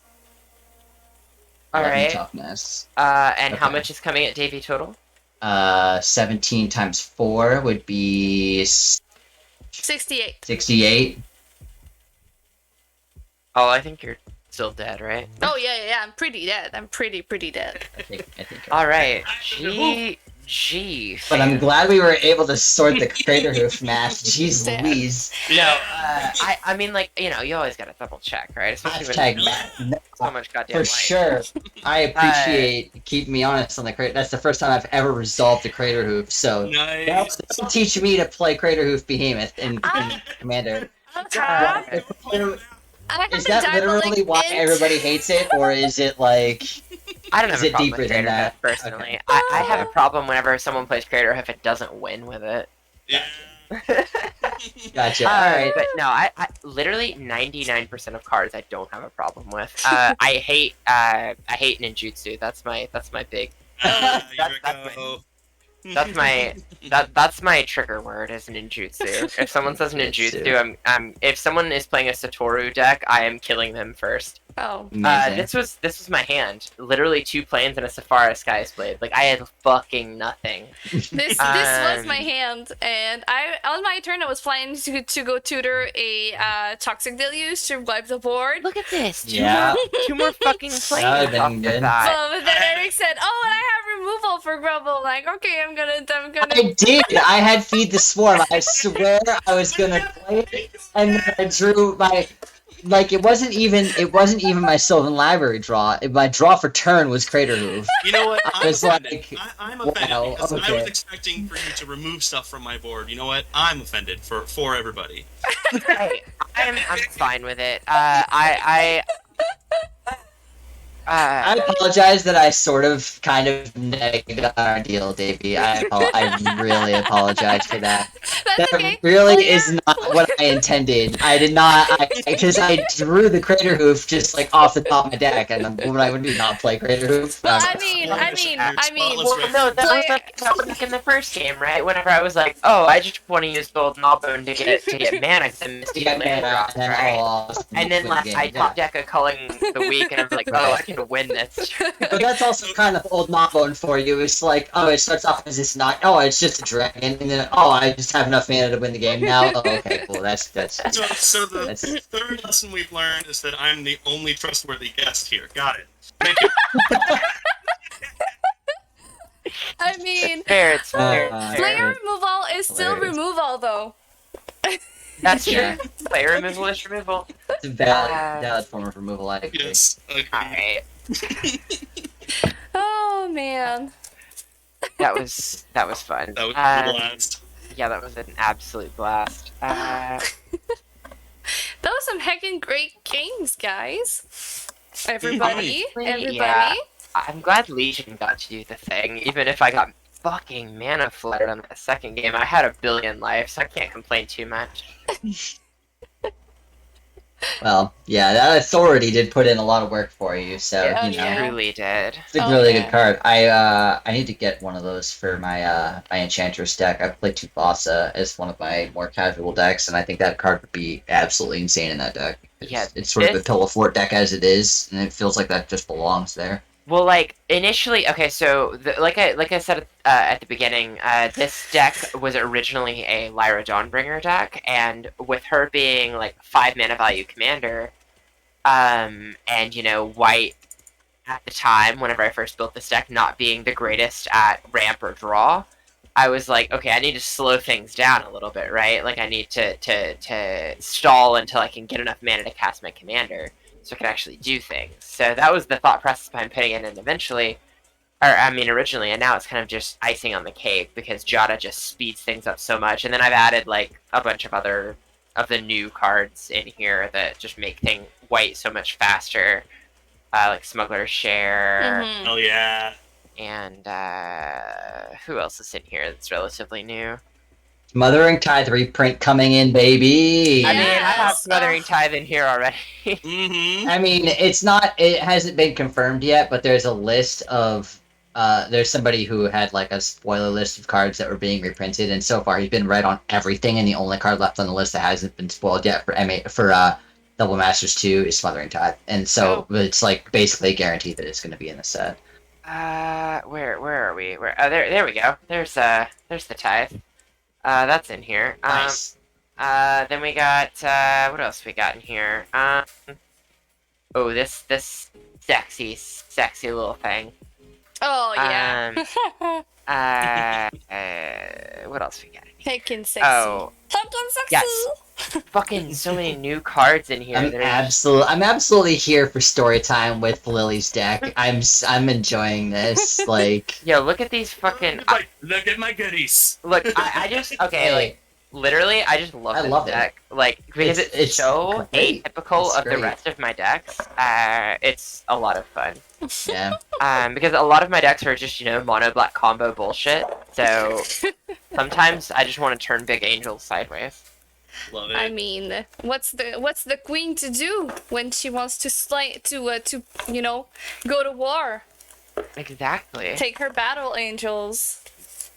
All 11 right. toughness. And how Okay. much is coming at Davy total? 17 times 4 would be 68. 68. Oh, I think you're still dead, right? Oh yeah. I'm pretty dead. I'm pretty dead. I think. All right. GG. But I'm glad we were able to sort the Crater Hoof match. Jeez Damn. Louise. No, I mean, like, you know, you always gotta double check, right? Especially when Hashtag Matt. so much goddamn For life. sure. I appreciate keeping me honest on the Crater. That's the first time I've ever resolved the Crater Hoof. So Nice. that'll teach me to play Crater Hoof Behemoth in Commander. I have Is been that literally dabbling why in- everybody hates it, or is it like I don't have Is a it problem deeper with than Crater that? Hoof, personally. Okay. I have a problem whenever someone plays Crater Hoof, it doesn't win with it. Yeah. gotcha? All right. But no, I literally 99% of cards I don't have a problem with. I hate ninjutsu. That's my big. That's my trigger word is ninjutsu. If someone says ninjutsu, if someone is playing a Satoru deck, I am killing them first. Oh. Amazing. This was my hand. Literally 2 planes and a Safari Skies Blade. Like I had fucking nothing. This was my hand, and I on my turn I was planning to go tutor a toxic deluge to wipe the board. Look at this. Yeah. Two more fucking planes That would've been off the good. bat. But then Eric said, "Oh, and I have removal for Grubble." Like, okay, I'm gonna. I did. I had Feed the Swarm. I swear I was gonna play it, and then I drew my. Like it wasn't even my Sylvan Library draw. My draw for turn was Crater Hoof. You know what? I'm It's offended. like, I'm offended wow, because I was okay. expecting for you to remove stuff from my board. You know what? I'm offended for everybody. Hey, I'm fine with it. I apologize that I sort of kind of negged on our deal, Davey. I really apologize for that. That's That okay. really Well, yeah. is not what I intended. I did not, because I drew the Crater Hoof just like off the top of my deck, and I would not play Crater Hoof. Well, I mean. Well, no, that was like in the first game, right? Whenever I was like, oh, I just want to use Gold Gnawbone to get mana, because I'm missing Yeah, land drops, right? And then like I top deck a Culling the Week, and I was like, oh, I can win this. But that's also kind of old Gnawbone for you. It's like, oh, it starts off as this not. Oh, it's just a dragon, and then oh, I just have enough mana to win the game now. Oh, okay, cool. That's. So the That's- third lesson we've learned is that I'm the only trustworthy guest here. Got it. Thank you. I mean, Fair, it's fair. Uh, player removal is still Hilarious. removal, though. That's true. Yeah. Player removal is removal. It's a valid form of removal. I agree. Yes. Agreed. Alright. Oh man. That was fun. That was a blast. Yeah, that was an absolute blast. That was some heckin' great games, guys. Everybody. Yeah. I'm glad Legion got to do the thing, even if I got fucking mana flooded on that second game. I had 1 billion life, so I can't complain too much. Well, yeah, that authority did put in a lot of work for you, so Yeah, you know, yeah. Truly did. it's a Oh, really yeah. good card. I need to get one of those for my my Enchantress deck. I played Tufasa as one of my more casual decks, and I think that card would be absolutely insane in that deck. Yeah, It's sort of a this- teleport deck as it is, and it feels like that just belongs there. Well, like initially, okay. So, like I said at the beginning, this deck was originally a Lyra Dawnbringer deck, and with her being like 5 mana value commander, and you know, white at the time, whenever I first built this deck, not being the greatest at ramp or draw, I was like, okay, I need to slow things down a little bit, right? Like I need to stall until I can get enough mana to cast my commander, so I can actually do things. So that was the thought process behind putting it in originally, and now it's kind of just icing on the cake because Jada just speeds things up so much, and then I've added like a bunch of other of the new cards in here that just make white so much faster, like Smuggler's Share, Mhm. Hell yeah. and who else is in here that's relatively new? Mothering Tithe reprint coming in, baby. I mean, I have Yes. Smothering Tithe in here already. Mm-hmm. I mean, it hasn't been confirmed yet, but there's a list of, there's somebody who had like a spoiler list of cards that were being reprinted, and so far he's been right on everything, and the only card left on the list that hasn't been spoiled yet for Double Masters 2 is Smothering Tithe, and so it's like basically guaranteed that it's going to be in the set. Where are we? There we go. There's the tithe. That's in here. Nice. Then we got what else we got in here? Oh, this sexy little thing. Oh yeah. What else we got in here? Heckin' sexy. Oh, Something sexy. yes. Fucking so many new cards in here. I'm absolutely here for story time with Lily's deck. I'm enjoying this. Like, Yo, look at these fucking. Look at my goodies. Look, I just okay. Like, literally, I just love this deck. Like, because it's so great. atypical It's of the great. rest of my decks. It's a lot of fun. yeah. Because a lot of my decks are just mono black combo bullshit. So sometimes I just want to turn Big Angel sideways. Love it. I mean, what's the queen to do when she wants to go to war? Exactly. Take her battle angels.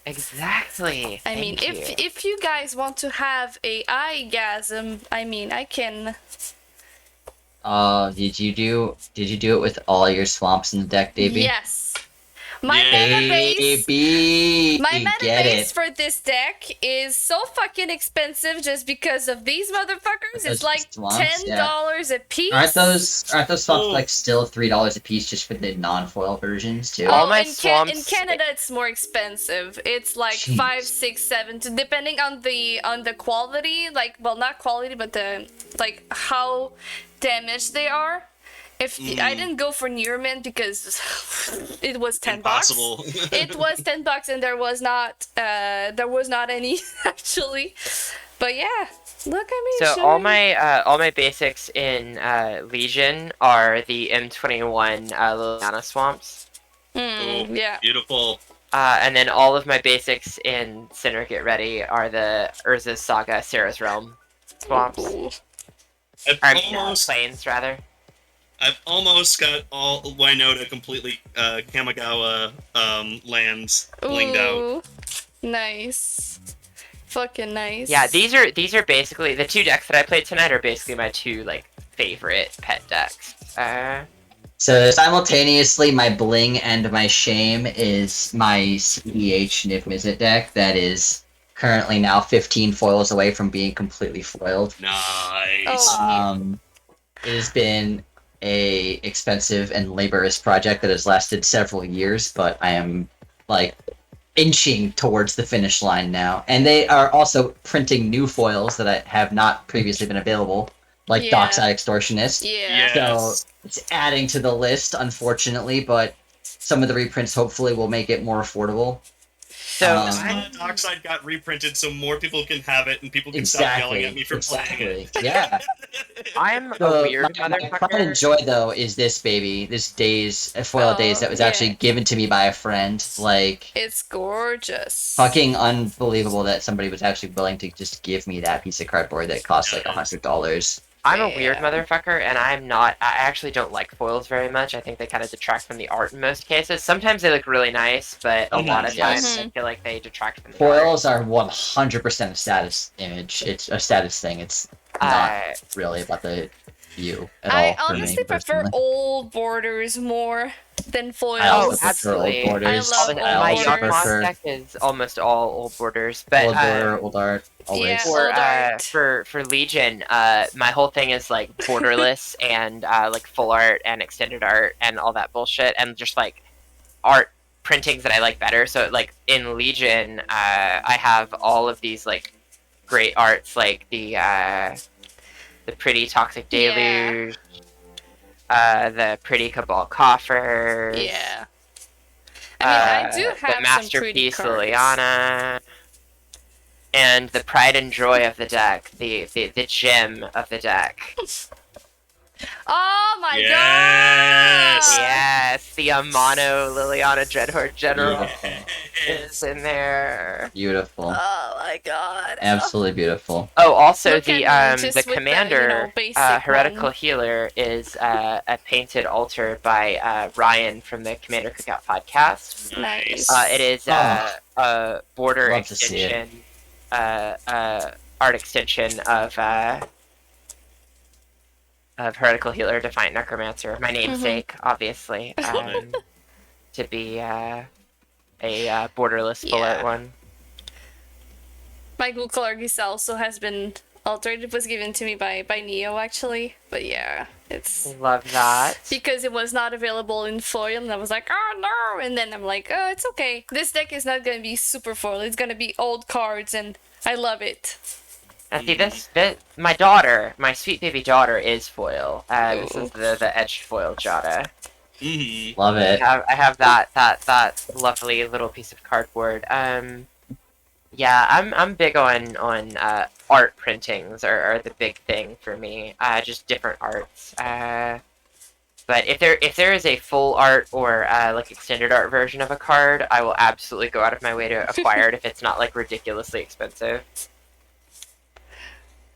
Exactly. I mean, Thank you. if you guys want to have a eye-gasm, I mean, I can. Did you do it with all your swamps in the deck, baby? Yes. My Yeah. mana base. Baby, My mana get base it. for this deck is so fucking expensive just because of these motherfuckers. Those It's like swamps, $10 a piece. Aren't those swamps Oh. like still $3 a piece just for the non-foil versions too? All Oh, my in swamps- in Canada, it's more expensive. It's like Jeez. 5, 6, 7, depending on the quality. Like, well, not quality, but the like how damaged they are. If I didn't go for near mint because it was $10. Impossible. It was $10 and there was not any actually. But yeah, look at me. So showing- all my basics in Legion are the M21 Liliana swamps, yeah. Beautiful. and then all of my basics in Sinner Get Ready are the Urza's Saga Sarah's Realm swamps. Ooh. Plains rather. I've almost got all Wynota completely Kamigawa lands blinged out. Ooh, nice. Fucking nice. Yeah, these are basically the two decks that I played tonight are basically my two like favorite pet decks. So simultaneously, my bling and my shame is my EDH Niv Mizzet deck that is currently now 15 foils away from being completely foiled. Nice. Oh. It has been a expensive and laborious project that has lasted several years, but I am like inching towards the finish line now. And they are also printing new foils that have not previously been available, like Yeah. Dockside Extortionist. Yeah. Yes. So it's adding to the list, unfortunately, but some of the reprints hopefully will make it more affordable. So Dockside got reprinted so more people can have it and people can stop yelling at me for playing it. Yeah. I'm a So, weird my pride motherfucker. and joy though is this baby, this foil days that was yeah. actually given to me by a friend. Like It's gorgeous. fucking unbelievable that somebody was actually willing to just give me that piece of cardboard that cost like $100. I'm a weird Yeah. motherfucker, and I'm not. I actually don't like foils very much. I think they kind of detract from the art in most cases. Sometimes they look really nice, but a lot of Yes. times I feel like they detract from the art. Foils are 100% a status image. It's a status thing. It's not really about the view at all. I for me, honestly prefer personally. old borders more than foils. I also Oh, prefer absolutely. old borders. I love My old Yacht borders. Moth deck is almost all old borders, but old border, old art, always. Yeah. for Old art. for Legion, my whole thing is like borderless and like full art and extended art and all that bullshit, and just like art printings that I like better. So like in Legion, I have all of these like great arts, like the pretty Toxic Yeah. Deluge, the pretty Cabal Coffers. Yeah. I mean, I do the have some pretty masterpiece cards. Liliana, and the pride and joy of the deck, the gem of the deck. Oh my Yes. god! Yes, the Amano Liliana Dreadhorde General Yes. is in there. Beautiful. Oh my god! Absolutely beautiful. Oh, also Look the at me, just the with the, commander, basic Heretical one. Healer, is a painted altar by Ryan from the Commander Cookout podcast. Nice. It is a border Love to see it. extension, art extension of Heretical Healer, Defiant Necromancer, my namesake, obviously, it. to be a borderless bullet Yeah. one. My Google Argus also has been altered. It was given to me by Neo, actually. But yeah, it's Love that. because it was not available in foil, and I was like, oh no! And then I'm like, oh, it's okay. This deck is not gonna be super foil. It's gonna be old cards, and I love it. And see, this my daughter, my sweet baby daughter, is foil. This is the edged foil Jada. Mm-hmm. Love it. I have that lovely little piece of cardboard. Yeah, I'm big on art printings are the big thing for me. Just different arts. But if there is a full art or like extended art version of a card, I will absolutely go out of my way to acquire it if it's not like ridiculously expensive.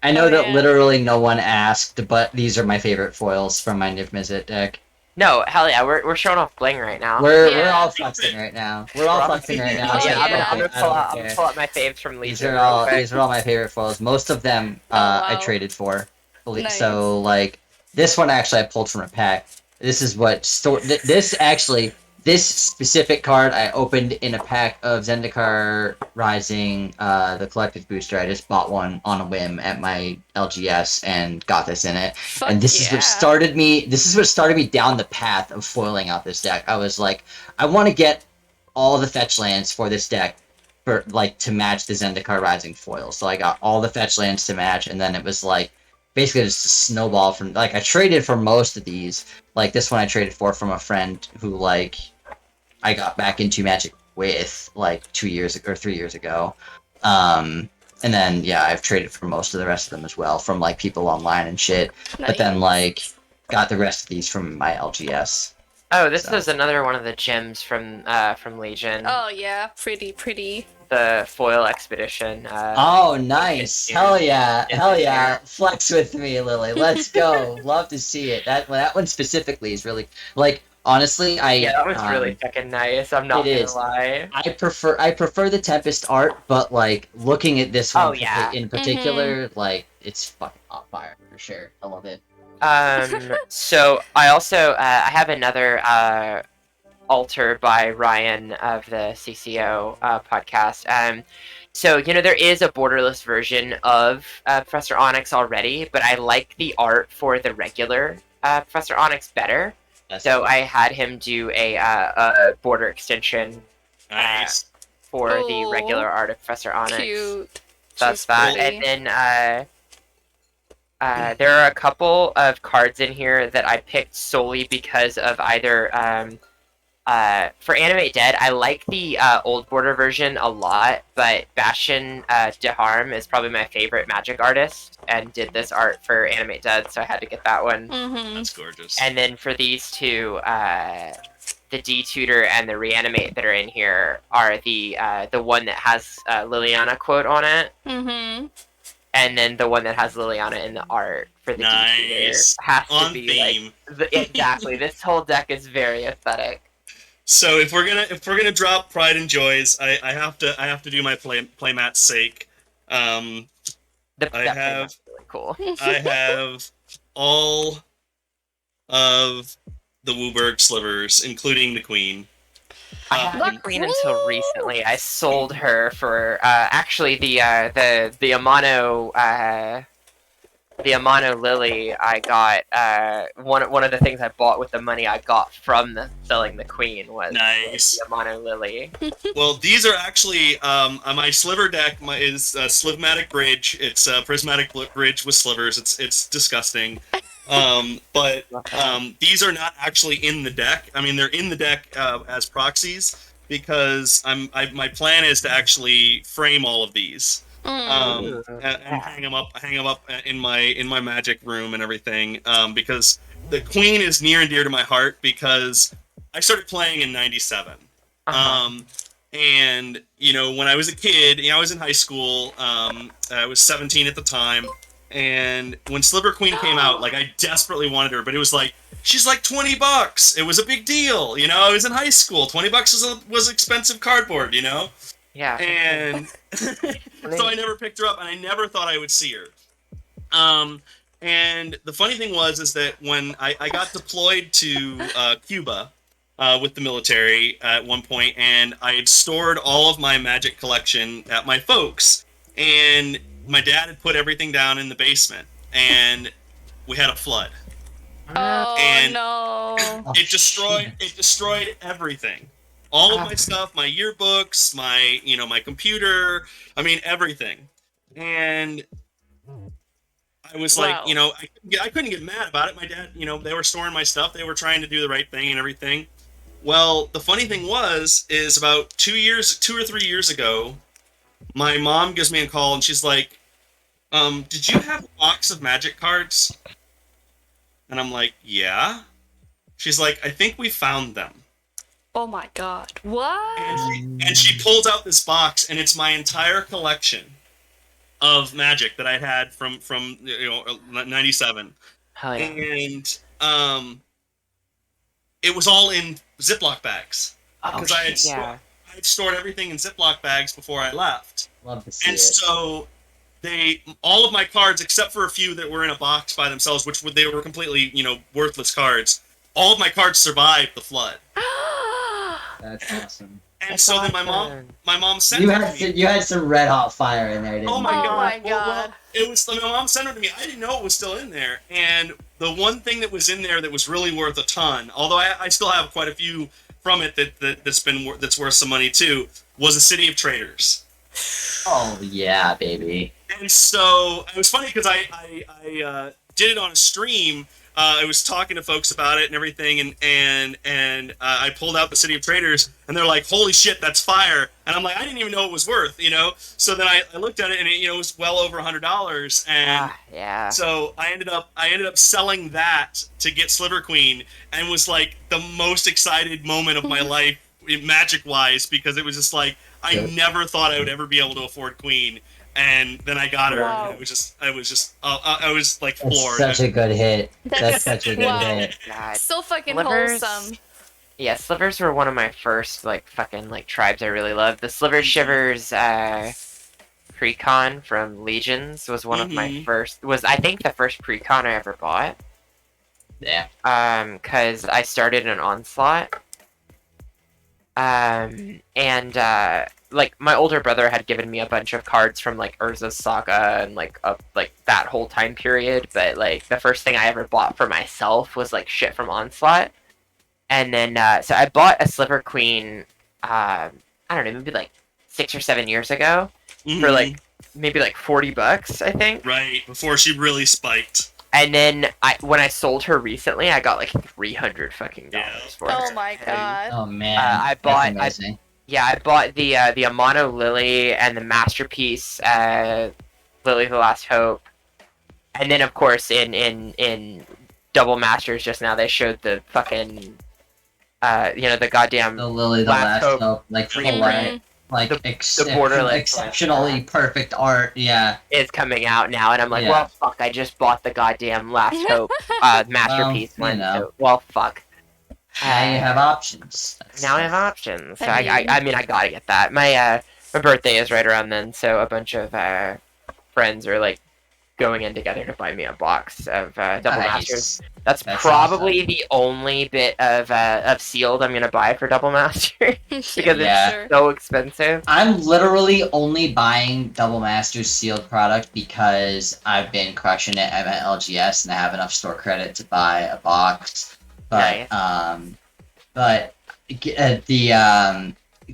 I know Oh, that yeah. literally no one asked, but these are my favorite foils from my Niv Mizzet deck. No, hell yeah, we're showing off bling right now. We're Yeah. all flexing right now. We're all flexing right now. Oh, yeah, yeah. I'm gonna I pull don't out, care. my faves from These Legion. are all real quick. these are all my favorite foils. Most of them wow. I traded for. Nice. So like this one actually I pulled from a pack. This is what this specific card I opened in a pack of Zendikar Rising, the collected booster. I just bought one on a whim at my LGS and got this in it. Fuck And this is yeah. what started me. This is what started me down the path of foiling out this deck. I was like, I want to get all the fetch lands for this deck, for like to match the Zendikar Rising foil. So I got all the fetch lands to match, and then it was like basically just a snowball from like I traded for most of these. Like this one I traded for from a friend who like I got back into Magic with like 2 years or 3 years ago. And then yeah, I've traded for most of the rest of them as well from like people online and shit. But then like got the rest of these from my LGS. Oh, this So. is another one of the gems from Legion. Oh yeah, pretty. The foil expedition. Oh, nice! Yeah. Hell yeah! Yeah. Hell yeah! Flex with me, Lily. Let's go. Love to see it. That one specifically is really like honestly. Yeah, that was really fucking nice. I'm not it gonna is. lie. I prefer the Tempest art, but like looking at this one Oh, yeah. in particular, like it's fucking on fire for sure. I love it. So I also I have another alter by Ryan of the CCO podcast. So there is a borderless version of Professor Onyx already, but I like the art for the regular Professor Onyx better. So I had him do a border extension Nice. for the Oh, regular art of Professor Onyx. Cute. That's She's that. pretty. And then there are a couple of cards in here that I picked solely because of either for Animate Dead, I like the old border version a lot, but Bastion DeHarm is probably my favorite Magic artist and did this art for Animate Dead, so I had to get that one. Mm-hmm. That's gorgeous. And then for these two, the D-Tutor and the Reanimate that are in here are the one that has Liliana quote on it, Mm-hmm. and then the one that has Liliana in the art for the D-Tutor Nice. has to On be theme. like exactly. This whole deck is very aesthetic. So if we're gonna drop Pride and Joys, I have to do my playmat's sake. I That have- was really cool. I have all of the Wooburg slivers, including the Queen. I had the Queen until recently. I sold her for actually the Amano Lily. I got one of the things I bought with the money I got from selling the Queen was Nice. the Amano Lily. Well, these are actually my sliver deck. Is Slivmatic Bridge. It's Prismatic Bridge with slivers. It's disgusting. But these are not actually in the deck. I mean, they're in the deck as proxies because my plan is to actually frame all of these. And hang them up in my magic room and everything. Because the Queen is near and dear to my heart because I started playing in '97. And when I was a kid, I was in high school. I was 17 at the time, and when Sliver Queen came out, like I desperately wanted her, but it was like she's like $20. It was a big deal, I was in high school. $20 was expensive cardboard, Yeah. and so I never picked her up, and I never thought I would see her. And the funny thing is that when I got deployed to Cuba with the military at one point, and I had stored all of my Magic collection at my folks, and my dad had put everything down in the basement, and we had a flood. Oh And no. it destroyed everything. All of my stuff, my yearbooks, my computer, I mean everything. And I was like, Wow. I couldn't get mad about it. My dad, they were storing my stuff. They were trying to do the right thing and everything. Well, the funny thing is about 2 or 3 years ago, my mom gives me a call and she's like, did you have a box of Magic cards? And I'm like, yeah. She's like, I think we found them. Oh my god. What? And she pulls out this box, and it's my entire collection of Magic that I had from '97, Hell yeah. and it was all in Ziploc bags because I had stored everything in Ziploc bags before I left, Love to see and it. so all of my cards except for a few that were in a box by themselves, which they were completely worthless cards. All of my cards survived the flood. That's awesome. And That's so then awesome. my mom sent You it to had me. you had some red hot fire in there, didn't Oh you? my Oh god! my Well, God. it was. My mom sent it to me. I didn't know it was still in there. And the one thing that was in there that was really worth a ton, although I still have quite a few from it that's worth some money too, was a City of Traders. Oh yeah, baby. And so it was funny because I did it on a stream. I was talking to folks about it and everything, and I pulled out the City of Traders, and they're like, "Holy shit, that's fire!" And I'm like, I didn't even know it was worth, So then I looked at it, and it was well over $100, and Yeah. so I ended up selling that to get Sliver Queen, and was like the most excited moment of my life, Magic wise, because it was just like I Good. never thought I would ever be able to afford Queen. And then I got her, Wow. and I was like That's floored. such a good hit. That's That's such a good wow. hit. God. So fucking Slivers. wholesome. Yeah, slivers were one of my first fucking tribes I really loved. The Sliver Shivers precon from Legions was one of my first. Was I think the first precon I ever bought. Yeah. Because I started an Onslaught. And my older brother had given me a bunch of cards from Urza's Saga and that whole time period, but the first thing I ever bought for myself was shit from Onslaught. And then so I bought a Sliver Queen I don't know, maybe 6 or 7 years ago for maybe $40, I think. Right, before she really spiked. And then when I sold her recently, I got $300 fucking dollars for her. Oh my god. Oh man. I That's bought- amazing. I bought the Amano Lily and the Masterpiece Lily the Last Hope, and then of course in Double Masters just now they showed the fucking the goddamn The Lily, the Last last Hope hope, like full Green art, like the Borderlands exceptionally perfect art. Yeah. is coming out now, and I'm like, Yeah. well, fuck, I just bought the goddamn Last Hope Masterpiece Well, one, you know. so well, fuck. Now you have options. Now I have options. So I I mean, I gotta get that. My birthday is right around then, so a bunch of friends are going in together to buy me a box of Double Masters. That's probably awesome. the only bit of sealed I'm gonna buy for Double Master because Yeah. it's so expensive. I'm literally only buying Double Masters sealed product because I've been crushing it at my LGS and I have enough store credit to buy a box. But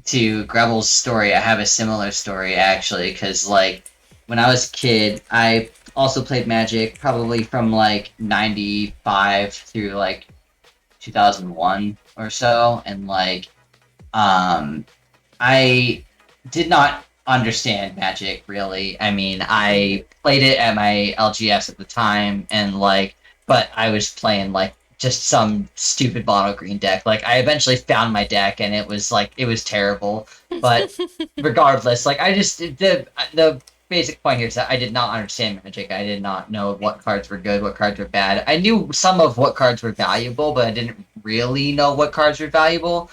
to Grebel's story, I have a similar story actually, because when I was a kid, I also played Magic probably from 95 through 2001 or so, and I did not understand Magic really. I mean, I played it at my LGS at the time, and but I was playing just some stupid mono green deck. I eventually found my deck, and it was terrible. But regardless, I just the basic point here is that I did not understand Magic. I did not know what cards were good, what cards were bad. I knew some of what cards were valuable, but I didn't really know what cards were valuable.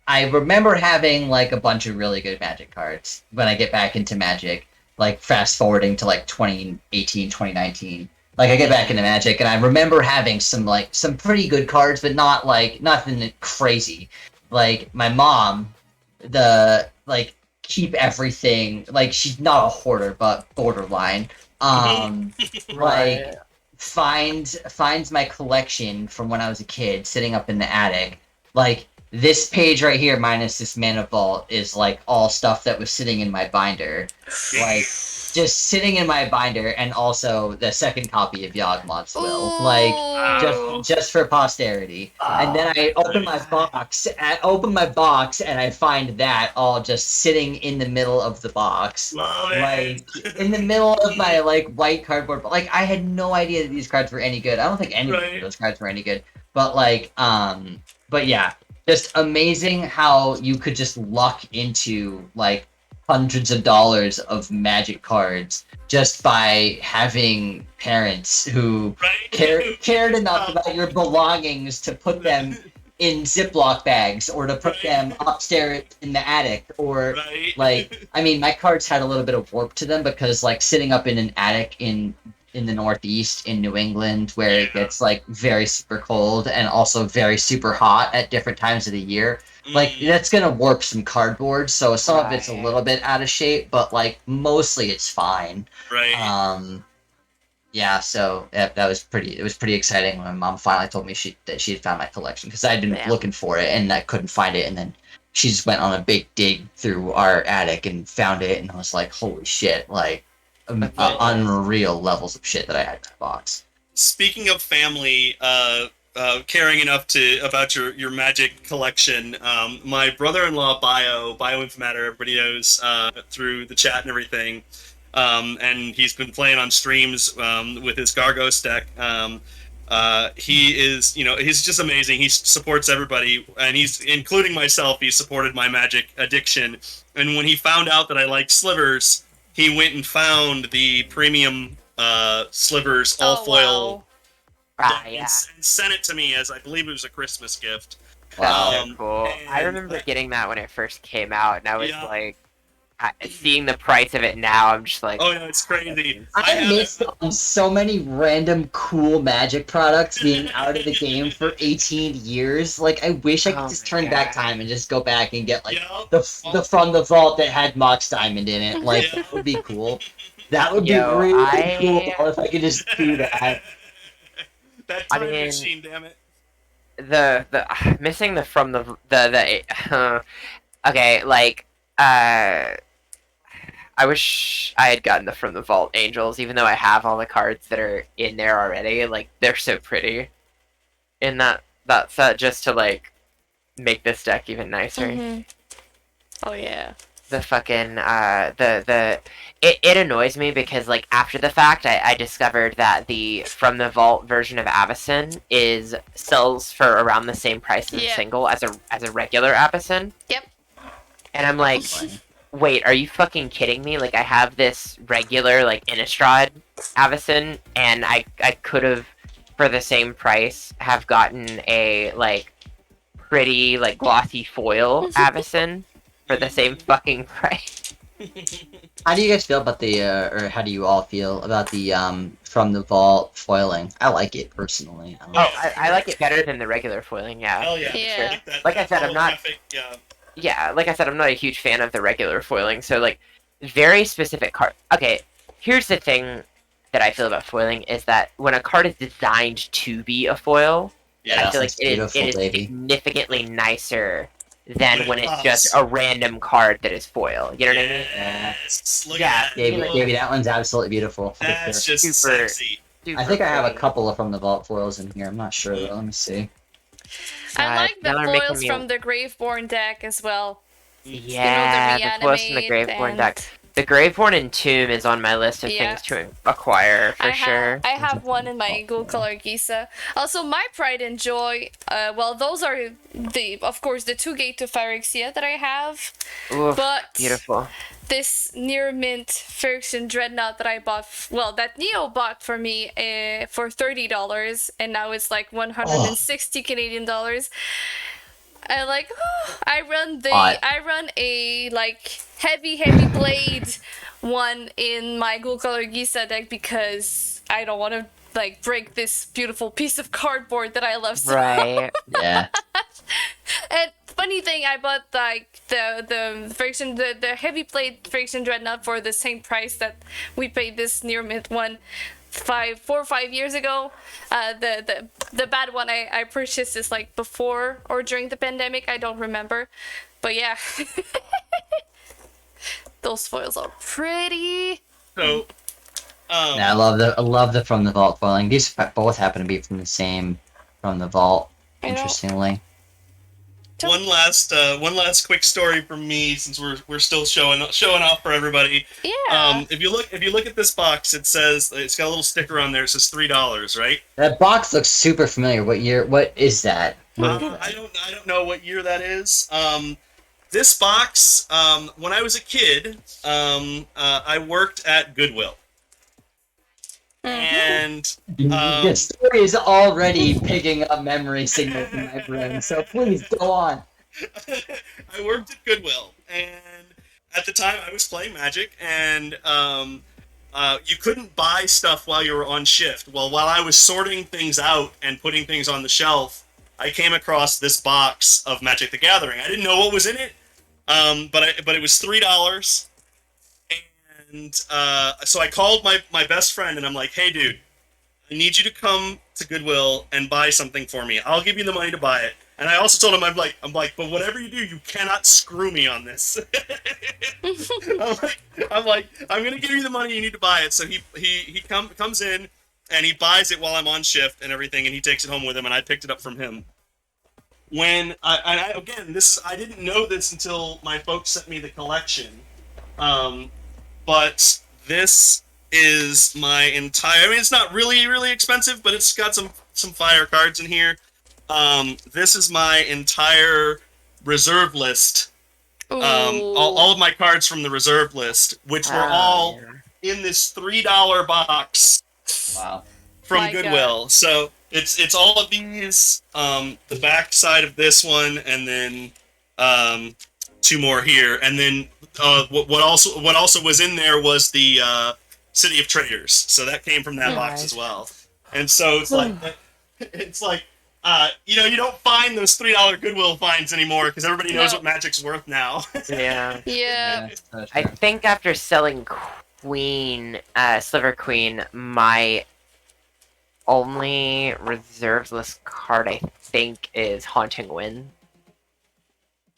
I remember having a bunch of really good Magic cards when I get back into Magic, fast forwarding to 2018, 2019. Like I get back into Magic, and I remember having some pretty good cards, but not like nothing crazy. Like my mom, keep everything. Like she's not a hoarder, but borderline. Like Right. finds my collection from when I was a kid, sitting up in the attic. Like this page right here, minus this Mana Vault, is like all stuff that was sitting in my binder. Like just sitting in my binder, and also the second copy of Yawgmoth's Will, like Ooh. just for posterity. And then I open my box, and I find that all just sitting in the middle of the box, Love it. like in the middle of my like white cardboard. But like I had no idea that these cards were any good. I don't think any of those cards were any good. But but yeah, just amazing how you could just luck into like hundreds of dollars of Magic cards just by having parents who cared enough about your belongings to put them in Ziploc bags, or to put them upstairs in the attic, or like, I mean, my cards had a little bit of warp to them because like sitting up in an attic in the Northeast in New England, where it gets like very super cold and also very super hot at different times of the year, like that's gonna warp some cardboard, so some of it's a little bit out of shape, but like mostly it's fine. Yeah, so that was it was pretty exciting when my mom finally told me that she had found my collection, because I'd been looking for it and I couldn't find it, and then she just went on a big dig through our attic and found it, and I was like, holy shit, like unreal levels of shit that I had in that box. Speaking of family, caring enough about your Magic collection, my brother-in-law Bioinformatter, everybody knows through the chat and everything, and he's been playing on streams with his Gargos deck. He is, he's just amazing. He supports everybody, and he's, including myself, he supported my Magic addiction. And when he found out that I liked slivers, he went and found the premium slivers all foil. Wow. And sent it to me as, I believe it was a Christmas gift. Wow. Cool. I remember getting that when it first came out, and I was like, seeing the price of it now, I'm just like, oh yeah, it's crazy. I missed so many random cool Magic products being out of the game for 18 years. Like, I wish I could just turn back time and just go back and get like the From the Vault that had Mox Diamond in it. Like, that would be cool. That would be really cool if I could just do that. That time machine, damn it. The missing the from the okay, like I wish I had gotten the From the Vault Angels, even though I have all the cards that are in there already. Like, they're so pretty in that set, just to like make this deck even nicer. Mm-hmm. Oh yeah. The fucking it annoys me because like after the fact I discovered that the From the Vault version of Avacyn sells for around the same price as a single as a regular Avacyn. Yep. And I'm like, wait, are you fucking kidding me? Like, I have this regular like Innistrad Avacyn, and I could have, for the same price, have gotten a like pretty like glossy foil Avacyn for the same fucking price. How do you guys feel about the, or how do you all feel about the From the Vault foiling? I like it personally. I like it better than the regular foiling. Yeah. Hell yeah. Yeah. Like I said, I'm not. Yeah, like I said, I'm not a huge fan of the regular foiling. So like, very specific card. Okay, here's the thing that I feel about foiling is that when a card is designed to be a foil, I feel like it is significantly nicer than when it's just a random card that is foil. You know what I mean? Yes. Look at that. Davey, that one's absolutely beautiful. That's just super sexy. I think I have a couple of From the Vault foils in here. I'm not sure though. Let me see. I like the foils from the Graveborn deck as well. Yeah, the foils from the Graveborn deck. The Graveborn Entomb is on my list of things to acquire for sure. I have one in my Gold Color Gisa. Also, my pride and joy. Well, those are of course, the 2 Gate to Phyrexia that I have. Oof, but beautiful. this near mint Phyrexian Dreadnought that I bought, that Neo bought for me for $30, and now it's like 160 Canadian dollars. I I run a like heavy blade one in my Gold Color Gisa deck because I don't want to like break this beautiful piece of cardboard that I love so Right. Yeah. And funny thing, I bought like the friction the heavy plate friction dreadnought for the same price that we paid this near myth one 4 or 5 years ago. The bad one I purchased is like before or during the pandemic. I don't remember, but yeah, those foils are pretty. So, Yeah, I love the from the vault foiling. These both happen to be from the same from the vault. I know. Interestingly. one last quick story from me, since we're still showing off for everybody. Yeah. If you look at this box, it says it's got a little sticker on there. It says $3, right? That box looks super familiar. What year? What is that? I don't know what year that is. This box, when I was a kid, I worked at Goodwill. And The story is already picking up memory signals in my brain, so please go on. I worked at Goodwill, and at the time I was playing Magic, and you couldn't buy stuff while you were on shift. Well, while I was sorting things out and putting things on the shelf, I came across this box of Magic the Gathering. I didn't know what was in it, but it was $3. And so I called my best friend, and I'm like, hey, dude, I need you to come to Goodwill and buy something for me. I'll give you the money to buy it. And I also told him, I'm like, but whatever you do, you cannot screw me on this. I'm like, I'm gonna give you the money. You need to buy it. So he comes in and he buys it while I'm on shift and everything, and he takes it home with him. And I picked it up from him. When I didn't know this until my folks sent me the collection. But this is my entire... I mean, it's not really, really expensive, but it's got some fire cards in here. This is my entire reserve list. All of my cards from the reserve list, which were all in this $3 box. Wow. From My Goodwill. God. So it's all of these, the back side of this one, and then two more here, and then what also was in there was the City of Traders, so that came from that box as well. And so it's like you don't find those $3 Goodwill finds anymore because everybody knows what Magic's worth now. Yeah. Yeah. I think after selling Sliver Queen, my only reserves list card I think is Haunting Wind.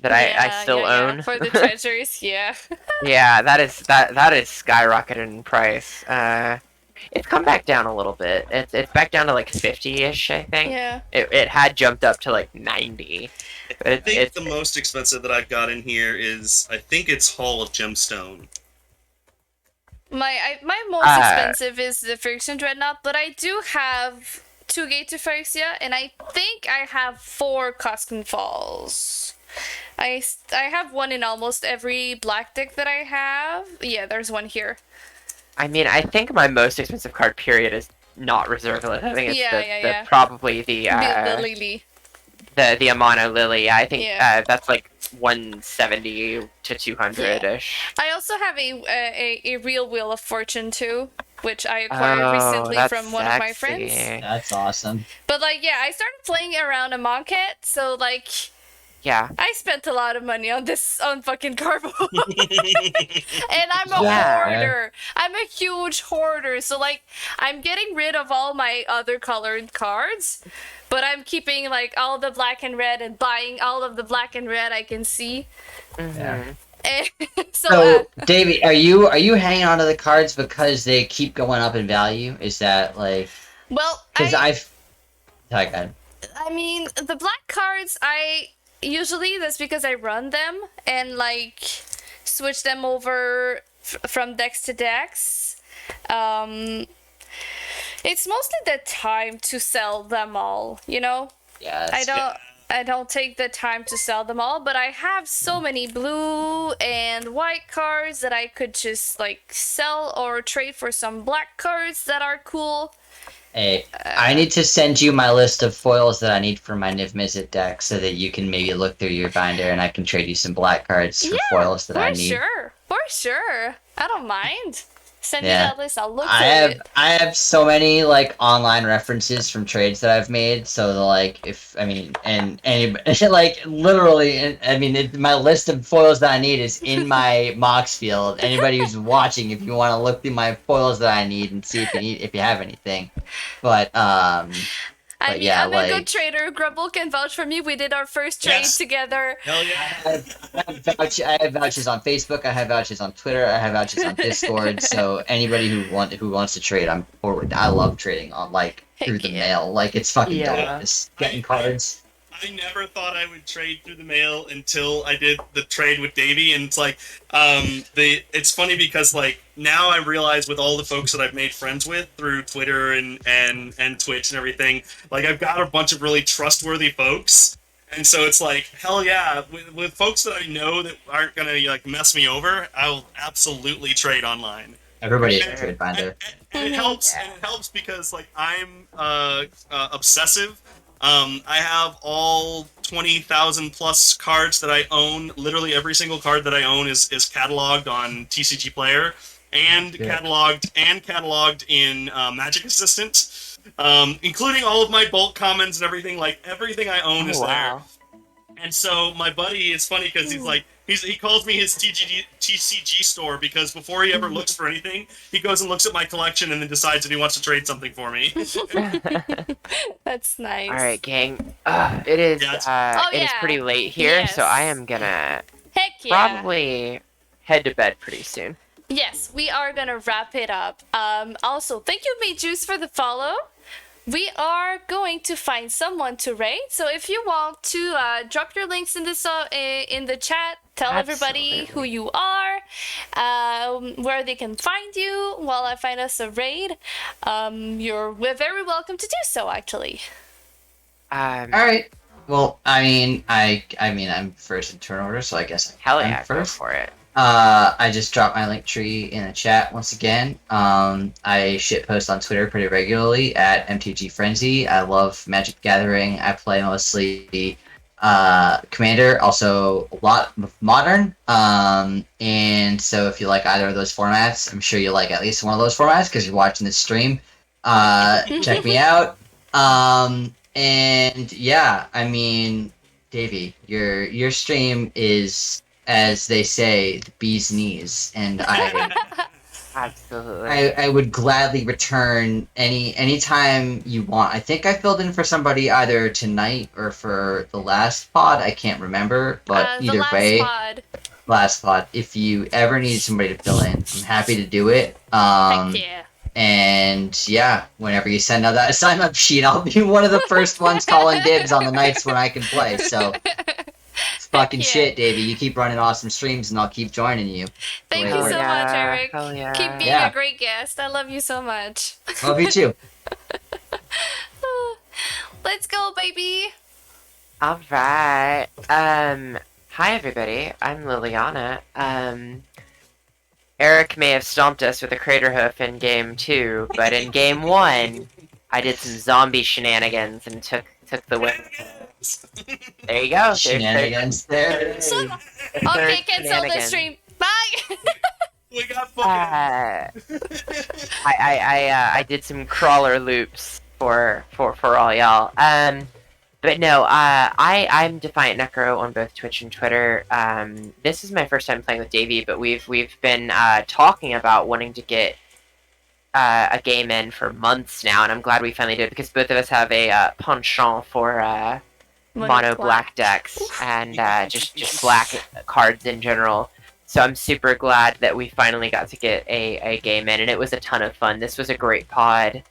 That I still own. For the treasures, yeah. Yeah, that is skyrocketed in price. It's come back down a little bit. It's back down to like 50-ish, I think. Yeah. It had jumped up to like 90. I think the most expensive that I've got in here is, I think it's Hall of Gemstone. My most expensive is the Friction Dreadnought, but I do have 2 Gate to Phyrexia, and I think I have 4 Coskin Falls. I have one in almost every black deck that I have. Yeah, there's one here. I mean, I think my most expensive card period is not reserve list. I think it's probably the Lily. The Amano Lily. I think that's like 170 to 200-ish. I also have a real Wheel of Fortune too, which I acquired recently from one of my friends. That's awesome. But like, yeah, I started playing around a Monket, so like, yeah, I spent a lot of money on fucking Carbo. And I'm a hoarder. I'm a huge hoarder. So like, I'm getting rid of all my other colored cards, but I'm keeping like all the black and red and buying all of the black and red I can see. Mm-hmm. So Davey, are you hanging on to the cards because they keep going up in value? Is that like... Well, because I mean, the black cards, usually that's because I run them and like switch them over from decks to decks. It's mostly the time to sell them all, you know? Yes. I don't take the time to sell them all, but I have so many blue and white cards that I could just like sell or trade for some black cards that are cool. Hey, I need to send you my list of foils that I need for my Niv Mizzet deck so that you can maybe look through your binder and I can trade you some black cards for foils that I need. For sure. I don't mind. Send me Yeah. that list. I'll look for it. I have so many like online references from trades that I've made. So like if I mean and any like literally I mean my list of foils that I need is in my Mox field. Anybody who's watching, if you want to look through my foils that I need and see if you have anything, but I mean, yeah, I'm a good like trader. Grubble can vouch for me. We did our first trade Yes. together. Hell yeah. I have vouchers on Facebook. I have vouchers on Twitter. I have vouchers on Discord. So anybody who wants to trade, I'm forward. I love trading on like through Heck the yeah. mail. Like it's fucking Yeah. delicious. Getting cards. I never thought I would trade through the mail until I did the trade with Davey, and it's like, it's funny because like now I realize with all the folks that I've made friends with through Twitter and Twitch and everything, like I've got a bunch of really trustworthy folks, and so it's like hell yeah, with folks that I know that aren't gonna like mess me over, I will absolutely trade online. Everybody is a And- trade binder. and it helps. And it helps because like I'm obsessive. I have all 20,000 plus cards that I own. Literally every single card that I own is cataloged on TCG Player and Yeah. cataloged in Magic Assistant, including all of my bulk commons and everything. Like everything I own is there. And so my buddy, it's funny because he's like, he calls me his TCG store because before he ever looks for anything, he goes and looks at my collection and then decides if he wants to trade something for me. That's nice. All right, gang. It is Yeah, it is pretty late here, so I Yes. am gonna Heck yeah. probably head to bed pretty soon. Yes, we are gonna wrap it up. Also, thank you, Meat Juice, for the follow. We are going to find someone to rate. So if you want to drop your links in the chat, tell everybody who Absolutely. you are, where they can find you while I find us a raid. We're very welcome to do so, actually. All right. Well, I mean, I'm first in turn order, so I guess Hell I'm yeah, go first. for it. I just dropped my link tree in the chat once again. I shitpost on Twitter pretty regularly at MTG Frenzy. I love Magic the Gathering. I play mostly Commander, also a lot of Modern. And so if you like either of those formats, I'm sure you like at least one of those formats because you're watching this stream. Check me out. And yeah, I mean, Davey, your stream is, as they say, the bee's knees, and Absolutely. I would gladly return anytime you want. I think I filled in for somebody either tonight or for the last pod. I can't remember, but The either last way, pod. last pod. If you ever need somebody to fill in, I'm happy to do it. Heck yeah. And yeah, whenever you send out that sign up sheet, I'll be one of the first ones calling dibs on the nights when I can play. So it's fucking yeah. shit, Davey. You keep running awesome streams, and I'll keep joining you. Thank Hell you so yeah. much, Eric. Hell yeah. Keep being Yeah. a great guest. I love you so much. Love you too. Let's go, baby. All right. Hi everybody. I'm Liliana. Eric may have stomped us with a crater hoof in game 2, but in game 1, I did some zombie shenanigans and took the win. There you go. There's Shenanigans there. So- third Okay, cancel the shenanigans. stream. Bye. We got fucking. I did some crawler loops for all y'all. But no, I'm Defiant Necro on both Twitch and Twitter. This is my first time playing with Davey, but we've been talking about wanting to get a game in for months now, and I'm glad we finally did because both of us have a penchant for mono black decks and just black cards in general. So I'm super glad that we finally got to get a game in, and it was a ton of fun. This was a great pod.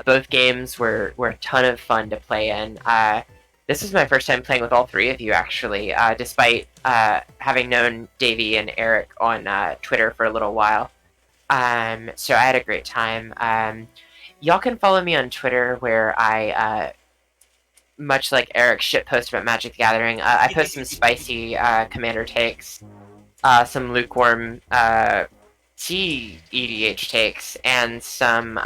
Both games were a ton of fun to play in. This is my first time playing with all three of you, actually, despite having known Davey and Eric on Twitter for a little while. So I had a great time. Y'all can follow me on Twitter, where I, much like Eric shitpost about Magic the Gathering, I post some spicy Commander takes, some lukewarm EDH takes, and some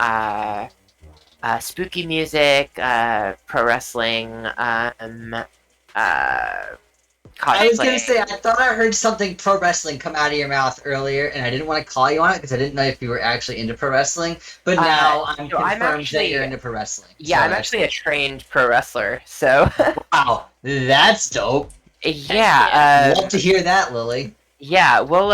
spooky music, pro wrestling, I was gonna cosplaying. say, I thought I heard something pro wrestling come out of your mouth earlier, and I didn't want to call you on it because I didn't know if you were actually into pro wrestling. But now I'm so I'm confirmed that actually- you're into pro wrestling. Yeah, So I'm that's actually a trained pro wrestler, so wow, that's dope. yeah, Love to hear that, Lily. yeah. We'll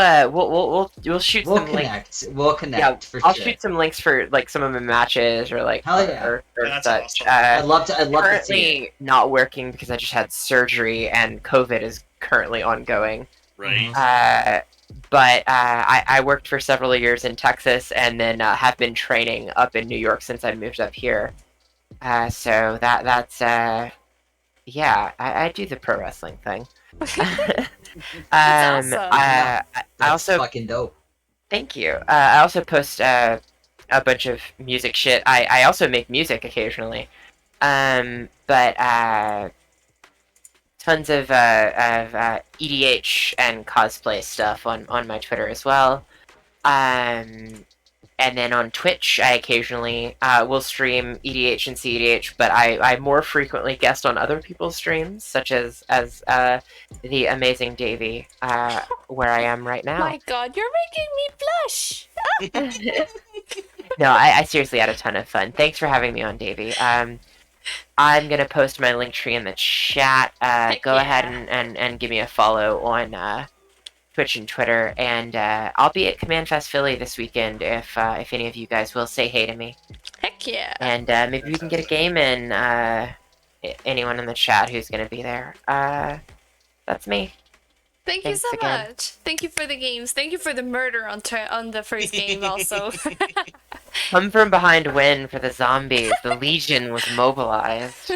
shoot We'll some links. connect. We'll connect Yeah, for I'll sure. shoot some links for like some of my matches or like Hell yeah. or That's such. awesome. I'd love to. I'd love to see it. Currently not working because I just had surgery and COVID is currently ongoing. Right. But I worked for several years in Texas and then have been training up in New York since I moved up here. So that's yeah, I do the pro wrestling thing. That's awesome. I That's also fucking dope. thank you. I also post a bunch of music shit. I also make music occasionally. But tons of EDH and cosplay stuff on my Twitter as well. And then on Twitch, I occasionally will stream EDH and CEDH, but I more frequently guest on other people's streams, such as the amazing Davey, where I am right now. My God, you're making me blush. No, I seriously had a ton of fun. Thanks for having me on, Davey. I'm gonna post my link tree in the chat. Go ahead and give me a follow on Twitch and Twitter, and I'll be at Command Fest Philly this weekend if any of you guys will say hey to me. Heck yeah. And maybe we can get a game in. Anyone in the chat who's gonna be there. That's me. Thank you Thanks so again. much. Thank you for the games. Thank you for the murder on the first game also. Come from behind win for the zombies. The Legion was mobilized.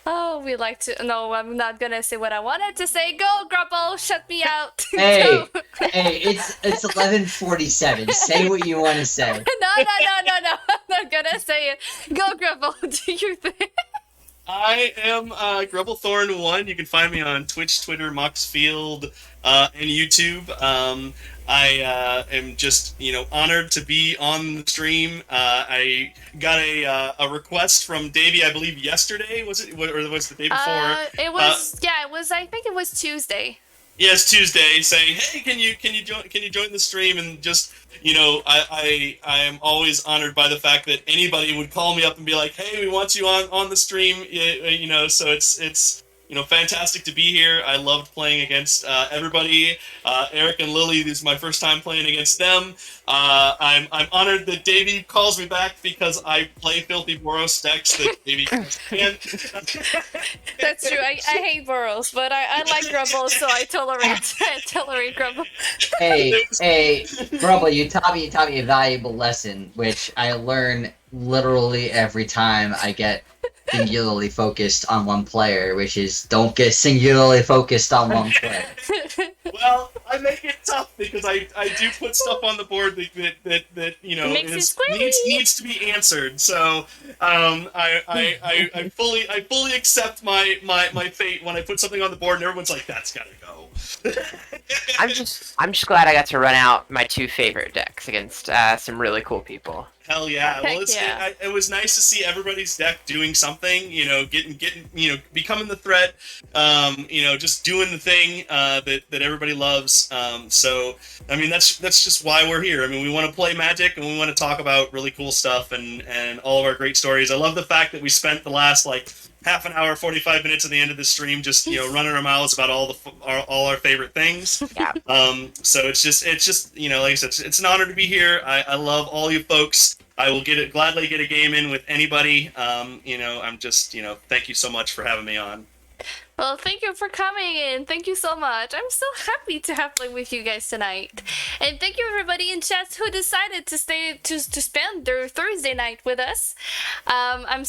Oh, we like to. No, I'm not gonna say what I wanted to say. Go, Grubble, shut me out. Hey, Go. hey, it's 11:47. Say what you want to say. No. I'm not gonna say it. Go, Grubble. Do your thing. I am Grubblethorn1. You can find me on Twitch, Twitter, Moxfield, and YouTube. I am just honored to be on the stream. I got a request from Davey, I believe yesterday. Was it, or was it the day before? It was. Yeah, it was. I think it was Tuesday. Yes, Tuesday, saying, "Hey, can you join the stream?" And just I am always honored by the fact that anybody would call me up and be like, "Hey, we want you on the stream." So it's fantastic to be here. I loved playing against everybody. Eric and Lily, this is my first time playing against them. I'm honored that Davey calls me back because I play Filthy Boros decks that Davey can. That's true. I hate Burrows, but I like Grubble, so I tolerate Grubble. Hey, Grubble, you taught me a valuable lesson, which I learn literally every time I get singularly focused on one player, which is don't get singularly focused on one player. Well, I make it tough because I do put stuff on the board that Makes it squirmy. needs to be answered. So I fully accept my fate when I put something on the board and everyone's like, that's gotta go. I'm just glad I got to run out my two favorite decks against some really cool people. Hell yeah! Heck Well, yeah. it was nice to see everybody's deck doing something. Getting becoming the threat. Just doing the thing that everybody loves. So I mean, that's just why we're here. I mean, we want to play Magic and we want to talk about really cool stuff and all of our great stories. I love the fact that we spent the last half an hour, 45 minutes at the end of the stream just running our mouths about all our favorite things. Yeah. So it's just like I said, it's an honor to be here. I love all you folks. I will gladly get a game in with anybody. I'm just thank you so much for having me on. Well, thank you for coming in. Thank you so much. I'm so happy to have played with you guys tonight. And thank you everybody in chat who decided to stay to spend their Thursday night with us. I'm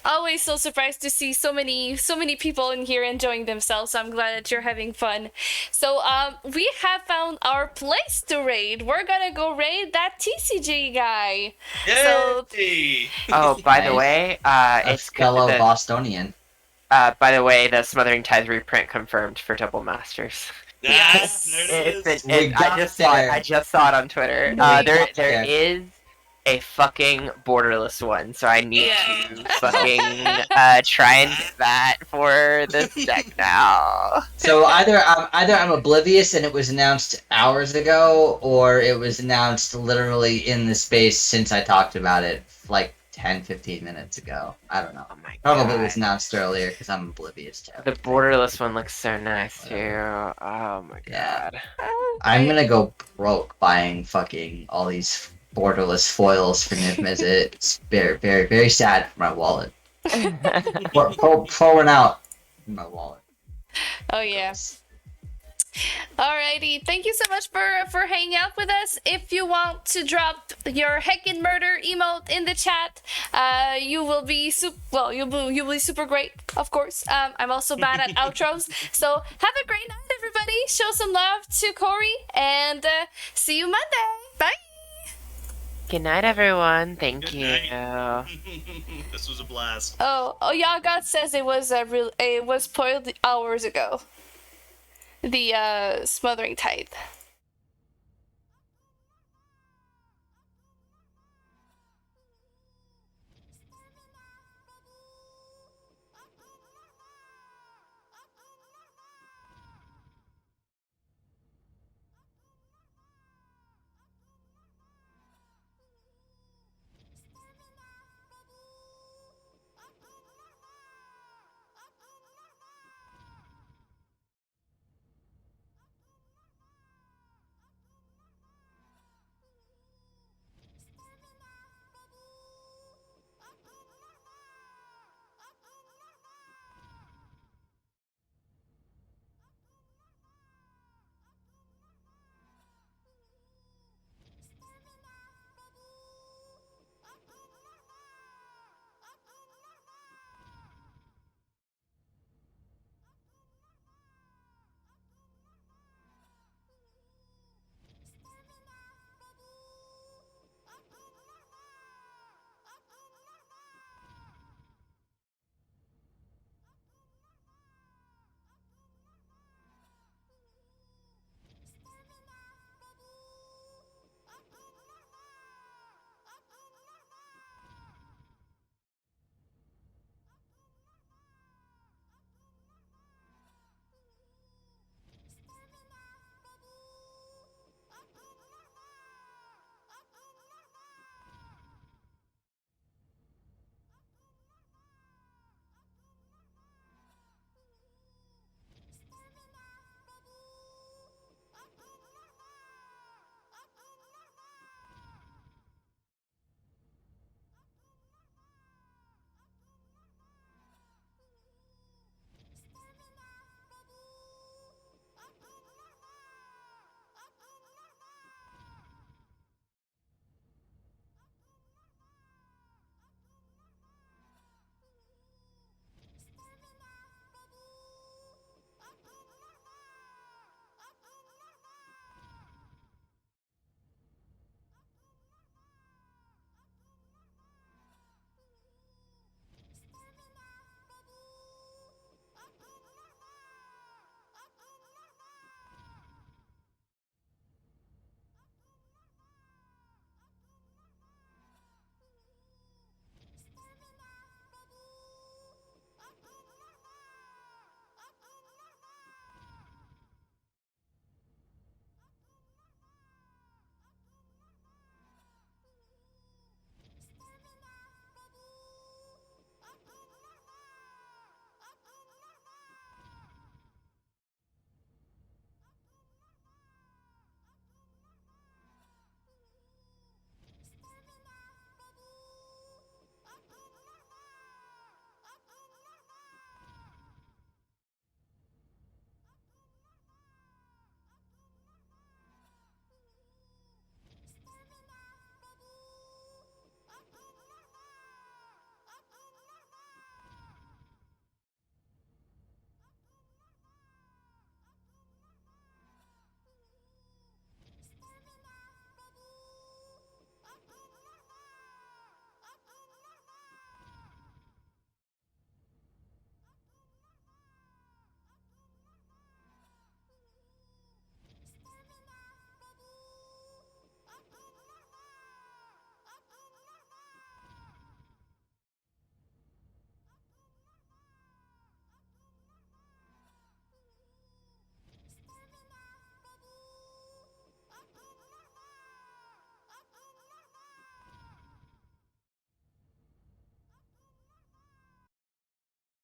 always so surprised to see so many people in here enjoying themselves. So I'm glad that you're having fun. So we have found our place to raid. We're gonna go raid that TCG guy. So Yay! Oh, by the Nice. way, A it's fellow the, Bostonian. by the way, the Smothering Tides reprint confirmed for Double Masters. Yes. There it is. We got I just saw it. there. I just saw it on Twitter. We got There there. is a fucking borderless one, so I need Yeah. to fucking try and get that for this deck now. So either I'm oblivious and it was announced hours ago, or it was announced literally in the space since I talked about it like 10-15 minutes ago. I don't know. Oh my Probably god. was announced earlier because I'm oblivious to The everything. borderless one looks so nice too. Oh my Yeah. god. I'm gonna go broke buying fucking all these borderless foils for Niv Mizzet. It's very, very, very sad for my wallet. Pouring out in my wallet. Oh yeah. Alrighty, thank you so much for hanging out with us. If you want to drop your heckin' murder emote in the chat, you will be you'll be super great, of course. I'm also bad at outros, so have a great night, everybody. Show some love to Corey, and see you Monday. Bye. Good night, everyone. Thank Good you. night. This was a blast. Oh, Yagat says it was spoiled hours ago. The smothering tide.